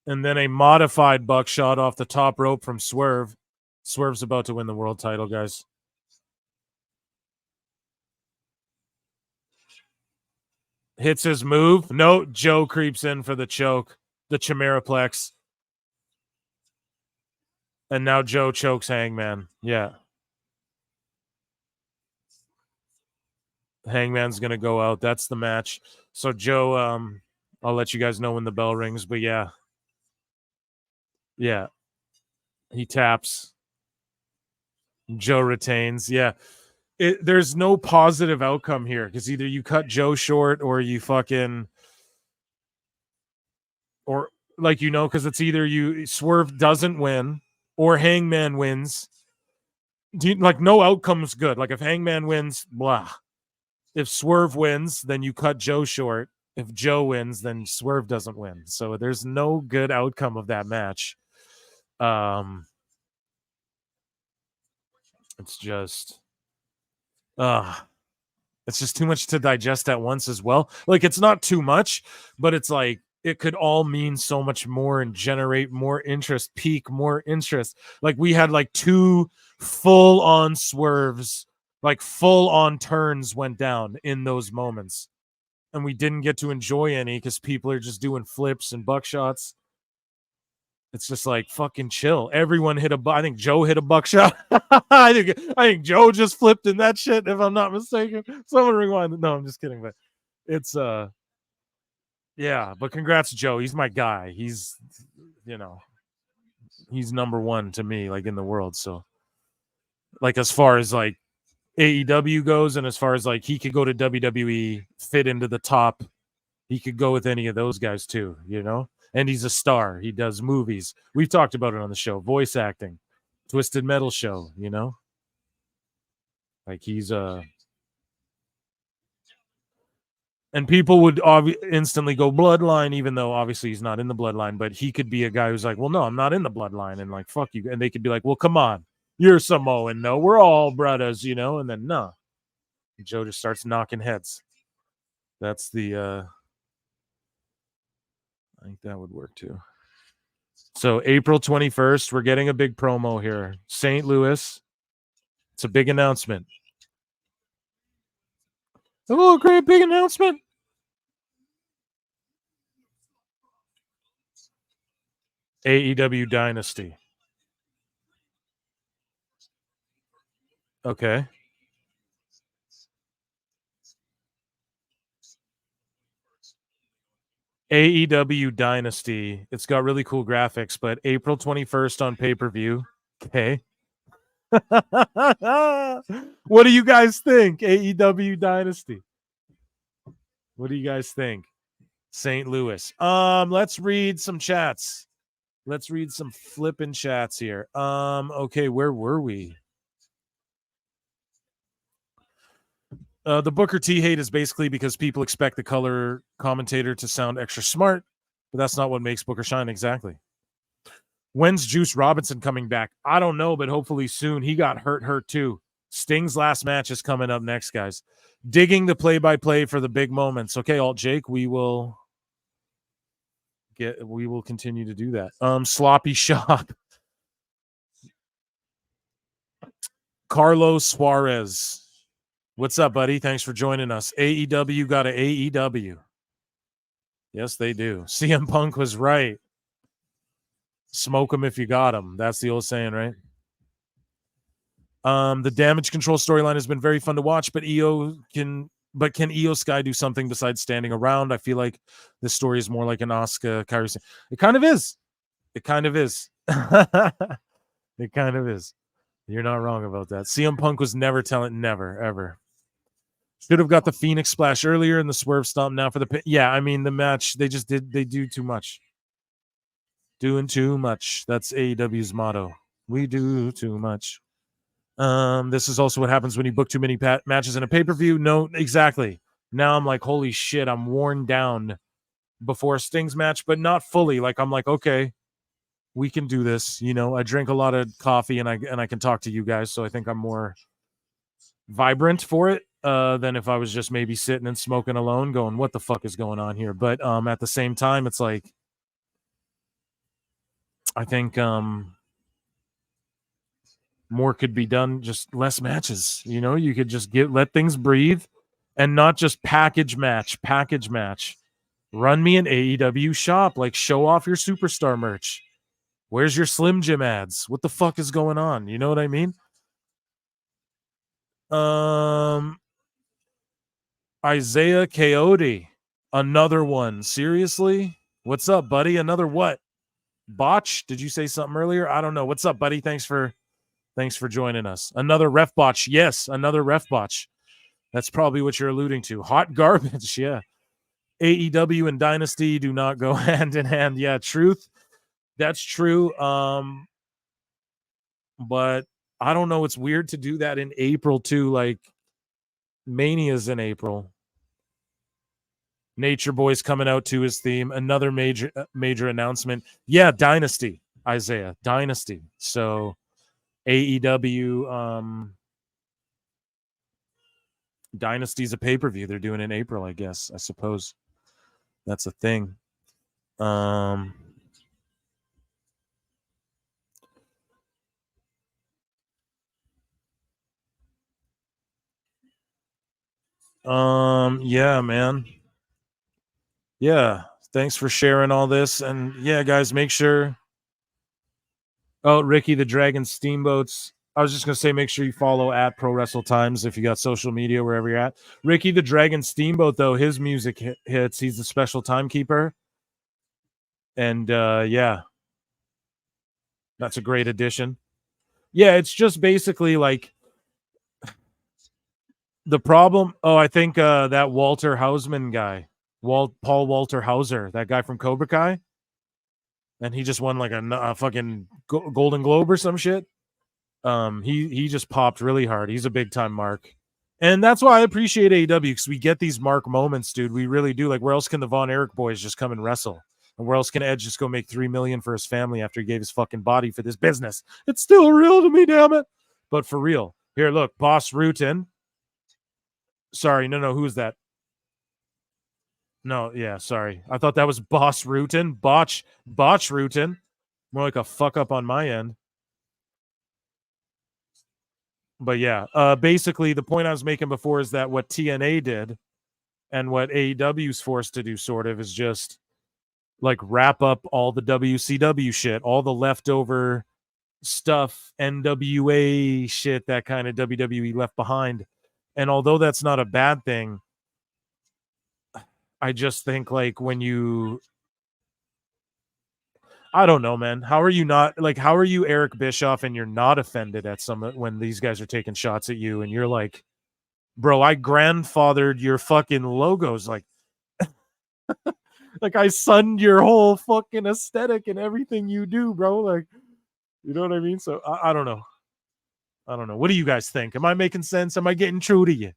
A: And then a modified buckshot off the top rope from Swerve. Swerve's about to win the world title, guys. Hits his move. No, Joe creeps in for the choke. The Chimeraplex. And now Joe chokes Hangman. Yeah. Hangman's going to go out. That's the match. So Joe, I'll let you guys know when the bell rings, but yeah. Yeah. He taps. Joe retains. Yeah. There's no positive outcome here because either you cut Joe short or you fucking, or like, because it's either Swerve doesn't win or Hangman wins. No outcome's good. Like if Hangman wins, blah. If Swerve wins, then you cut Joe short. If Joe wins, then Swerve doesn't win. So there's no good outcome of that match. It's just too much to digest at once as well. Like it's not too much, but it's like it could all mean so much more and generate more interest, pique more interest. Like we had like two full on swerves, like full on turns went down in those moments. And we didn't get to enjoy any because people are just doing flips and buckshots. It's just like fucking chill. Everyone hit I think Joe hit a buckshot. I think Joe just flipped in that shit, if I'm not mistaken. Someone rewind. No, I'm just kidding. But it's yeah. But congrats, Joe. He's my guy. He's he's number one to me, like in the world. So like as far as like AEW goes, and as far as like he could go to WWE, fit into the top. He could go with any of those guys too, And he's a star. He does movies. We've talked about it on the show. Voice acting, Twisted Metal show, Like he's and people would instantly go bloodline, even though obviously he's not in the bloodline. But he could be a guy who's like, well, no, I'm not in the bloodline, and like fuck you. And they could be like, well, come on, you're Samoan. No, we're all brothers, And then no, Joe just starts knocking heads. That's the. I think that would work too. So April 21st, we're getting a big promo here. St. Louis. It's a big announcement. Oh, great big announcement. AEW Dynasty. Okay. AEW Dynasty. It's got really cool graphics, but April 21st on pay-per-view. Okay. What do you guys think? AEW Dynasty. What do you guys think? St. Louis. Let's read some chats. Let's read some flipping chats here. Okay, where were we? The Booker T hate is basically because people expect the color commentator to sound extra smart, but that's not what makes Booker shine exactly. When's Juice Robinson coming back? I don't know, but hopefully soon. He got hurt too. Sting's last match is coming up next, guys. Digging the play-by-play for the big moments. Okay, Alt Jake, we will continue to do that. Sloppy shop. Carlos Suarez. What's up, buddy? Thanks for joining us. AEW got a AEW. Yes, they do. CM Punk was right. Smoke them if you got them. That's the old saying, right? The damage control storyline has been very fun to watch, but can Io Sky do something besides standing around? I feel like this story is more like an Asuka Kairi. It kind of is. It kind of is. It kind of is. You're not wrong about that. CM Punk was never ever. Should have got the Phoenix Splash earlier and the Swerve Stomp now for the pin. Yeah, I mean, the match, they do too much. Doing too much. That's AEW's motto. We do too much. This is also what happens when you book too many matches in a pay-per-view. No, exactly. Now I'm like, holy shit, I'm worn down before Sting's match, but not fully. Like, I'm like, okay, we can do this. You know, I drink a lot of coffee and I can talk to you guys, so I think I'm more vibrant for it than if I was just maybe sitting and smoking alone going, what the fuck is going on here? But at the same time, it's like, I think more could be done, just less matches. You know, you could just let things breathe and not just package match. Run me an AEW shop, like show off your superstar merch. Where's your Slim Jim ads? What the fuck is going on? You know what I mean? Isaiah Coyote, another one. Seriously? What's up, buddy? Another what? Botch? Did you say something earlier? I don't know. What's up, buddy? Thanks for joining us. Another ref botch. Yes, another ref botch. That's probably what you're alluding to. Hot garbage. Yeah. AEW and Dynasty do not go hand in hand. Yeah, truth. That's true. But I don't know. It's weird to do that in April too. Like Mania's in April. Nature Boy's coming out to his theme. Another major announcement. Yeah, Dynasty, Isaiah. Dynasty. So AEW Dynasty's a pay-per-view. They're doing it in April, I guess. I suppose that's a thing. Yeah, man. Yeah. Thanks for sharing all this. And yeah, guys, make sure. Oh, Ricky the Dragon Steamboats. I was just gonna say, make sure you follow at Pro Wrestle Times if you got social media wherever you're at. Ricky the Dragon Steamboat, though, his music hits. He's the special timekeeper, and yeah, that's a great addition. Yeah, it's just basically like the problem. Oh, I think that Walter Hausman guy, Paul Walter Hauser, that guy from Cobra Kai, and he just won like a fucking Golden Globe or some shit. He just popped really hard. He's a big time mark. And that's why I appreciate AEW, because we get these mark moments, dude. We really do. Like, where else can the Von Erich boys just come and wrestle? And where else can Edge just go make $3 million for his family after he gave his fucking body for this business? It's still real to me, damn it. But for real. Here, look, Boss Rutan. Sorry, no, who is that? No, yeah, sorry. I thought that was Boss Rutan. Botch Rutan. More like a fuck up on my end. But yeah, basically the point I was making before is that what TNA did and what AEW's forced to do sort of is just like wrap up all the WCW shit, all the leftover stuff, NWA shit, that kind of WWE left behind. And although that's not a bad thing, I just think like when you, I don't know, man. How are you Eric Bischoff and you're not offended at when these guys are taking shots at you and you're like, bro, I grandfathered your fucking logos. Like, like I sunned your whole fucking aesthetic and everything you do, bro. Like, you know what I mean? So I don't know. What do you guys think? Am I making sense? Am I getting true to you?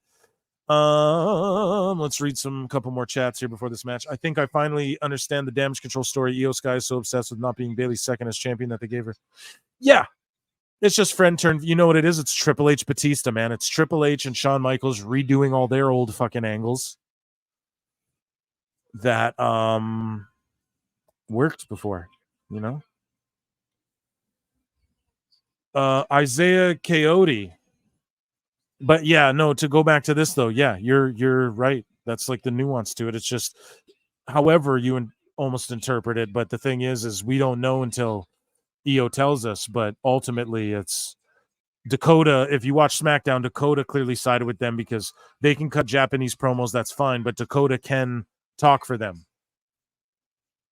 A: Let's read a couple more chats here before this match. I think I finally understand the damage control story. Io Sky is so obsessed with not being Bayley's second as champion that they gave her. Yeah. It's just friend turn. You know what it is? It's Triple H Batista, man. It's Triple H and Shawn Michaels redoing all their old fucking angles that worked before, you know? Isaiah Coyote. But yeah, no, to go back to this though, yeah, you're right. That's like the nuance to it. It's just however you almost interpret it, but the thing is we don't know until EO tells us, but ultimately it's Dakota. If you watch SmackDown, Dakota clearly sided with them because they can cut Japanese promos, that's fine, but Dakota can talk for them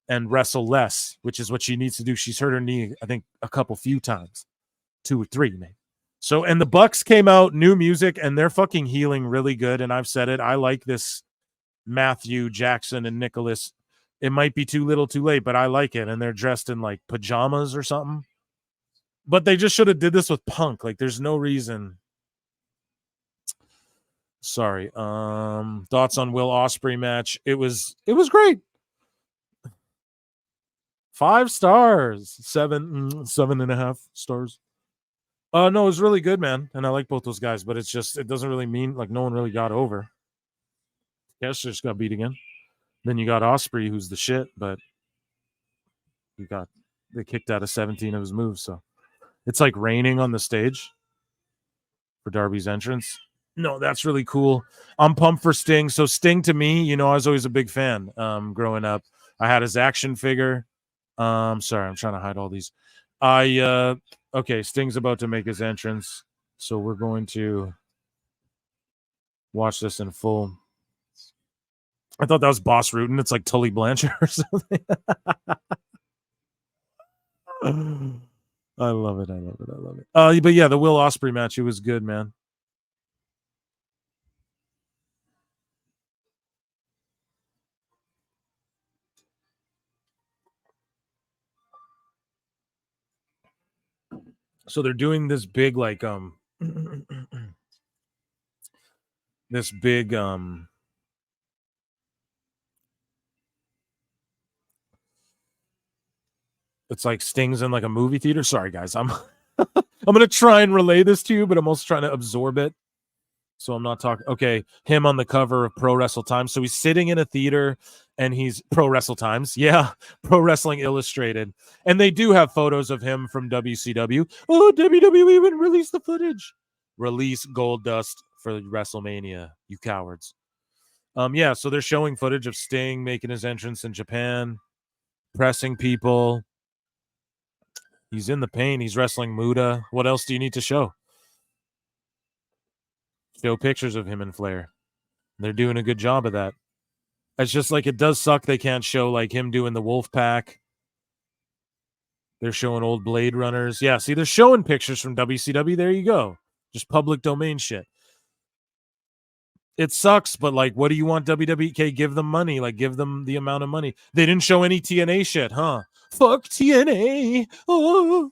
A: and wrestle less, which is what she needs to do. She's hurt her knee, I think, a few times, 2 or 3 maybe. So, and the Bucks came out, new music, and they're fucking healing really good. And I've said it, I like this Matthew, Jackson, and Nicholas. It might be too little too late, but I like it. And they're dressed in like pajamas or something. But they just should have did this with Punk. Like, there's no reason. Sorry. Thoughts on Will Ospreay match? It was great. 5 stars, 7.5 stars. No, it was really good, man. And I like both those guys, but it's just, it doesn't really mean like no one really got over. Cash just got beat again. Then you got Ospreay, who's the shit, but they kicked out of 17 of his moves. So it's like raining on the stage for Darby's entrance. No, that's really cool. I'm pumped for Sting. So Sting, to me, you know, I was always a big fan growing up. I had his action figure. Sorry, I'm trying to hide all these. Okay, Sting's about to make his entrance, so we're going to watch this in full. I thought that was Boss Rutan. It's like Tully Blanchard or something. I love it. But yeah, the Will Ospreay match, it was good, man. So they're doing this big like this big it's like Sting's in like a movie theater. Sorry guys, I'm gonna try and relay this to you, but I'm also trying to absorb it. So I'm not talking. Okay, him on the cover of Pro Wrestle Times. So he's sitting in a theater and he's Pro Wrestle Times. Yeah, Pro Wrestling Illustrated. And they do have photos of him from WCW. Oh, WWE even released the footage. Release Gold Dust for WrestleMania, you cowards. Yeah, so they're showing footage of Sting making his entrance in Japan, pressing people. He's in the pain. He's wrestling Muda. What else do you need to show? Show pictures of him and Flair. They're doing a good job of that. It's just like it does suck they can't show like him doing the Wolf Pack. They're showing old Blade Runners. Yeah, see, they're showing pictures from WCW. There you go. Just public domain shit. It sucks, but like, what do you want WWE? Give them money. Like, give them the amount of money. They didn't show any TNA shit, huh? Fuck TNA. Oh.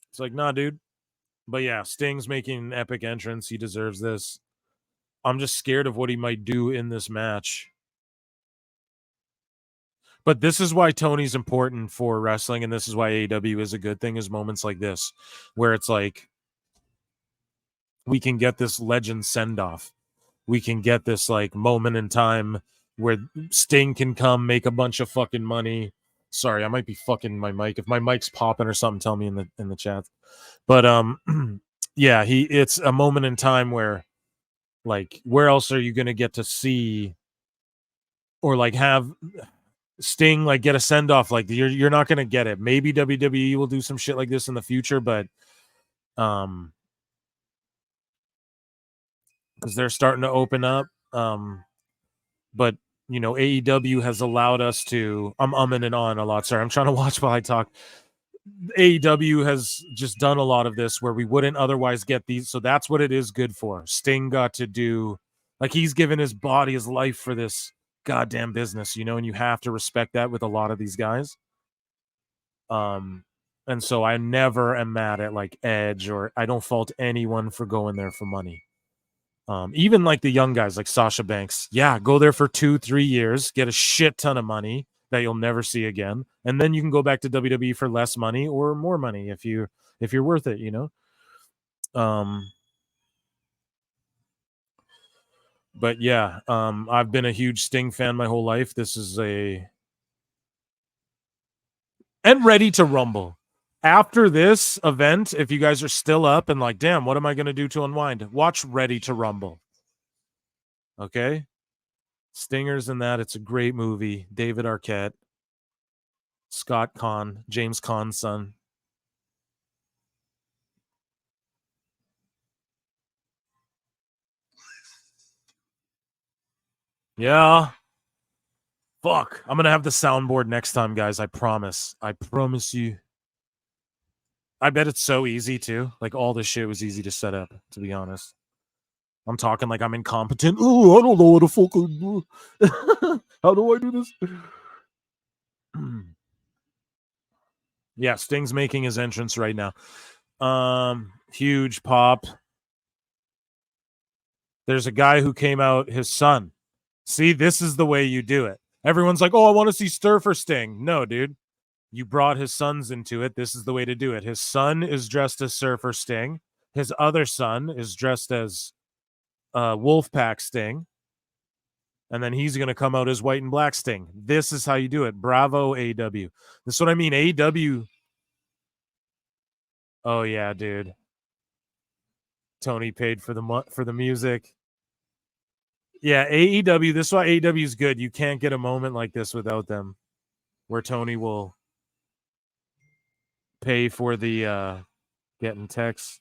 A: It's like, nah, dude. But yeah, Sting's making an epic entrance. He deserves this. I'm just scared of what he might do in this match. But this is why Tony's important for wrestling, and this is why AEW is a good thing, is moments like this, where it's like, we can get this legend send-off. We can get this like moment in time where Sting can come make a bunch of fucking money. Sorry, I might be fucking my mic. If my mic's popping or something, tell me in the chat. But yeah, it's a moment in time where, like, where else are you gonna get to see or like have Sting like get a send off? Like, you're not gonna get it. Maybe WWE will do some shit like this in the future, but because they're starting to open up. But you know, AEW has allowed us to. I'm umming and on a lot. Sorry, I'm trying to watch while I talk. AEW has just done a lot of this where we wouldn't otherwise get these. So that's what it is good for. Sting got to do, like, he's given his body, his life for this goddamn business, you know, and you have to respect that with a lot of these guys. And so I never am mad at like Edge, or I don't fault anyone for going there for money. Even like the young guys like Sasha Banks. Yeah, go there for 2-3 years, get a shit ton of money, that you'll never see again, and then you can go back to WWE for less money or more money if you're worth it, you know. But yeah, I've been a huge Sting fan my whole life. This is and Ready to Rumble. After this event, if you guys are still up and like, damn, what am I going to do to unwind? Watch Ready to Rumble. Okay? Stinger's in that. It's a great movie. David Arquette, Scott Conn, James Caan's son. Yeah. Fuck. I'm going to have the soundboard next time, guys. I promise. I promise you. I bet it's so easy, too. Like, all this shit was easy to set up, to be honest. I'm talking like I'm incompetent. Oh, I don't know what the fuck I do. How do I do this? Yeah, Sting's making his entrance right now. Huge pop. There's a guy who came out, his son. See, this is the way you do it. Everyone's like, oh, I want to see Surfer Sting. No, dude. You brought his sons into it. This is the way to do it. His son is dressed as Surfer Sting. His other son is dressed as Wolfpack Sting. And then he's going to come out as White and Black Sting. This is how you do it. Bravo, AEW. This is what I mean. AEW. Oh, yeah, dude. Tony paid for the music. Yeah, AEW. This is why AEW is good. You can't get a moment like this without them, where Tony will pay for the getting texts.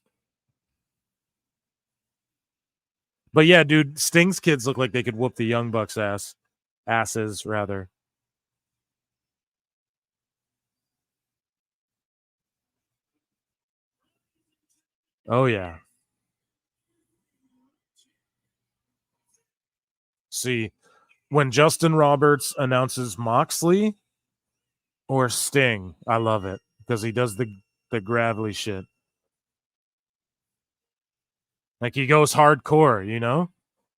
A: But yeah, dude, Sting's kids look like they could whoop the Young Bucks' asses rather. Oh yeah. See, when Justin Roberts announces Moxley or Sting, I love it because he does the gravelly shit. Like he goes hardcore, you know?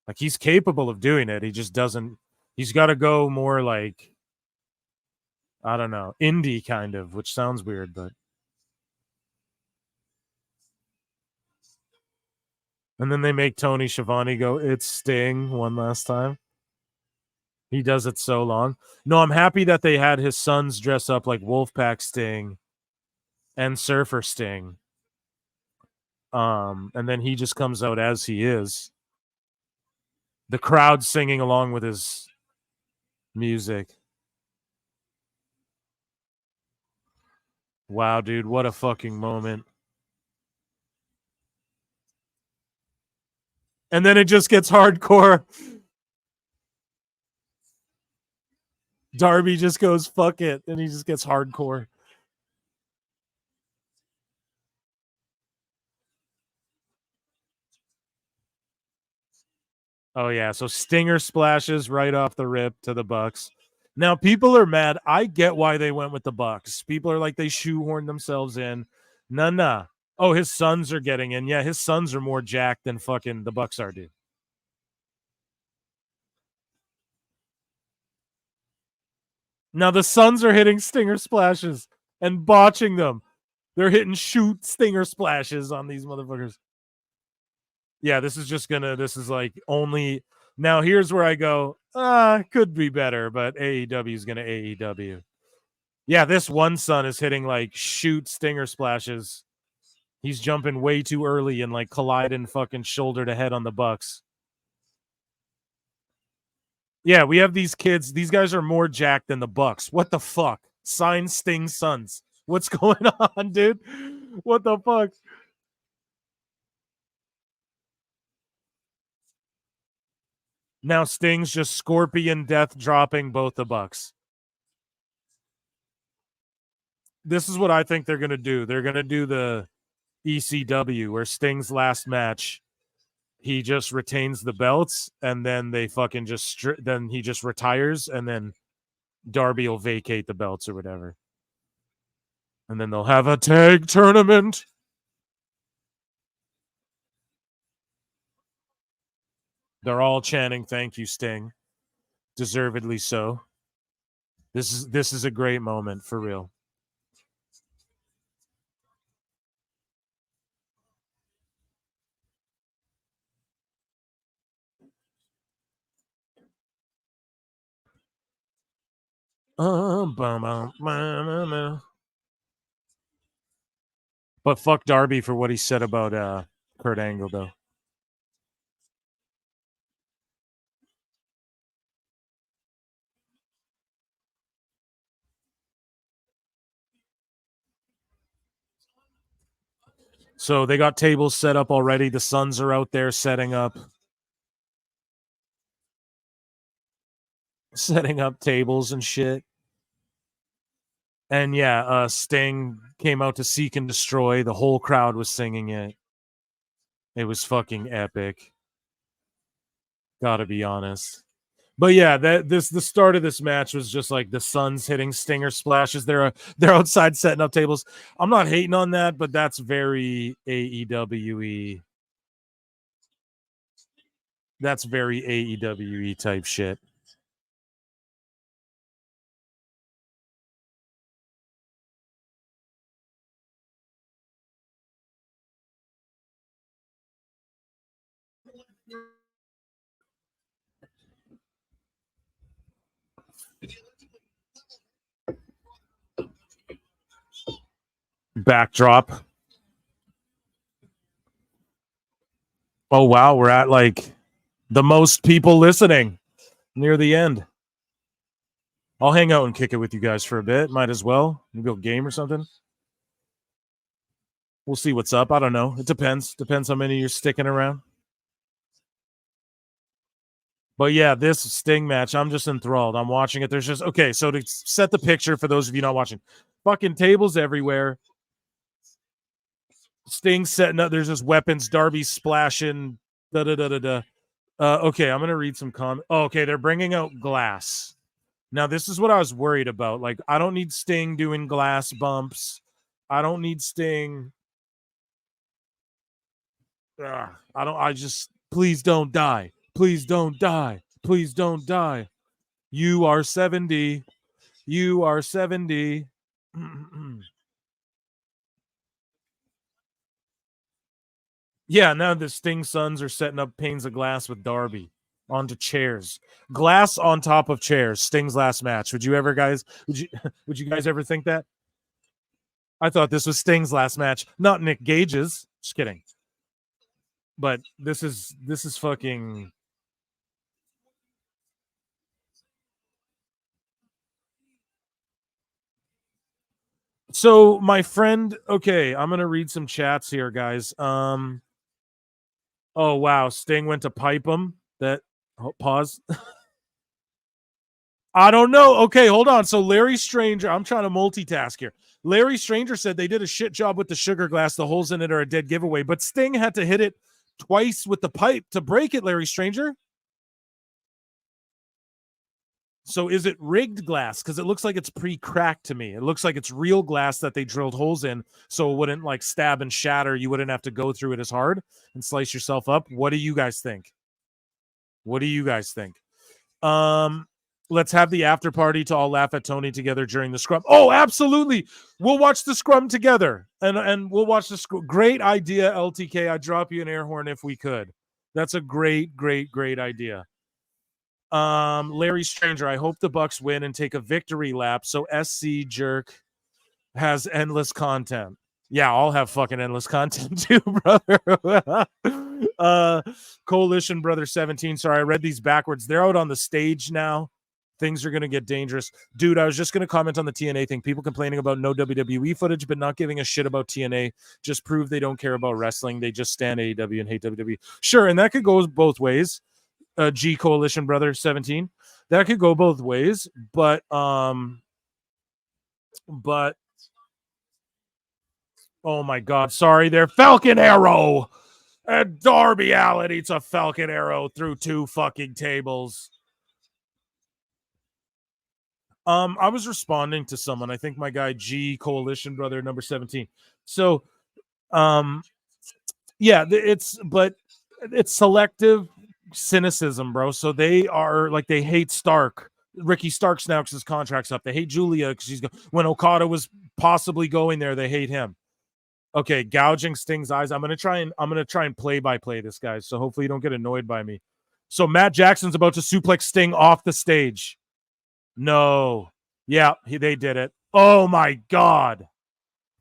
A: Like he's capable of doing it. He just doesn't he's got to go more like I don't know, indie kind of, which sounds weird, but and then they make Tony Schiavone go, "It's Sting" one last time. He does it so long. No, I'm happy that they had his sons dress up like Wolfpack Sting and Surfer Sting. And then he just comes out as he is. The crowd singing along with his music. Wow, dude, what a fucking moment. And then it just gets hardcore. Darby just goes, fuck it. And he just gets hardcore. Oh, yeah. So Stinger splashes right off the rip to the Bucks. Now, people are mad. I get why they went with the Bucks. People are like, they shoehorned themselves in. Nah. Oh, his sons are getting in. Yeah, his sons are more jacked than fucking the Bucks are, dude. Now the Suns are hitting stinger splashes and botching them. They're hitting shoot stinger splashes on these motherfuckers. Yeah, this is like only now here's where I go, could be better, but AEW is gonna AEW. Yeah, this one son is hitting like shoot stinger splashes. He's jumping way too early and like colliding fucking shoulder to head on the Bucks. Yeah, we have these kids. These guys are more jacked than the Bucks. What the fuck? Sign Sting sons. What's going on, dude? What the fuck? Now Sting's just scorpion death dropping both the Bucks. This is what I think they're gonna do. They're gonna do the ECW where Sting's last match, he just retains the belts, and then they fucking just then he just retires, and then Darby will vacate the belts or whatever, and then they'll have a tag tournament. They're all chanting, "Thank you, Sting." Deservedly so. This is a great moment for real. But fuck Darby for what he said about Kurt Angle, though. So they got tables set up already. The Suns are out there setting up tables and shit. And yeah, Sting came out to Seek and Destroy. The whole crowd was singing it. It was fucking epic. Gotta be honest. But yeah, the start of this match was just like the Suns hitting stinger splashes. They're outside setting up tables. I'm not hating on that, but that's very AEW-y. That's very AEW-y type shit. Backdrop. Oh wow, we're at like the most people listening near the end. I'll hang out and kick it with you guys for a bit. Might as well. Maybe a game or something. We'll see what's up. I don't know. It depends. Depends how many you're sticking around. But yeah, this Sting match, I'm just enthralled. I'm watching it. There's just okay. So to set the picture for those of you not watching, fucking tables everywhere. Sting setting up. There's just weapons. Darby splashing. Da da da da da. Okay, I'm gonna read some comments. Oh, okay, they're bringing out glass. Now, this is what I was worried about. Like, I don't need Sting doing glass bumps. I don't need Sting. I just, please don't die. Please don't die. Please don't die. You are 70. You are 70. Yeah, now the Sting Sons are setting up panes of glass with Darby onto chairs. Glass on top of chairs. Sting's last match. Would you guys ever think that? I thought this was Sting's last match, not Nick Gage's. Just kidding. But this is fucking. So my friend, okay, I'm gonna read some chats here, guys. Oh wow, Sting went to pipe him. Pause. I don't know. Okay, hold on. So Larry Stranger, I'm trying to multitask here. Larry Stranger said they did a shit job with the sugar glass. The holes in it are a dead giveaway, but Sting had to hit it twice with the pipe to break it, Larry Stranger. So is it rigged glass? Because it looks like it's pre-cracked to me. It looks like it's real glass that they drilled holes in, so it wouldn't like stab and shatter. You wouldn't have to go through it as hard and slice yourself up. What do you guys think? What do you guys think? Let's have the after party to all laugh at Tony together during the scrum. Oh, absolutely. We'll watch the scrum together. And we'll watch the scrum. Great idea, LTK. I'd drop you an air horn if we could. That's a great, great, great idea. Larry Stranger, I hope the Bucks win and take a victory lap so SC Jerk has endless content. Yeah, I'll have fucking endless content too, brother. Coalition Brother 17. Sorry, I read these backwards. They're out on the stage now. Things are going to get dangerous. Dude, I was just going to comment on the TNA thing. People complaining about no WWE footage, but not giving a shit about TNA. Just prove they don't care about wrestling. They just stand AEW and hate WWE. Sure, and that could go both ways. G Coalition Brother 17. That could go both ways, but oh my god, sorry, they're Falcon Arrow. And Darby Allin eats a Falcon Arrow through two fucking tables. I was responding to someone. I think my guy G Coalition Brother number 17. So yeah, it's selective cynicism, bro. So they are like, they hate Stark. Ricky Starks now because his contract's up. They hate Julia because she's when Okada was possibly going there. They hate him. Okay, gouging Sting's eyes. I'm gonna try and play by play this, guys. So hopefully you don't get annoyed by me. So Matt Jackson's about to suplex Sting off the stage. No. Yeah, they did it. Oh my God.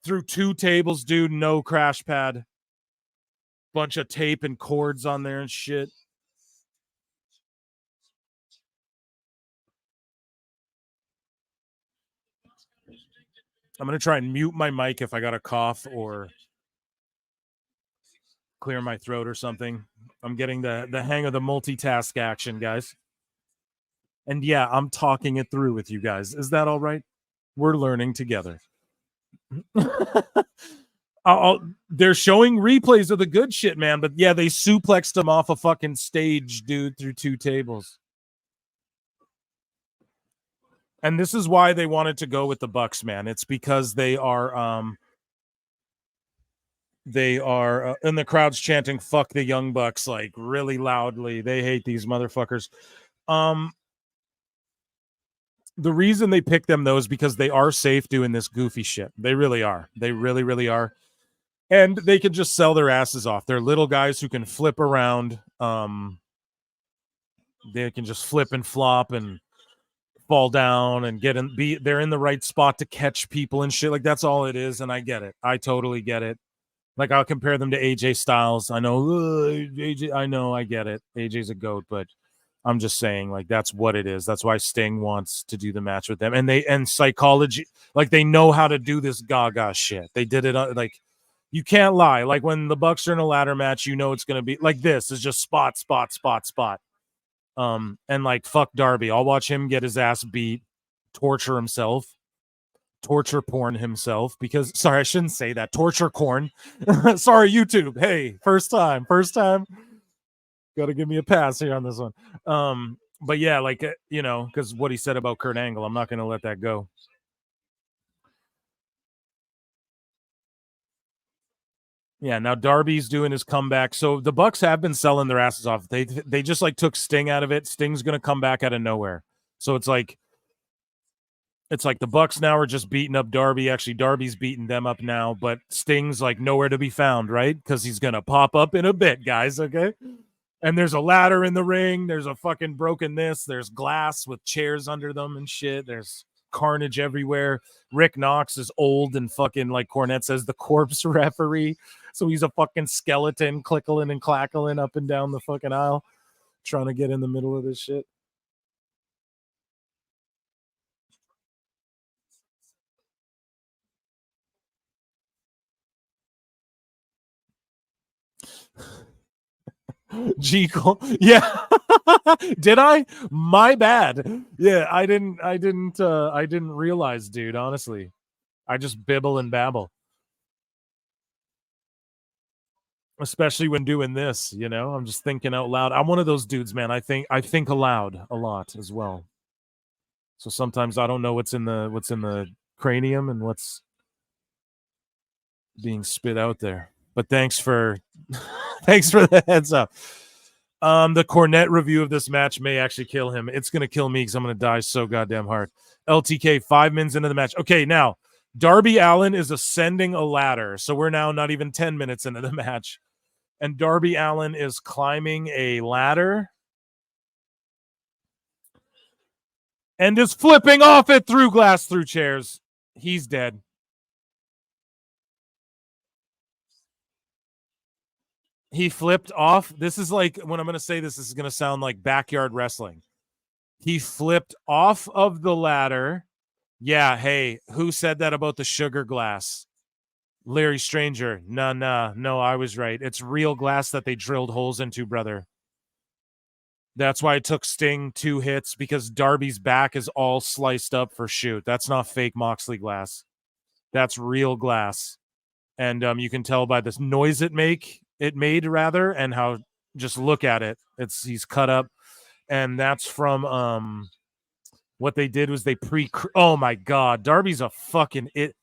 A: Through 2 tables, dude. No crash pad. Bunch of tape and cords on there and shit. I'm going to try and mute my mic if I got a cough or clear my throat or something. I'm getting the hang of the multitask action, guys. And yeah, I'm talking it through with you guys. Is that all right? We're learning together. They're showing replays of the good shit, man. But yeah, they suplexed him off a fucking stage, dude, through 2 tables. And this is why they wanted to go with the Bucks, man. It's because they are and the crowd's chanting "fuck the Young Bucks" like really loudly. They hate these motherfuckers. The reason they pick them though is because they are safe doing this goofy shit. They really are. They really, really are. And they can just sell their asses off. They're little guys who can flip around. They can just flip and flop and fall down and they're in the right spot to catch people and shit. Like that's all it is. And I get it. I totally get it. Like I'll compare them to AJ Styles. I know AJ. I know. I get it. AJ's a goat, but I'm just saying, like that's what it is. That's why Sting wants to do the match with them, and psychology. Like they know how to do this Gaga shit. They did it. Like you can't lie. Like when the Bucks are in a ladder match, you know it's gonna be like this. Is just spot. And like fuck Darby. I'll watch him get his ass beat, torture himself. Torture porn himself because sorry, I shouldn't say that. Torture corn. Sorry, YouTube. Hey, first time. Gotta give me a pass here on this one. But yeah, like because what he said about Kurt Angle, I'm not gonna let that go. Yeah, now Darby's doing his comeback. So the Bucks have been selling their asses off. They just like took Sting out of it. Sting's gonna come back out of nowhere. So it's like the Bucks now are just beating up Darby. Actually, Darby's beating them up now, but Sting's like nowhere to be found, right? Because he's gonna pop up in a bit, guys. Okay. And there's a ladder in the ring. There's a fucking broken this. There's glass with chairs under them and shit. There's carnage everywhere. Rick Knox is old and fucking, like Cornette says, the corpse referee. So he's a fucking skeleton clickling and clackling up and down the fucking aisle, trying to get in the middle of this shit. G Cole. Yeah. Did I? My bad. Yeah, I didn't realize, dude, honestly. I just bibble and babble. Especially when doing this, I'm just thinking out loud. I'm one of those dudes, man. I think aloud a lot as well. So sometimes I don't know what's in the cranium and what's being spit out there. But thanks for the heads up. The Cornette review of this match may actually kill him. It's gonna kill me because I'm gonna die so goddamn hard. LTK 5 minutes into the match. Okay, now Darby Allin is ascending a ladder, so we're now not even 10 minutes into the match, and Darby Allin is climbing a ladder and is flipping off it through glass, through chairs. He's dead. He flipped off. This is like, when I'm going to say this is going to sound like backyard wrestling. He flipped off of the ladder. Yeah, hey, who said that about the sugar glass? Larry Stranger. No, I was right. It's real glass that they drilled holes into, brother. That's why it took Sting 2 hits, because Darby's back is all sliced up for shoot. That's not fake Moxley glass. That's real glass. And you can tell by this noise it made rather, and how, just look at it. He's cut up. And that's from what they did was oh my God, Darby's a fucking it.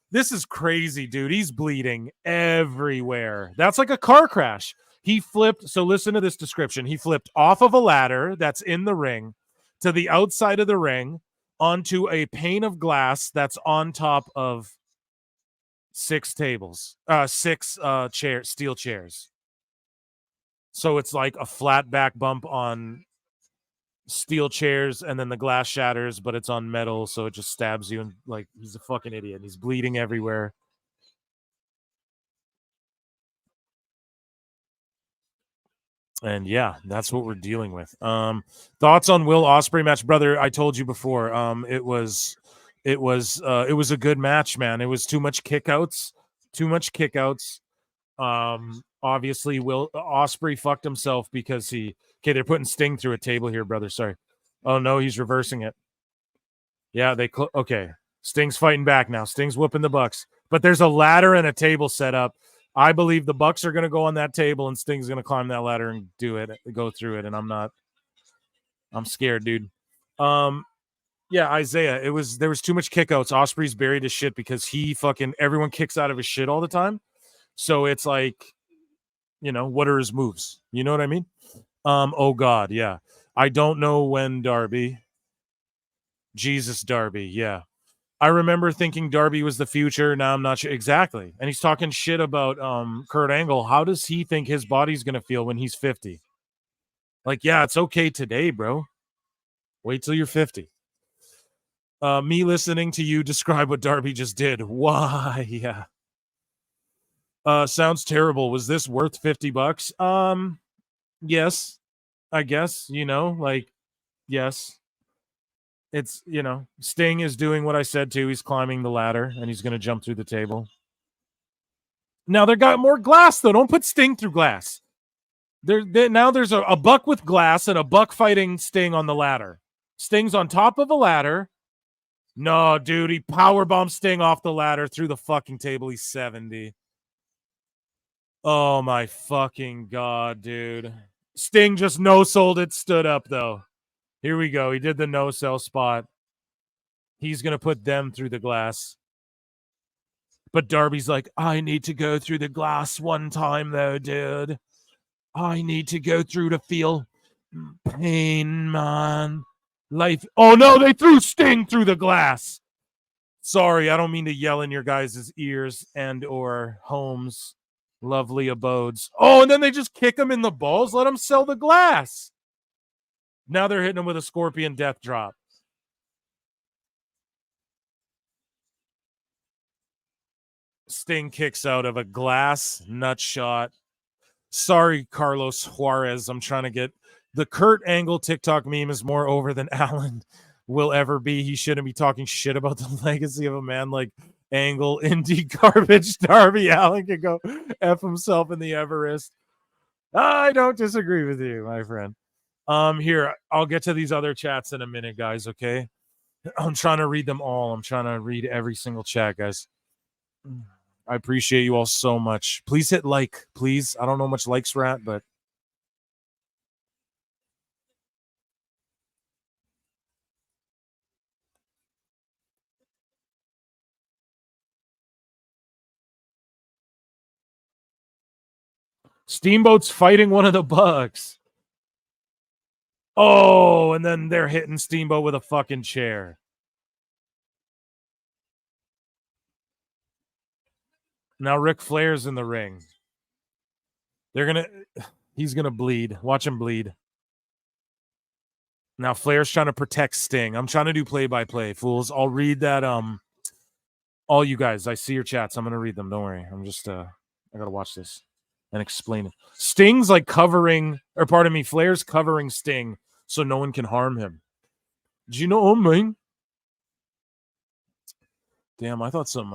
A: This is crazy, dude. He's bleeding everywhere. That's like a car crash. He flipped. So listen to this description. He flipped off of a ladder that's in the ring, to the outside of the ring onto a pane of glass that's on top of 6 tables, 6 steel chairs. So it's like a flat back bump on steel chairs, and then the glass shatters, but it's on metal, so it just stabs you. And like, he's a fucking idiot. He's bleeding everywhere. And yeah, that's what we're dealing with. Thoughts on Will Ospreay match, brother? I told you before. It was a good match, man. It was too much kickouts. Obviously, Will Ospreay fucked himself because they're putting Sting through a table here, brother. Sorry. Oh no, he's reversing it. Yeah, okay. Sting's fighting back now. Sting's whooping the Bucks, but there's a ladder and a table set up. I believe the Bucks are going to go on that table, and Sting's going to climb that ladder and go through it. And I'm scared, dude. Yeah, Isaiah. There was too much kickouts. Ospreay's buried his shit because everyone kicks out of his shit all the time. So it's like, what are his moves? You know what I mean? Oh God, yeah. I don't know when Darby. Jesus, Darby, yeah. I remember thinking Darby was the future. Now I'm not sure exactly. And he's talking shit about Kurt Angle. How does he think his body's gonna feel when he's 50? Like, yeah, it's okay today, bro. Wait till you're 50. Me listening to you describe what Darby just did. Why? Yeah. Sounds terrible. Was this worth $50? Yes, I guess. Yes. It's, Sting is doing what I said to. He's climbing the ladder and he's going to jump through the table. Now they got more glass, though. Don't put Sting through glass. Now there's a Buck with glass and a Buck fighting Sting on the ladder. Sting's on top of a ladder. No, dude, he powerbombed Sting off the ladder through the fucking table. He's 70. Oh, my fucking God, dude. Sting just no-sold it, stood up, though. Here we go. He did the no-sell spot. He's going to put them through the glass. But Darby's like, I need to go through the glass one time, though, dude. I need to go through to feel pain, man. Life. Oh, no, they threw Sting through the glass. Sorry, I don't mean to yell in your guys' ears and or homes, lovely abodes. Oh, and then they just kick him in the balls, let him sell the glass. Now they're hitting him with a scorpion death drop. Sting kicks out of a glass nut shot. Sorry, Carlos Juarez. I'm trying to get the Kurt Angle TikTok meme is more over than Allen will ever be. He shouldn't be talking shit about the legacy of a man like Angle, indie garbage. Darby Allin can go F himself in the Everest. I don't disagree with you, my friend. Here, I'll get to these other chats in a minute, guys, okay? I'm trying to read them all. I'm trying to read every single chat, guys. I appreciate you all so much. Please hit like, please. I don't know how much likes we're at, but Steamboat's fighting one of the Bucks. Oh, and then they're hitting Steamboat with a fucking chair. Now Ric Flair's in the ring. He's gonna bleed. Watch him bleed. Now Flair's trying to protect Sting. I'm trying to do play-by-play, fools. I'll read that. All you guys, I see your chats. I'm gonna read them. Don't worry. I'm just I gotta watch this and explain it. Sting's like Flair's covering Sting so no one can harm him. Do you know what I mean? Damn, I thought some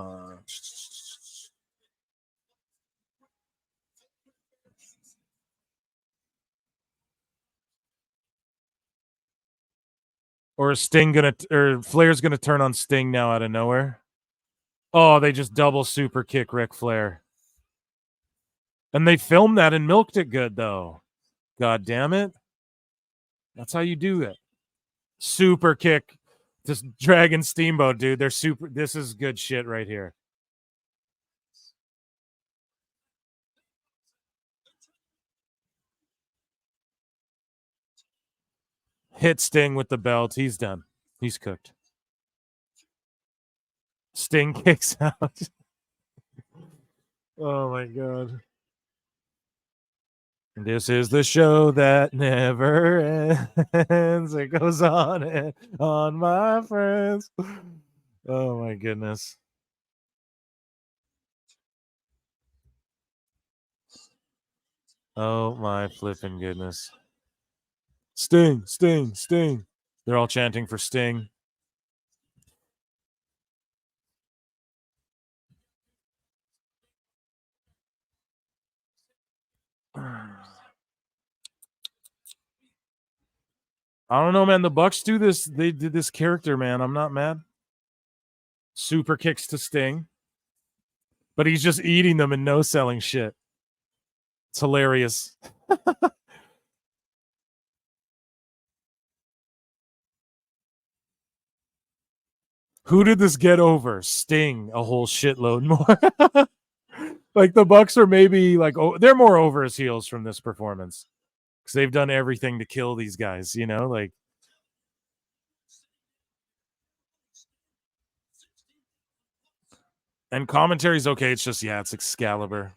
A: or is Flair's gonna turn on Sting now out of nowhere? Oh, they just double super kick Ric Flair. And they filmed that and milked it good, though. God damn it. That's how you do it. Super kick. Just Dragon Steamboat, dude. This is good shit right here. Hit Sting with the belt. He's done. He's cooked. Sting kicks out. Oh my god. This is the show that never ends. It goes on and on, my friends. Oh my goodness. Oh my flipping goodness. Sting, Sting, Sting. They're all chanting for Sting. I don't know, man. The Bucks do this. They did this character, man. I'm not mad. Super kicks to Sting, but he's just eating them and no selling shit. It's hilarious. Who did this get over? Sting a whole shitload more. Like the Bucks are maybe like, oh, they're more over as heels from this performance because they've done everything to kill these guys. You know, like. And commentary's okay. It's just, yeah, it's Excalibur.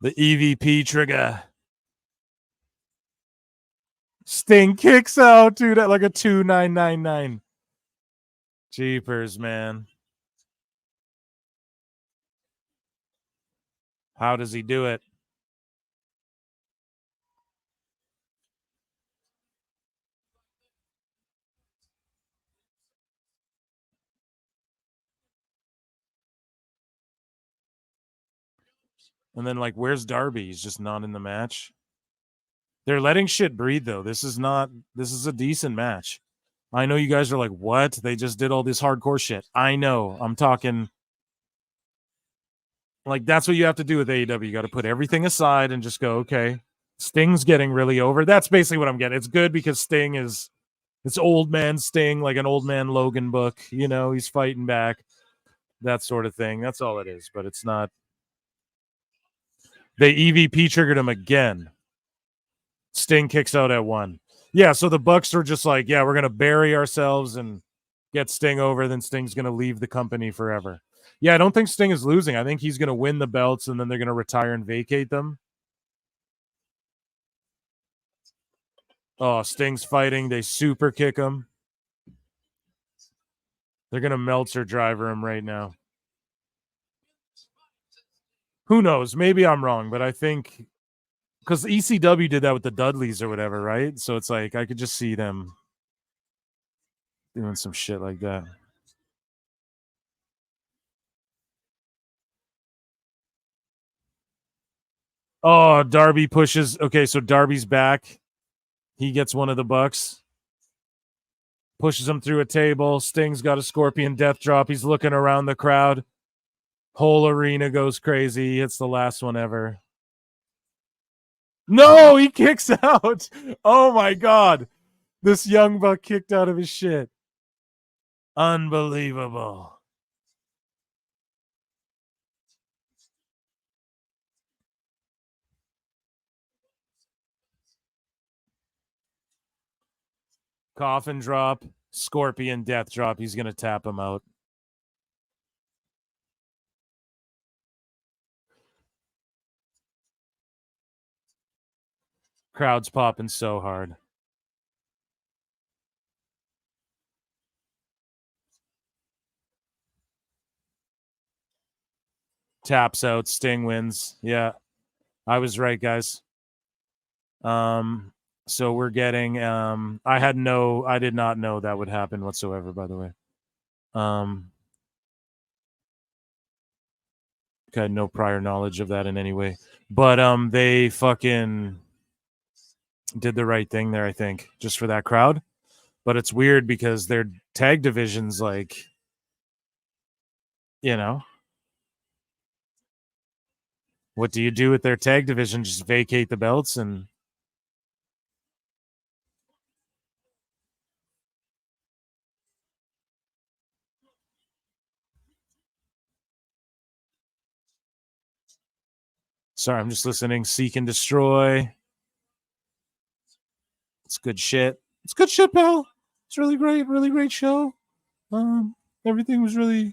A: The EVP trigger. Sting kicks out, dude, at like a 2.999. Jeepers, man. How does he do it? And then, like, where's Darby? He's just not in the match. They're letting shit breathe, though. This is a decent match. I know you guys are like, what? They just did all this hardcore shit. I know. I'm talking. Like, that's what you have to do with AEW. You got to put everything aside and just go, okay, Sting's getting really over. That's basically what I'm getting. It's good because Sting is, it's old man Sting, like an old man Logan book. You know, he's fighting back, that sort of thing. That's all it is. But it's not. They EVP triggered him again. Sting kicks out at 1. Yeah, so the Bucks are just like, yeah, we're going to bury ourselves and get Sting over. Then Sting's going to leave the company forever. Yeah, I don't think Sting is losing. I think he's going to win the belts and then they're going to retire and vacate them. Oh, Sting's fighting. They super kick him. They're going to Meltzer driver him right now. Who knows? Maybe I'm wrong, but I think because ECW did that with the Dudleys or whatever, right? So it's like I could just see them doing some shit like that. Oh, Darby pushes. Okay, so Darby's back. He gets one of the Bucks. Pushes him through a table. Sting's got a scorpion death drop. He's looking around the crowd. Whole arena goes crazy. It's the last one ever. No, he kicks out. Oh my God. This young buck kicked out of his shit. Unbelievable. Coffin drop, scorpion death drop. He's going to tap him out. Crowd's popping so hard. Taps out. Sting wins. Yeah, I was right, guys. So we're getting. I did not know that would happen whatsoever. By the way, I had no prior knowledge of that in any way. But they fucking did the right thing there, I think, just for that crowd. But it's weird because their tag division's like, you know, what do you do with their tag division? Just vacate the belts and Sorry, I'm just listening. Seek and Destroy. It's good shit. It's good shit, pal. It's really great show. Everything was really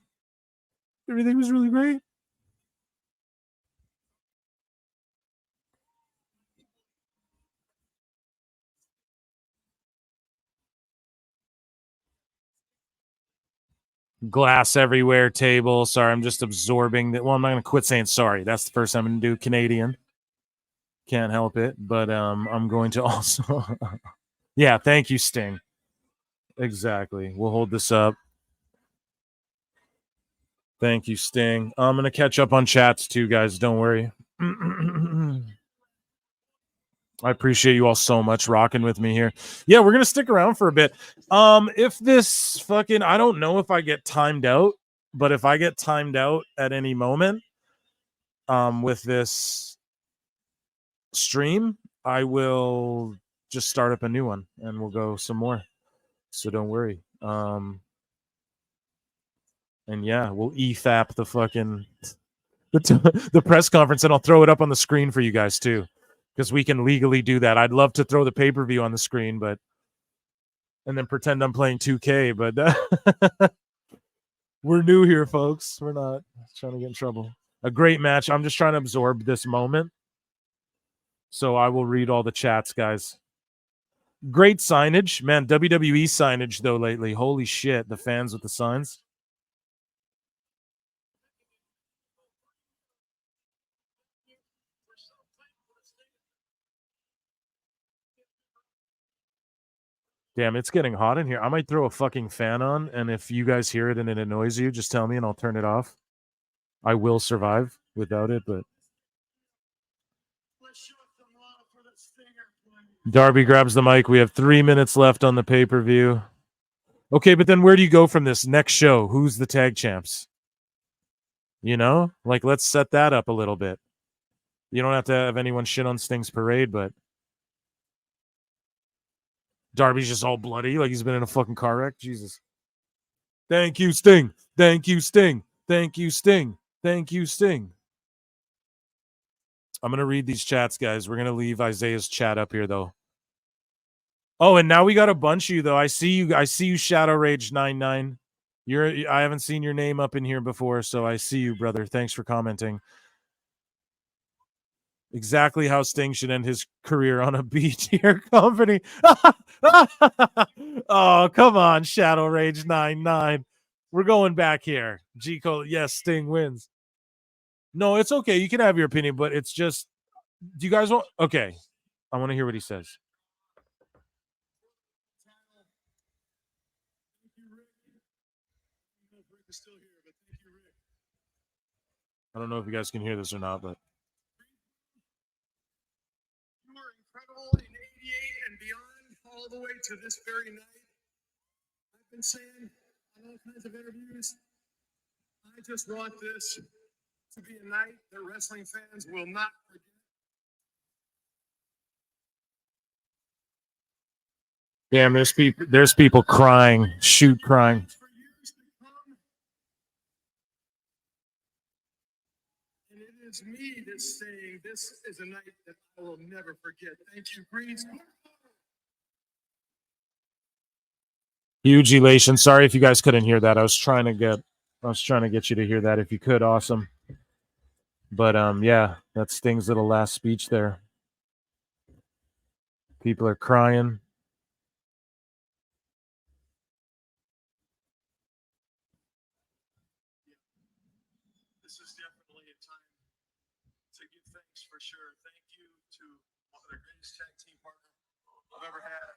A: great. Glass everywhere, table. Sorry, I'm just absorbing that. Well, I'm not gonna quit saying sorry. That's the first time I'm gonna do Canadian. Can't help it, but I'm going to also. Yeah, thank you, Sting. Exactly. We'll hold this up. Thank you, Sting. I'm gonna catch up on chats too, guys. Don't worry. I appreciate you all so much rocking with me here. Yeah, we're gonna stick around for a bit. If this fucking, I don't know if I get timed out, but if I get timed out at any moment, with this stream, I will just start up a new one and we'll go some more. So don't worry. And yeah, we'll EFAP the fucking the press conference, and I'll throw it up on the screen for you guys too, because we can legally do that. I'd love to throw the pay-per-view on the screen, but and then pretend I'm playing 2K, but we're new here, folks. We're not trying to get in trouble. A great match. I'm just trying to absorb this moment. So I will read all the chats, guys. Great signage. Man, WWE signage, though, lately. Holy shit, the fans with the signs. Damn, it's getting hot in here. I might throw a fucking fan on, and if you guys hear it and it annoys you, just tell me and I'll turn it off. I will survive without it, but... Darby grabs the mic. We have 3 minutes left on the pay-per-view. Okay, but then where do you go from this? Next show, who's the tag champs? You know? Like, let's set that up a little bit. You don't have to have anyone shit on Sting's parade, but... Darby's just all bloody, like he's been in a fucking car wreck. Jesus. Thank you, Sting. Thank you, Sting. Thank you, Sting. Thank you, Sting. I'm going to read these chats, guys. We're going to leave Isaiah's chat up here, though. Oh, and now we got a bunch of you, though. I see you, Shadow Rage 99. I haven't seen your name up in here before, so I see you, brother. Thanks for commenting. Exactly how Sting should end his career, on a B-tier company. Oh, come on, Shadow Rage 99. We're going back here. G Cole, yes, Sting wins. No, it's okay. You can have your opinion, but it's just, do you guys want? Okay, I want to hear what he says. I don't know if you guys can hear this or not, but you were incredible in '88 and beyond, all the way to this very night. I've been saying on all kinds of interviews, I just want this to be a night that wrestling fans will not forget. Damn, there's people crying, shoot crying. And it is me that's saying this is a night that I will never forget. Thank you, Greens. Huge elation. Sorry if you guys couldn't hear that. I was trying to get you to hear that if you could. Awesome. But yeah, that's Sting's little last speech there. People are crying. This is definitely a time to give thanks for sure. Thank you to one of the greatest tag team partners I've ever had.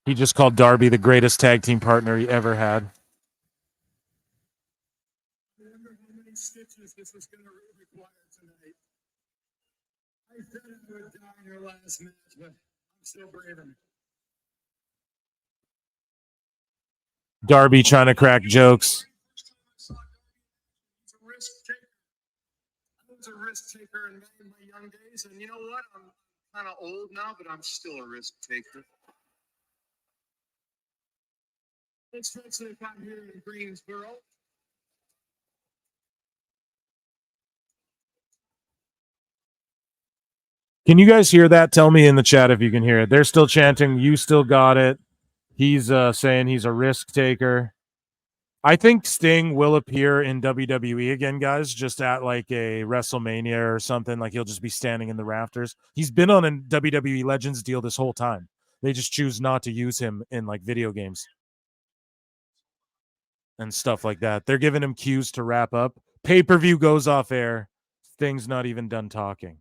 A: He just called Darby the greatest tag team partner he ever had. Remember how many stitches this was going to require tonight. I said I would die in your last match, but I'm still braving it. Darby trying to crack jokes. He's a risk taker. I was a risk taker in my young days, and you know what? I'm kind of old now, but I'm still a risk taker. Especially if I'm here in Greensboro. Can you guys hear that? Tell me in the chat if you can hear it. They're still chanting, "You still got it." He's saying he's a risk taker. I think Sting will appear in WWE again, guys, just at like a WrestleMania or something. Like he'll just be standing in the rafters. He's been on a WWE Legends deal this whole time. They just choose not to use him in like video games and stuff like that. They're giving him cues to wrap up. Pay-per-view goes off air. Sting's not even done talking.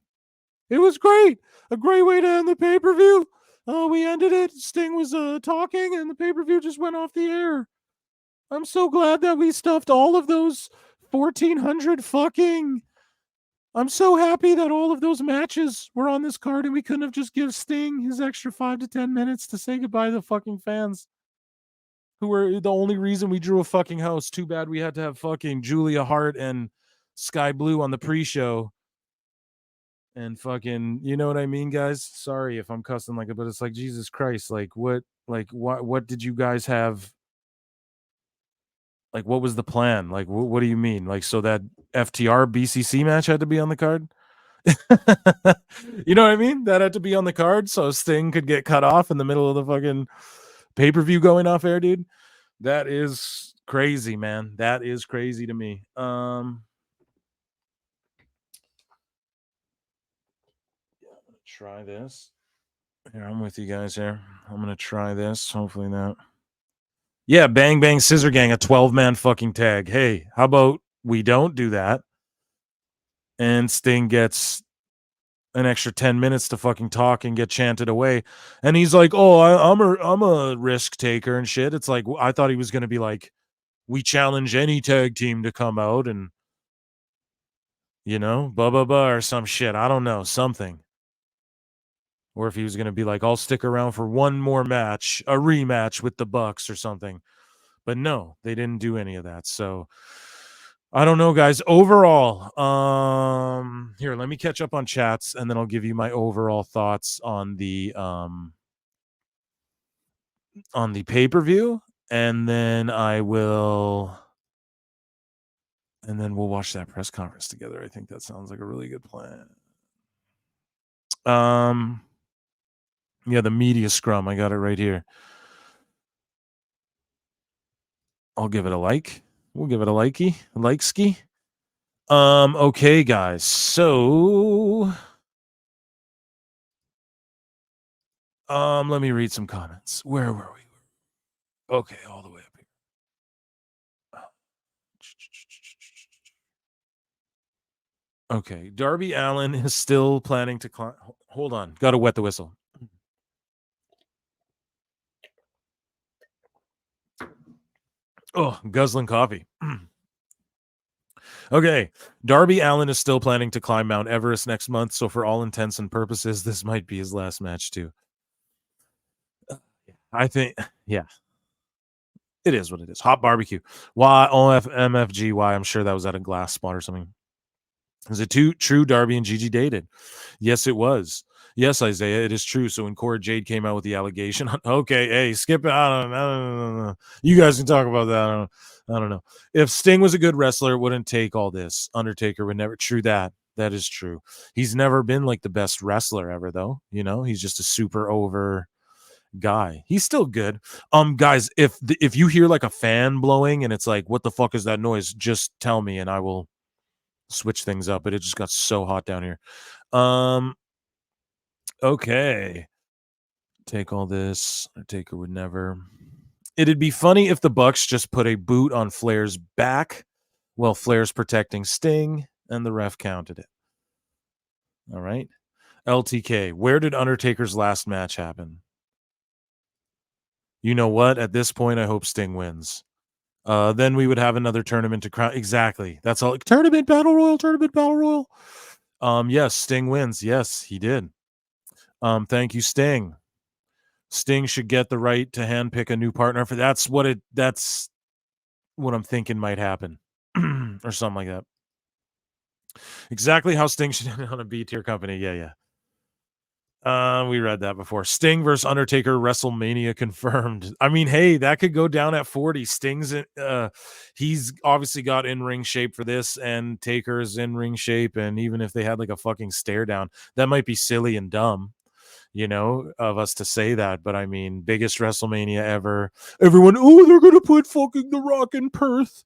A: It was great. A great way to end the pay-per-view. We ended it. Sting was talking and the pay-per-view just went off the air. I'm so glad that we stuffed all of those 1,400 fucking. I'm so happy that all of those matches were on this card and we couldn't have just give Sting his extra 5 to 10 minutes to say goodbye to the fucking fans who were the only reason we drew a fucking house. Too bad we had to have fucking Julia Hart and Sky Blue on the pre-show. And fucking, you know what I mean, guys? Sorry if I'm cussing like it, but it's like, Jesus Christ, what did you guys have? Like, what was the plan? Like, what do you mean? Like, so that FTR BCC match had to be on the card? You know what I mean? That had to be on the card so Sting could get cut off in the middle of the fucking pay-per-view going off air, dude. That is crazy, man. That is crazy to me. Try this. Here, I'm with you guys here. I'm gonna try this. Hopefully not. Yeah, Bang Bang Scissor Gang, a 12-man fucking tag. Hey, how about we don't do that? And Sting gets an extra 10 minutes to fucking talk and get chanted away. And he's like, "Oh, I'm a risk taker and shit." It's like, I thought he was gonna be like, "We challenge any tag team to come out and, you know, blah blah blah," or some shit. I don't know, something. Or if he was gonna be like, "I'll stick around for one more match, a rematch with the Bucks or something." But no, they didn't do any of that. So I don't know, guys. Overall, here, let me catch up on chats and then I'll give you my overall thoughts on the pay-per-view, and then we'll watch that press conference together. I think that sounds like a really good plan. Yeah, the media scrum. I got it right here. I'll give it a like. We'll give it a likey. Like-ski. Okay, guys. So let me read some comments. Where were we? Okay, all the way up here. Okay, Darby Allin is still planning to climb. Hold on, got to wet the whistle. Oh, guzzling coffee. Okay, Darby Allin is still planning to climb Mount Everest next month, so for all intents and purposes, this might be his last match too. I think, yeah, it is what it is. Hot barbecue. Why OFMFG? Why? I'm sure that was at a glass spot or something. Is it true Darby and Gigi dated? Yes, it was. Yes, Isaiah, it is true. So when Cora Jade came out with the allegation, okay, hey, skip it. I don't know. You guys can talk about that. I don't know. If Sting was a good wrestler, it wouldn't take all this. Undertaker would never. True that. That is true. He's never been like the best wrestler ever, though. You know, he's just a super over guy. He's still good. Guys, if you hear like a fan blowing and it's like, what the fuck is that noise? Just tell me and I will switch things up. But it just got so hot down here. Okay. Take all this. Undertaker would never. It'd be funny if the Bucks just put a boot on Flair's back while Flair's protecting Sting and the ref counted it. All right. LTK. Where did Undertaker's last match happen? You know what? At this point, I hope Sting wins. Then we would have another tournament to crown. Exactly. That's all. Tournament battle royal. Tournament battle royal. Yes, Sting wins. Yes, he did. Thank you, Sting. Sting should get the right to handpick a new partner for that's what I'm thinking might happen. Or something like that. Exactly how Sting should end on a B tier company. Yeah, yeah. We read that before. Sting versus Undertaker WrestleMania confirmed. I mean, hey, that could go down at 40. Sting's he's obviously got in-ring shape for this, and Taker's in-ring shape, and even if they had like a fucking stare down, that might be silly and dumb, of us to say that. But I mean, biggest WrestleMania ever. Everyone, oh, they're gonna put fucking The Rock in Perth.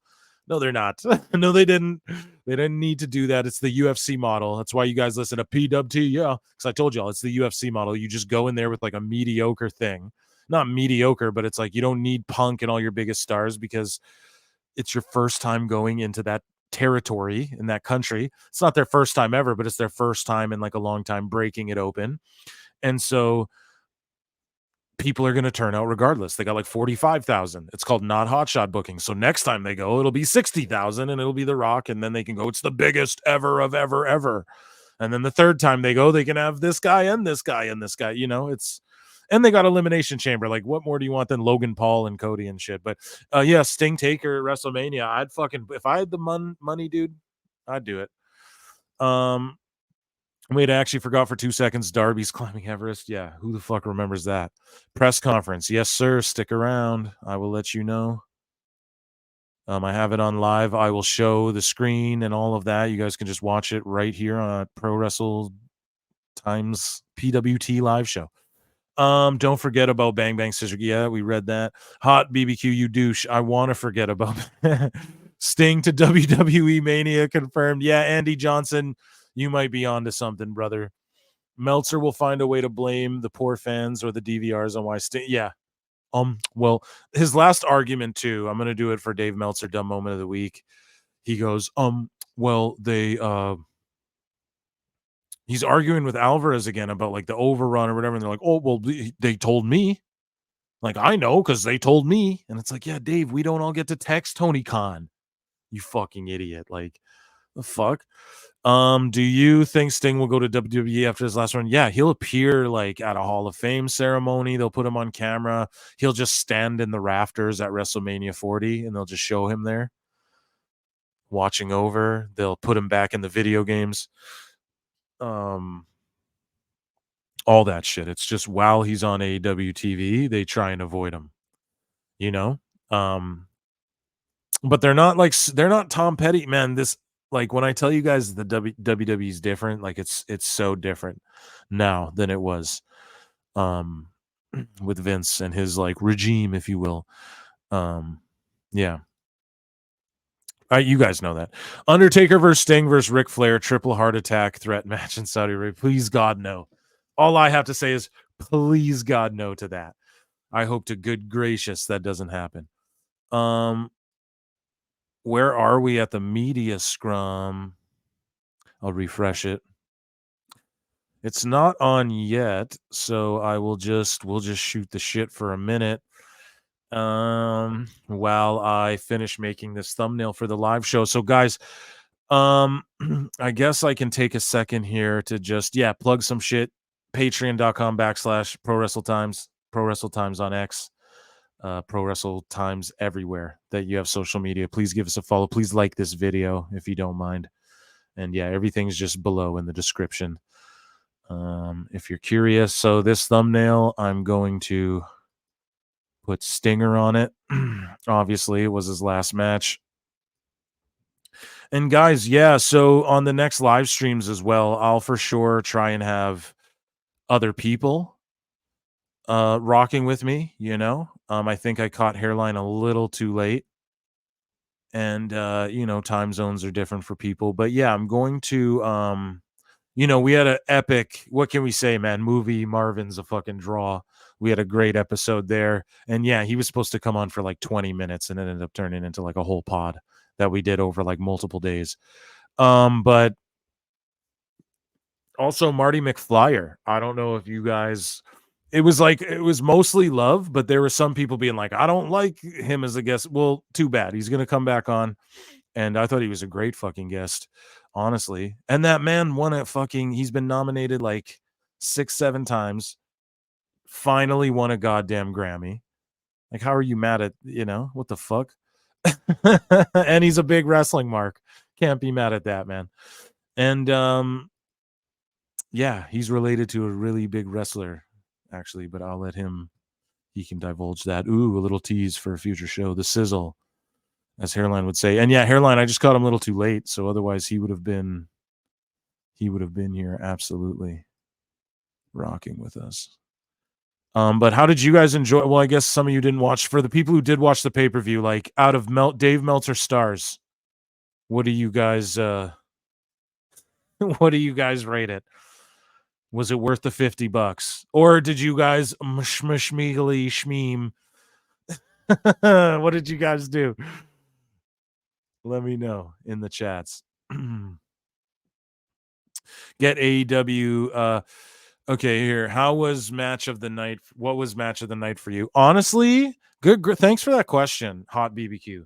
A: No, they're not. No, they didn't. They didn't need to do that. It's the UFC model. That's why you guys listen to PWT. Yeah, because I told y'all it's the UFC model. You just go in there with like a mediocre thing. Not mediocre, but it's like you don't need Punk and all your biggest stars because it's your first time going into that territory in that country. It's not their first time ever, but it's their first time in like a long time breaking it open. And so people are going to turn out regardless. They got like 45,000. It's called not hotshot booking. So next time they go, it'll be 60,000 and it'll be The Rock. And then they can go, it's the biggest ever of ever. And then the third time they go, they can have this guy and this guy and this guy, and they got Elimination Chamber. Like, what more do you want than Logan Paul and Cody and shit? But yeah, Sting Taker at WrestleMania. I'd fucking, if I had the money, dude, I'd do it. Wait, I actually forgot for 2 seconds. Darby's climbing Everest. Yeah, who the fuck remembers that? Press conference. Yes, sir. Stick around. I will let you know. I have it on live. I will show the screen and all of that. You guys can just watch it right here on Pro Wrestle Times PWT live show. Don't forget about Bang Bang Scissor. Yeah, we read that. Hot BBQ, you douche. I want to forget about Sting to WWE Mania confirmed. Yeah, Andy Johnson, you might be onto something, brother. Meltzer will find a way to blame the poor fans or the DVRs on why Sting. Yeah. Well, his last argument too, I'm gonna do it for Dave Meltzer, dumb moment of the week. He goes, well, he's arguing with Alvarez again about like the overrun or whatever, and they're like, oh, well, they told me. Like, I know because they told me. And it's like, yeah, Dave, we don't all get to text Tony Khan. You fucking idiot. Like, the fuck? Do you think Sting will go to WWE after his last run? Yeah, he'll appear like at a Hall of Fame ceremony. They'll put him on camera. He'll just stand in the rafters at WrestleMania 40 and they'll just show him there watching over. They'll put him back in the video games. All that shit. It's just while he's on AEW TV, they try and avoid him. But they're not Tom Petty, man. This, like, when I tell you guys the WWE is different, like it's so different now than it was with Vince and his like regime, if you will. Yeah. You guys know that. Undertaker versus Sting versus Ric Flair, triple heart attack threat match in Saudi Arabia. Please, God, no. All I have to say is, please, God, no to that. I hope to good gracious that doesn't happen. Where are we at the media scrum? I'll refresh it. It's not on yet, so we'll just shoot the shit for a minute. While I finish making this thumbnail for the live show. So guys, I guess I can take a second here to just plug some shit. Patreon.com/ProWrestleTimes, ProWrestleTimes on X, Pro Wrestle Times everywhere that you have social media. Please give us a follow. Please like this video if you don't mind. And yeah, everything's just below in the description. If you're curious. So this thumbnail, I'm going to put Stinger on it. Obviously, it was his last match. And guys, so on the next live streams as well, I'll for sure try and have other people rocking with me, I think I caught Hairline a little too late. And time zones are different for people. But yeah, I'm going to we had an epic, what can we say, man? Movie Marvin's a fucking draw. We had a great episode there. And yeah, he was supposed to come on for like 20 minutes and it ended up turning into like a whole pod that we did over like multiple days. But also Marty McFlyer. I don't know if you guys, it was mostly love, but there were some people being like, I don't like him as a guest. Well, too bad. He's going to come back on. And I thought he was a great fucking guest, honestly. And that man won he's been nominated like 6-7 times. Finally won a goddamn Grammy. Like, how are you mad at, what the fuck? And he's a big wrestling mark. Can't be mad at that, man. And Yeah, he's related to a really big wrestler, actually, but I'll let him. He can divulge that. Ooh, a little tease for a future show. The sizzle, as Hairline would say. And yeah, Hairline, I just caught him a little too late, so otherwise he would have been here absolutely rocking with us. But how did you guys enjoy? Well, I guess some of you didn't watch. For the people who did watch the pay per view, like out of Dave Meltzer stars, what do you guys? What do you guys rate it? Was it worth the $50, or did you guys schmeegly schmeem? What did you guys do? Let me know in the chats. Get AEW. Okay, here. How was match of the night? What was match of the night for you? Honestly, good. Thanks for that question, Hot BBQ.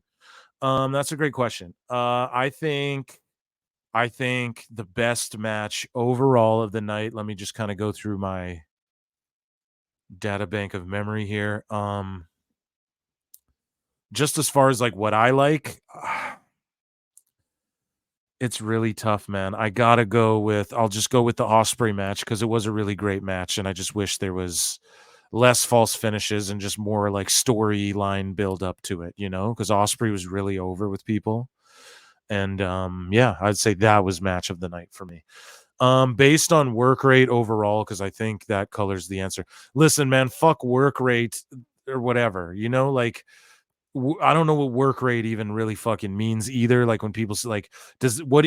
A: That's a great question. I think the best match overall of the night. Let me just kind of go through my data bank of memory here. Just as far as like what I like, it's really tough, man. I'll just go with the Osprey match because it was a really great match, and I just wish there was less false finishes and just more like storyline build up to it, because Osprey was really over with people. And yeah, I'd say that was match of the night for me. Based on work rate overall, because I think that colors the answer. Listen, man, fuck work rate or whatever, like I don't know what work rate even really fucking means either. Like when people say, like,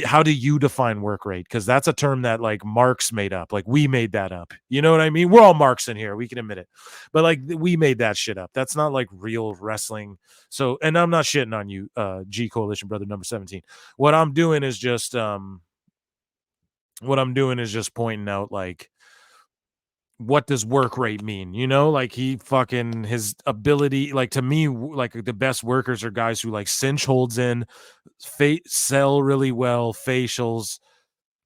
A: how do you define work rate? Because that's a term that like Marx made up. Like we made that up. You know what I mean? We're all Marx in here. We can admit it. But like we made that shit up. That's not like real wrestling. So, and I'm not shitting on you, G Coalition brother number 17. What I'm doing is just pointing out like what does work rate mean? Like he fucking his ability, like to me, like the best workers are guys who like cinch holds in, sell really well, facials,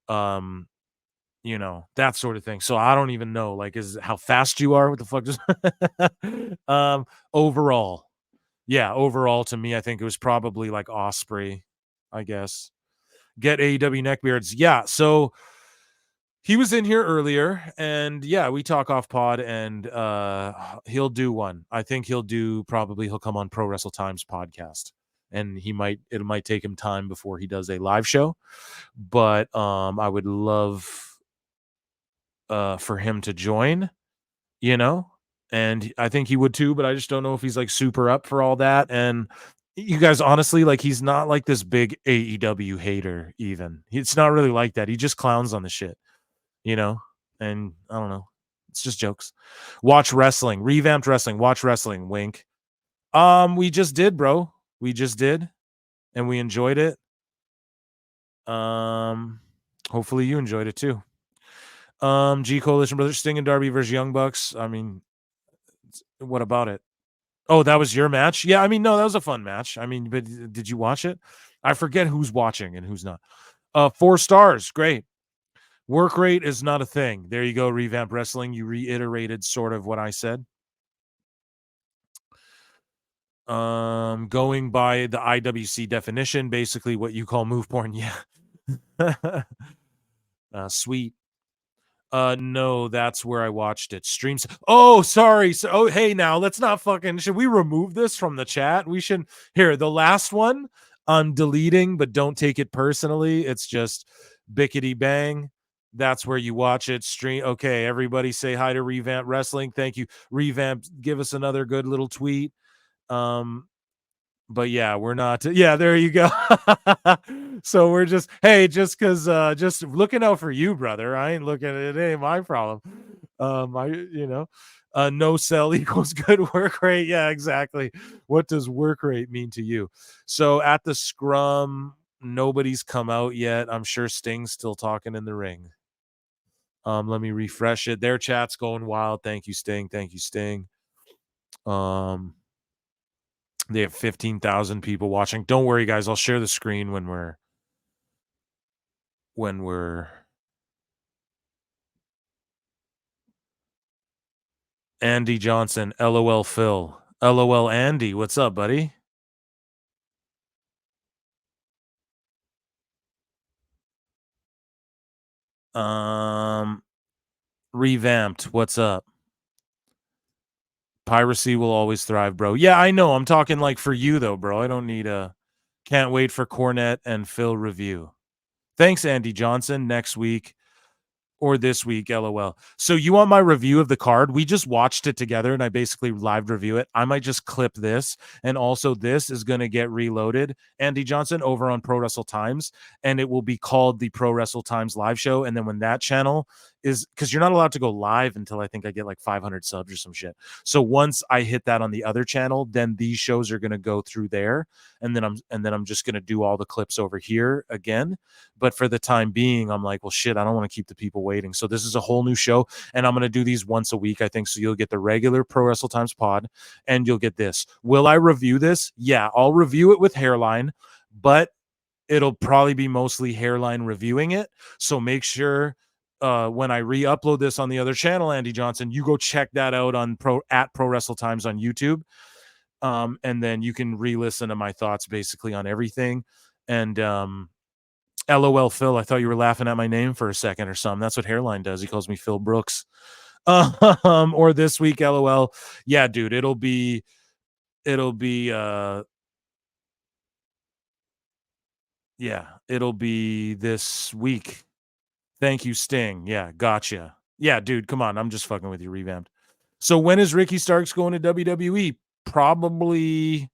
A: um, that sort of thing. So I don't even know, like, is how fast you are. What the fuck? Just overall, yeah, overall to me, I think it was probably like Osprey, I guess. Get AEW neckbeards, yeah. So he was in here earlier, and yeah, we talk off pod, and he'll do one. I think he'll come on Pro Wrestle Times podcast, and it might take him time before he does a live show, but I would love for him to join, you know, and I think he would too, but I just don't know if he's like super up for all that. And you guys, honestly, like he's not like this big AEW hater. Even it's not really like that. He just clowns on the shit, you know? And I don't know. It's just jokes. Watch wrestling, revamped wrestling, watch wrestling, wink. We just did, bro. We just did, and we enjoyed it. Hopefully you enjoyed it too. G Coalition Brothers, Sting and Darby versus Young Bucks. I mean, what about it? Oh, that was your match? Yeah, I mean, no, that was a fun match. I mean, but did you watch it? I forget who's watching and who's not. 4 stars. Great. Work rate is not a thing. There you go, Revamp Wrestling. You reiterated sort of what I said. Going by the IWC definition, basically what you call move porn. Yeah. Sweet. No, that's where I watched it. Streams. Oh, sorry. So, hey, now let's not fucking. Should we remove this from the chat? We should. Here, the last one I'm deleting, but don't take it personally. It's just bickety bang. That's where you watch it. Stream. Okay, everybody say hi to Revamp Wrestling. Thank you. Revamp, give us another good little tweet. But yeah, we're not. Yeah, there you go. So we're just, hey, just looking out for you, brother. I ain't looking at it. It ain't my problem. No sell equals good work rate. Yeah, exactly. What does work rate mean to you? So at the scrum, nobody's come out yet. I'm sure Sting's still talking in the ring. Let me refresh it. Their chat's going wild. Thank you, Sting. Thank you, Sting. They have 15,000 people watching. Don't worry, guys. I'll share the screen when we're Andy Johnson, LOL Phil. LOL Andy. What's up, buddy? Revamped. What's up? Piracy will always thrive, bro. Yeah, I know. I'm talking like for you though, bro. I don't need a can't wait for Cornette and Phil review. Thanks, Andy Johnson. Next week. Or this week, LOL. So you want my review of the card? We just watched it together and I basically live review it. I might just clip this. And also this is going to get reloaded, Andy Johnson, over on Pro Wrestle Times. And it will be called the Pro Wrestle Times live show. And then when that channel is, because you're not allowed to go live until I think I get like 500 subs or some shit. So once I hit that on the other channel, then these shows are going to go through there. And then I'm just going to do all the clips over here again. But for the time being, I'm like, well, shit, I don't want to keep the people waiting. So this is a whole new show, and I'm going to do these once a week, I think. So you'll get the regular Pro Wrestle Times pod, and you'll get this. Will I review this? Yeah, I'll review it with Hairline, but it'll probably be mostly Hairline reviewing it. So make sure when I re-upload this on the other channel, Andy Johnson, you go check that out on Pro Wrestle Times on YouTube. And then you can re-listen to my thoughts basically on everything. And LOL Phil, I thought you were laughing at my name for a second or something. That's what Hairline does. He calls me Phil Brooks. Or this week, LOL. Yeah, dude, it'll be this week. Thank you, Sting. Yeah, gotcha. Yeah, dude, come on. I'm just fucking with you, Revamped. So when is Ricky Starks going to WWE? Probably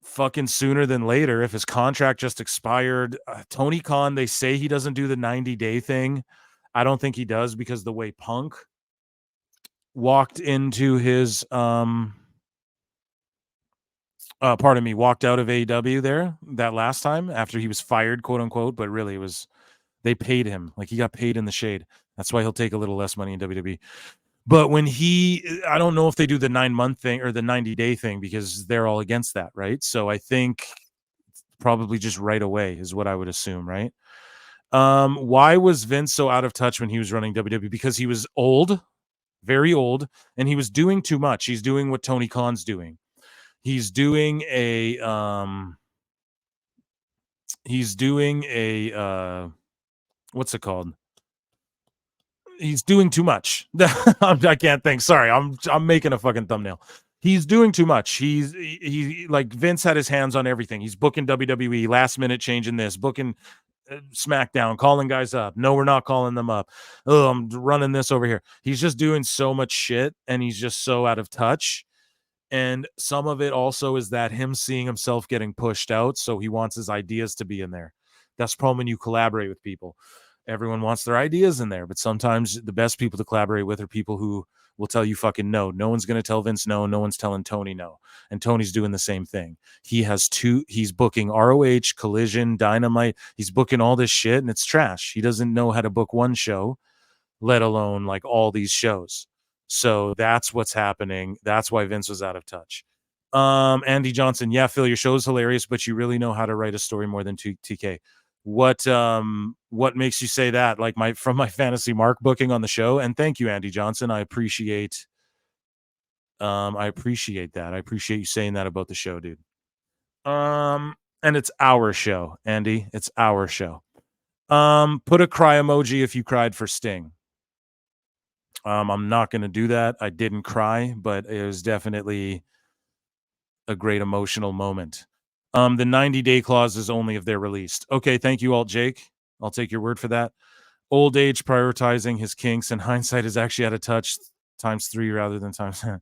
A: fucking sooner than later if his contract just expired. Tony Khan, they say he doesn't do the 90-day thing. I don't think he does because the way Punk walked into his walked out of AEW there that last time after he was fired, quote unquote, but really it was they paid him. Like he got paid in the shade. That's why he'll take a little less money in WWE. But when I don't know if they do the 9-month thing or the 90-day thing because they're all against that, right? So I think probably just right away is what I would assume, right? Why was Vince so out of touch when he was running WWE? Because he was old, very old, and he was doing too much. He's doing what Tony Khan's doing. He's doing a what's it called? He's doing too much. I can't think. Sorry, I'm making a fucking thumbnail. He's doing too much. He like Vince had his hands on everything. He's booking WWE, last minute changing this, booking SmackDown, calling guys up. No, we're not calling them up. Oh, I'm running this over here. He's just doing so much shit, and he's just so out of touch. And some of it also is that him seeing himself getting pushed out, so he wants his ideas to be in there. That's the problem when you collaborate with people. Everyone wants their ideas in there, but sometimes the best people to collaborate with are people who will tell you fucking no. No one's going to tell Vince no. No one's telling Tony no. And Tony's doing the same thing. He's booking ROH, Collision, Dynamite. He's booking all this shit, and it's trash. He doesn't know how to book one show, let alone like all these shows. So that's what's happening. That's why Vince was out of touch. Andy Johnson, yeah, Phil, your show's hilarious, but you really know how to write a story more than TK. What makes you say that? Like from my fantasy mark booking on the show? And thank you, Andy Johnson. I appreciate that. I appreciate you saying that about the show, dude. And it's our show, Andy. It's our show. Put a cry emoji if you cried for Sting. I'm not going to do that. I didn't cry, but it was definitely a great emotional moment. The 90-day clause is only if they're released. Okay, thank you, Alt Jake. I'll take your word for that. Old age prioritizing his kinks, and hindsight is actually out of touch ×3 rather than ×7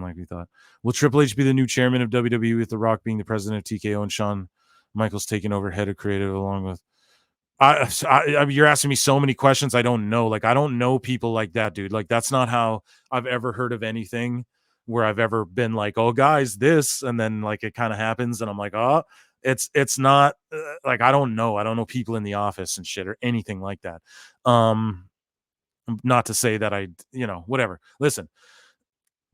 A: like we thought. Will Triple H be the new chairman of WWE with The Rock being the president of TKO and Shawn Michaels taking over head of creative along with you're asking me so many questions I don't know. Like I don't know people like that, dude. Like that's not how I've ever heard of anything where I've ever been like, oh guys, this, and then like it kind of happens and I'm like, oh, it's not like I don't know people in the office and shit or anything like that. Not to say that whatever. Listen,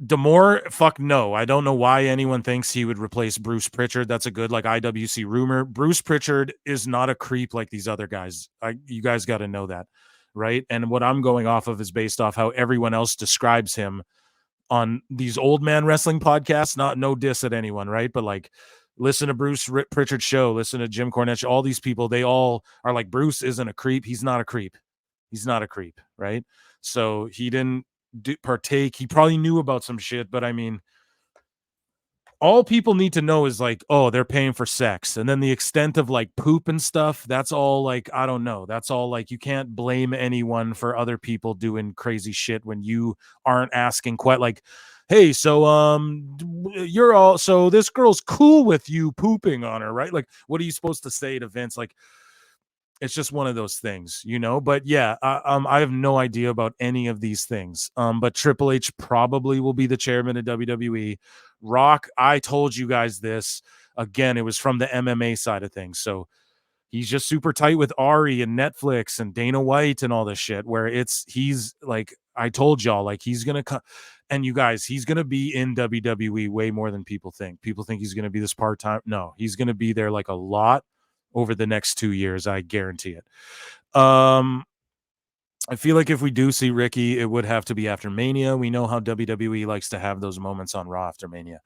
A: D'Amore, fuck no. I don't know why anyone thinks he would replace Bruce Pritchard. That's a good like IWC rumor. Bruce Pritchard is not a creep like these other guys. You guys got to know that, right? And what I'm going off of is based off how everyone else describes him on these old man wrestling podcasts. No diss at anyone, right? But like Listen to Bruce Pritchard's show. Listen to Jim Cornette. All these people, they all are like, Bruce isn't a creep. He's not a creep. He's not a creep, right? So he didn't partake. He probably knew about some shit, but I mean, all people need to know is like, oh, they're paying for sex. And then the extent of like poop and stuff, that's all like, I don't know. That's all like, you can't blame anyone for other people doing crazy shit when you aren't asking quite like, hey, so you're all, so this girl's cool with you pooping on her, right? Like, what are you supposed to say to Vince? Like, it's just one of those things, you know. But yeah, I have no idea about any of these things. But Triple H probably will be the chairman of WWE. Rock, I told you guys this again. It was from the MMA side of things, so he's just super tight with Ari and Netflix and Dana White and all this shit. Where he's like, I told y'all, like he's gonna come. And you guys, he's going to be in WWE way more than people think. People think he's going to be this part-time. No, he's going to be there like a lot over the next 2 years. I guarantee it. I feel like if we do see Ricky, it would have to be after Mania. We know how WWE likes to have those moments on Raw after Mania.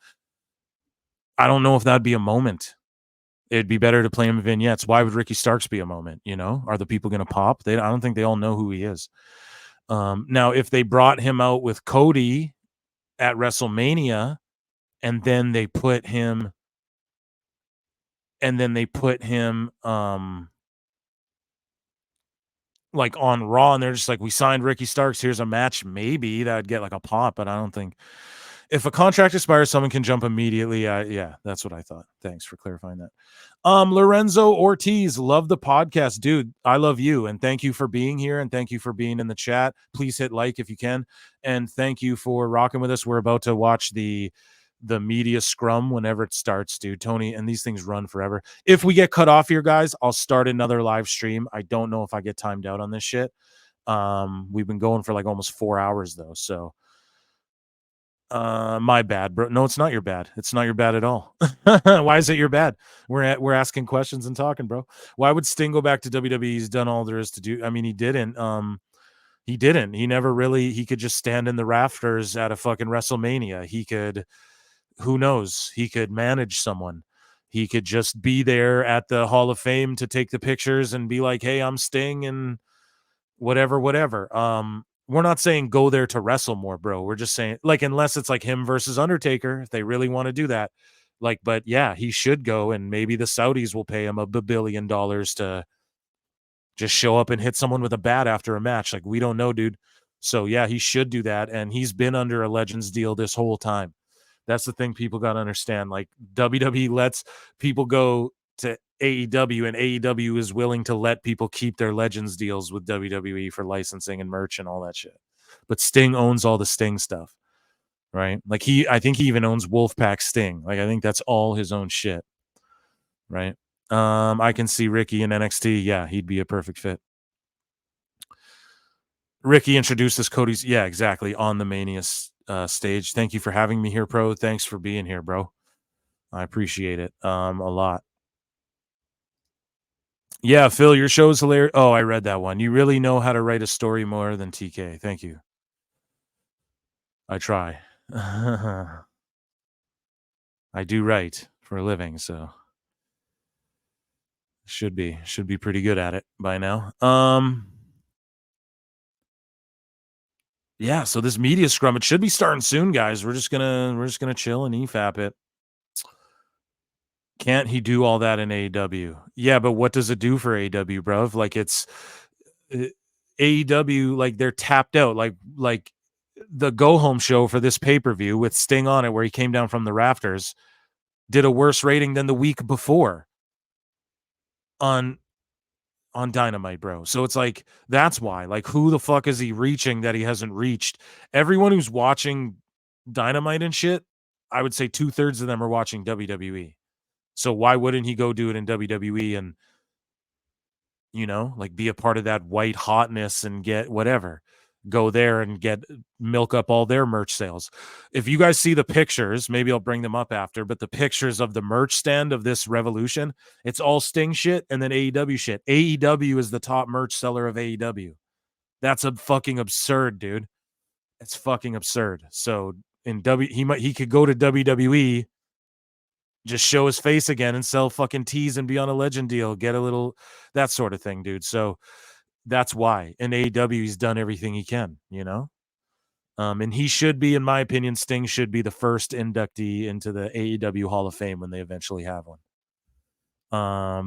A: I don't know if that'd be a moment. It'd be better to play him vignettes. Why would Ricky Starks be a moment? You know, are the people going to pop? I don't think they all know who he is. Now, if they brought him out with Cody at WrestleMania, and then they put him, like on Raw, and they're just like, we signed Ricky Starks, here's a match, maybe that would get like a pop, but I don't think if a contract expires, someone can jump immediately. Yeah, that's what I thought. Thanks for clarifying that. Lorenzo Ortiz, love the podcast, dude. I love you, and thank you for being here, and thank you for being in the chat. Please hit like if you can, and thank you for rocking with us. We're about to watch the media scrum whenever it starts, dude. Tony, and these things run forever. If we get cut off here, guys, I'll start another live stream. I don't know if I get timed out on this shit. We've been going for like almost 4 hours though, so my bad, bro. No, it's not your bad. It's not your bad at all. Why is it your bad? We're asking questions and talking, bro. Why would Sting go back to WWE? He's done all there is to do. I mean, he didn't. He didn't. He never really. He could just stand in the rafters at a fucking WrestleMania. He could. Who knows? He could manage someone. He could just be there at the Hall of Fame to take the pictures and be like, "Hey, I'm Sting," and whatever. We're not saying go there to wrestle more, bro. We're just saying, like, unless it's like him versus Undertaker, if they really want to do that. Like, but yeah, he should go, and maybe the Saudis will pay him $1 billion to just show up and hit someone with a bat after a match. Like, we don't know, dude. So yeah, he should do that, and he's been under a Legends deal this whole time. That's the thing people got to understand. Like, WWE lets people go to AEW, and AEW is willing to let people keep their Legends deals with WWE for licensing and merch and all that shit. But Sting owns all the Sting stuff, right? Like, I think he even owns Wolfpack Sting. Like, I think that's all his own shit, right? I can see Ricky in NXT. Yeah, he'd be a perfect fit. Ricky introduced us Cody's. Yeah, exactly. On the Mania stage. Thank you for having me here, Pro. Thanks for being here, bro. I appreciate it a lot. Yeah, Phil, your show's hilarious. Oh, I read that one. You really know how to write a story more than TK. Thank you. I try. I do write for a living, so should be pretty good at it by now. Yeah, so this media scrum, it should be starting soon, guys. We're just gonna chill and EFAP it. Can't he do all that in AEW? Yeah, but what does it do for AEW, bro? Like, it's AEW, like, they're tapped out. Like the go home show for this pay-per-view with Sting on it, where he came down from the rafters, did a worse rating than the week before on Dynamite, bro. So it's like, that's why. Like, who the fuck is he reaching that he hasn't reached? Everyone who's watching Dynamite and shit, I would say 2/3 of them are watching WWE. So why wouldn't he go do it in WWE and, you know, like, be a part of that white hotness and get whatever? Go there and get milk up all their merch sales. If you guys see the pictures, maybe I'll bring them up after, but the pictures of the merch stand of this Revolution, it's all Sting shit and then AEW shit. AEW is the top merch seller of AEW. That's a fucking absurd, dude. It's fucking absurd. So in he could go to WWE just show his face again and sell fucking tees and be on a legend deal, get a little that sort of thing, dude. So that's why in AEW he's done everything he can, you know. And he should be, in my opinion, Sting should be the first inductee into the AEW Hall of Fame when they eventually have one.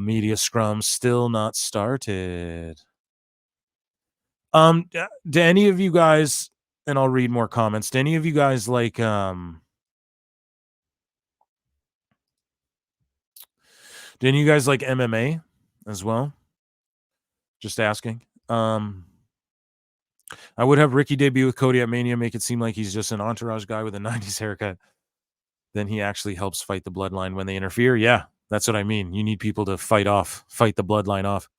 A: Media scrum still not started. Do any of you guys, and I'll read more comments. Do any of you guys like do any of you guys like MMA as well? Just asking. I would have Ricky debut with Cody at Mania, make it seem like he's just an entourage guy with a 90s haircut. Then he actually helps fight the bloodline when they interfere. Yeah, that's what I mean. You need people to fight the bloodline off.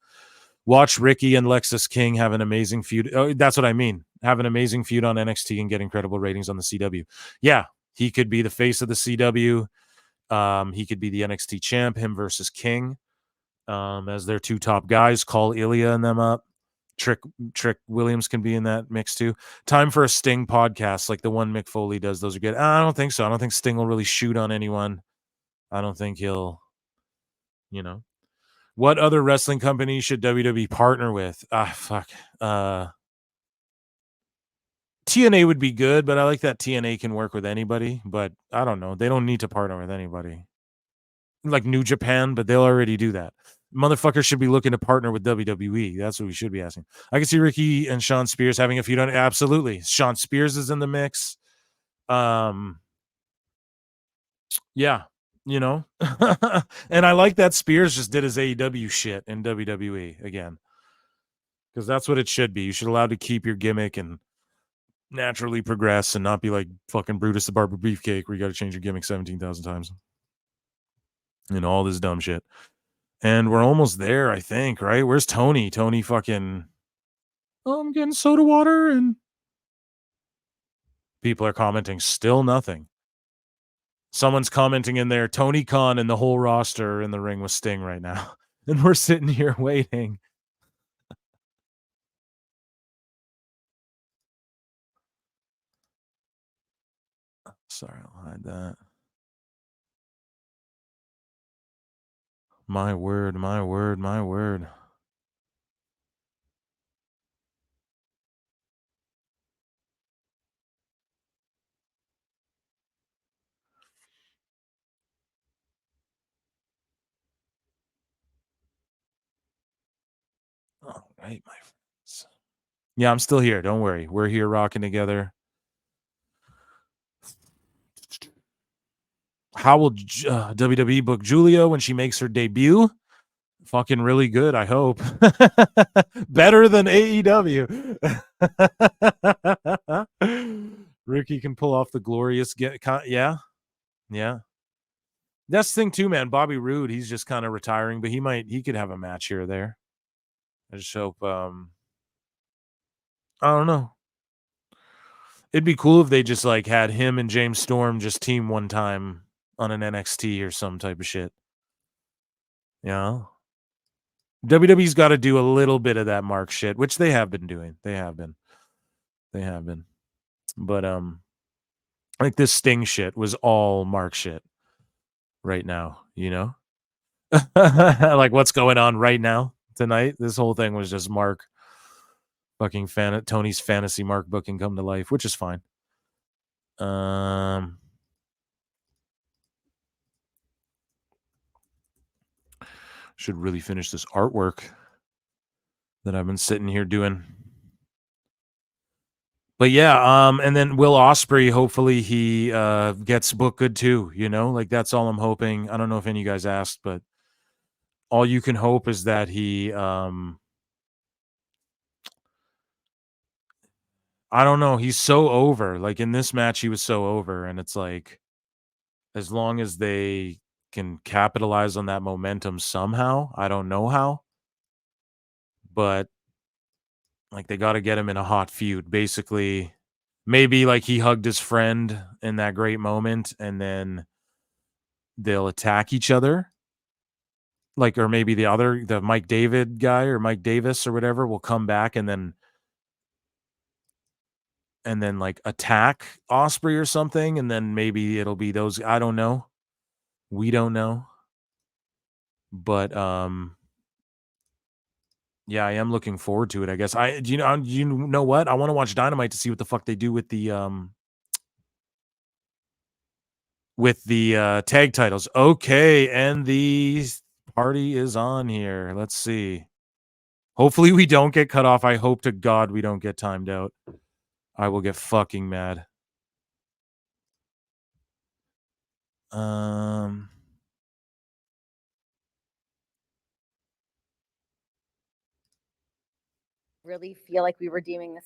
A: Watch Ricky and Lexus King have an amazing feud. Oh, that's what I mean. Have an amazing feud on NXT and get incredible ratings on the CW. Yeah, he could be the face of the CW. He could be the NXT champ, him versus King, as their two top guys. Call Ilya and them up. Trick Williams can be in that mix too. Time for a Sting podcast like the one Mick Foley does. Those are good. I don't think so. I don't think Sting will really shoot on anyone. I don't think he'll, you know. What other wrestling company should WWE partner with? Fuck. TNA would be good, but I like that TNA can work with anybody. But I don't know. They don't need to partner with anybody. Like New Japan, but they'll already do that. Motherfuckers should be looking to partner with WWE. That's what we should be asking. I can see Ricky and Sean Spears having a feud on it. Absolutely. Sean Spears is in the mix. Yeah, you know. And I like that Spears just did his AEW shit in WWE again. Because that's what it should be. You should allow to keep your gimmick and naturally progress and not be like fucking Brutus the Barber Beefcake where you got to change your gimmick 17,000 times. You know, all this dumb shit. And we're almost there, I think, right? Where's Tony? Tony fucking, oh, I'm getting soda water, and people are commenting, still nothing. Someone's commenting in there, Tony Khan and the whole roster in the ring with Sting right now. And we're sitting here waiting. Sorry, I'll hide that. My word, my word, my word. All right, my friends. Yeah, I'm still here. Don't worry. We're here rocking together. How will WWE book Julia when she makes her debut? Fucking really good, I hope. Better than AEW. Ricky can pull off the glorious yeah. That's the thing too, man. Bobby Roode, he's just kind of retiring, but he could have a match here or there. I just hope I don't know. It'd be cool if they just like had him and James Storm just team one time on an NXT or some type of shit. You know? WWE's got to do a little bit of that Mark shit, which they have been doing. They have been. But like this Sting shit was all Mark shit right now, you know? Like what's going on right now tonight? This whole thing was just Mark fucking Tony's fantasy Mark booking come to life, which is fine. Should really finish this artwork that I've been sitting here doing. But yeah, and then Will Ospreay, hopefully he gets booked good too, you know? Like that's all I'm hoping. I don't know if any of you guys asked, but all you can hope is that he I don't know, he's so over. Like in this match he was so over, and it's like as long as they can capitalize on that momentum somehow, I don't know how, but like they got to get him in a hot feud. Basically, maybe like he hugged his friend in that great moment and then they'll attack each other. Like, or maybe the Mike David guy or Mike Davis or whatever will come back and then like attack Osprey or something, and then maybe it'll be those. I don't know. We don't know. But yeah, I am looking forward to it, I guess. Do you know what? I want to watch Dynamite to see what the fuck they do with the tag titles. Okay, and the party is on here. Let's see. Hopefully we don't get cut off. I hope to God we don't get timed out. I will get fucking mad.
B: Really feel like we were deeming this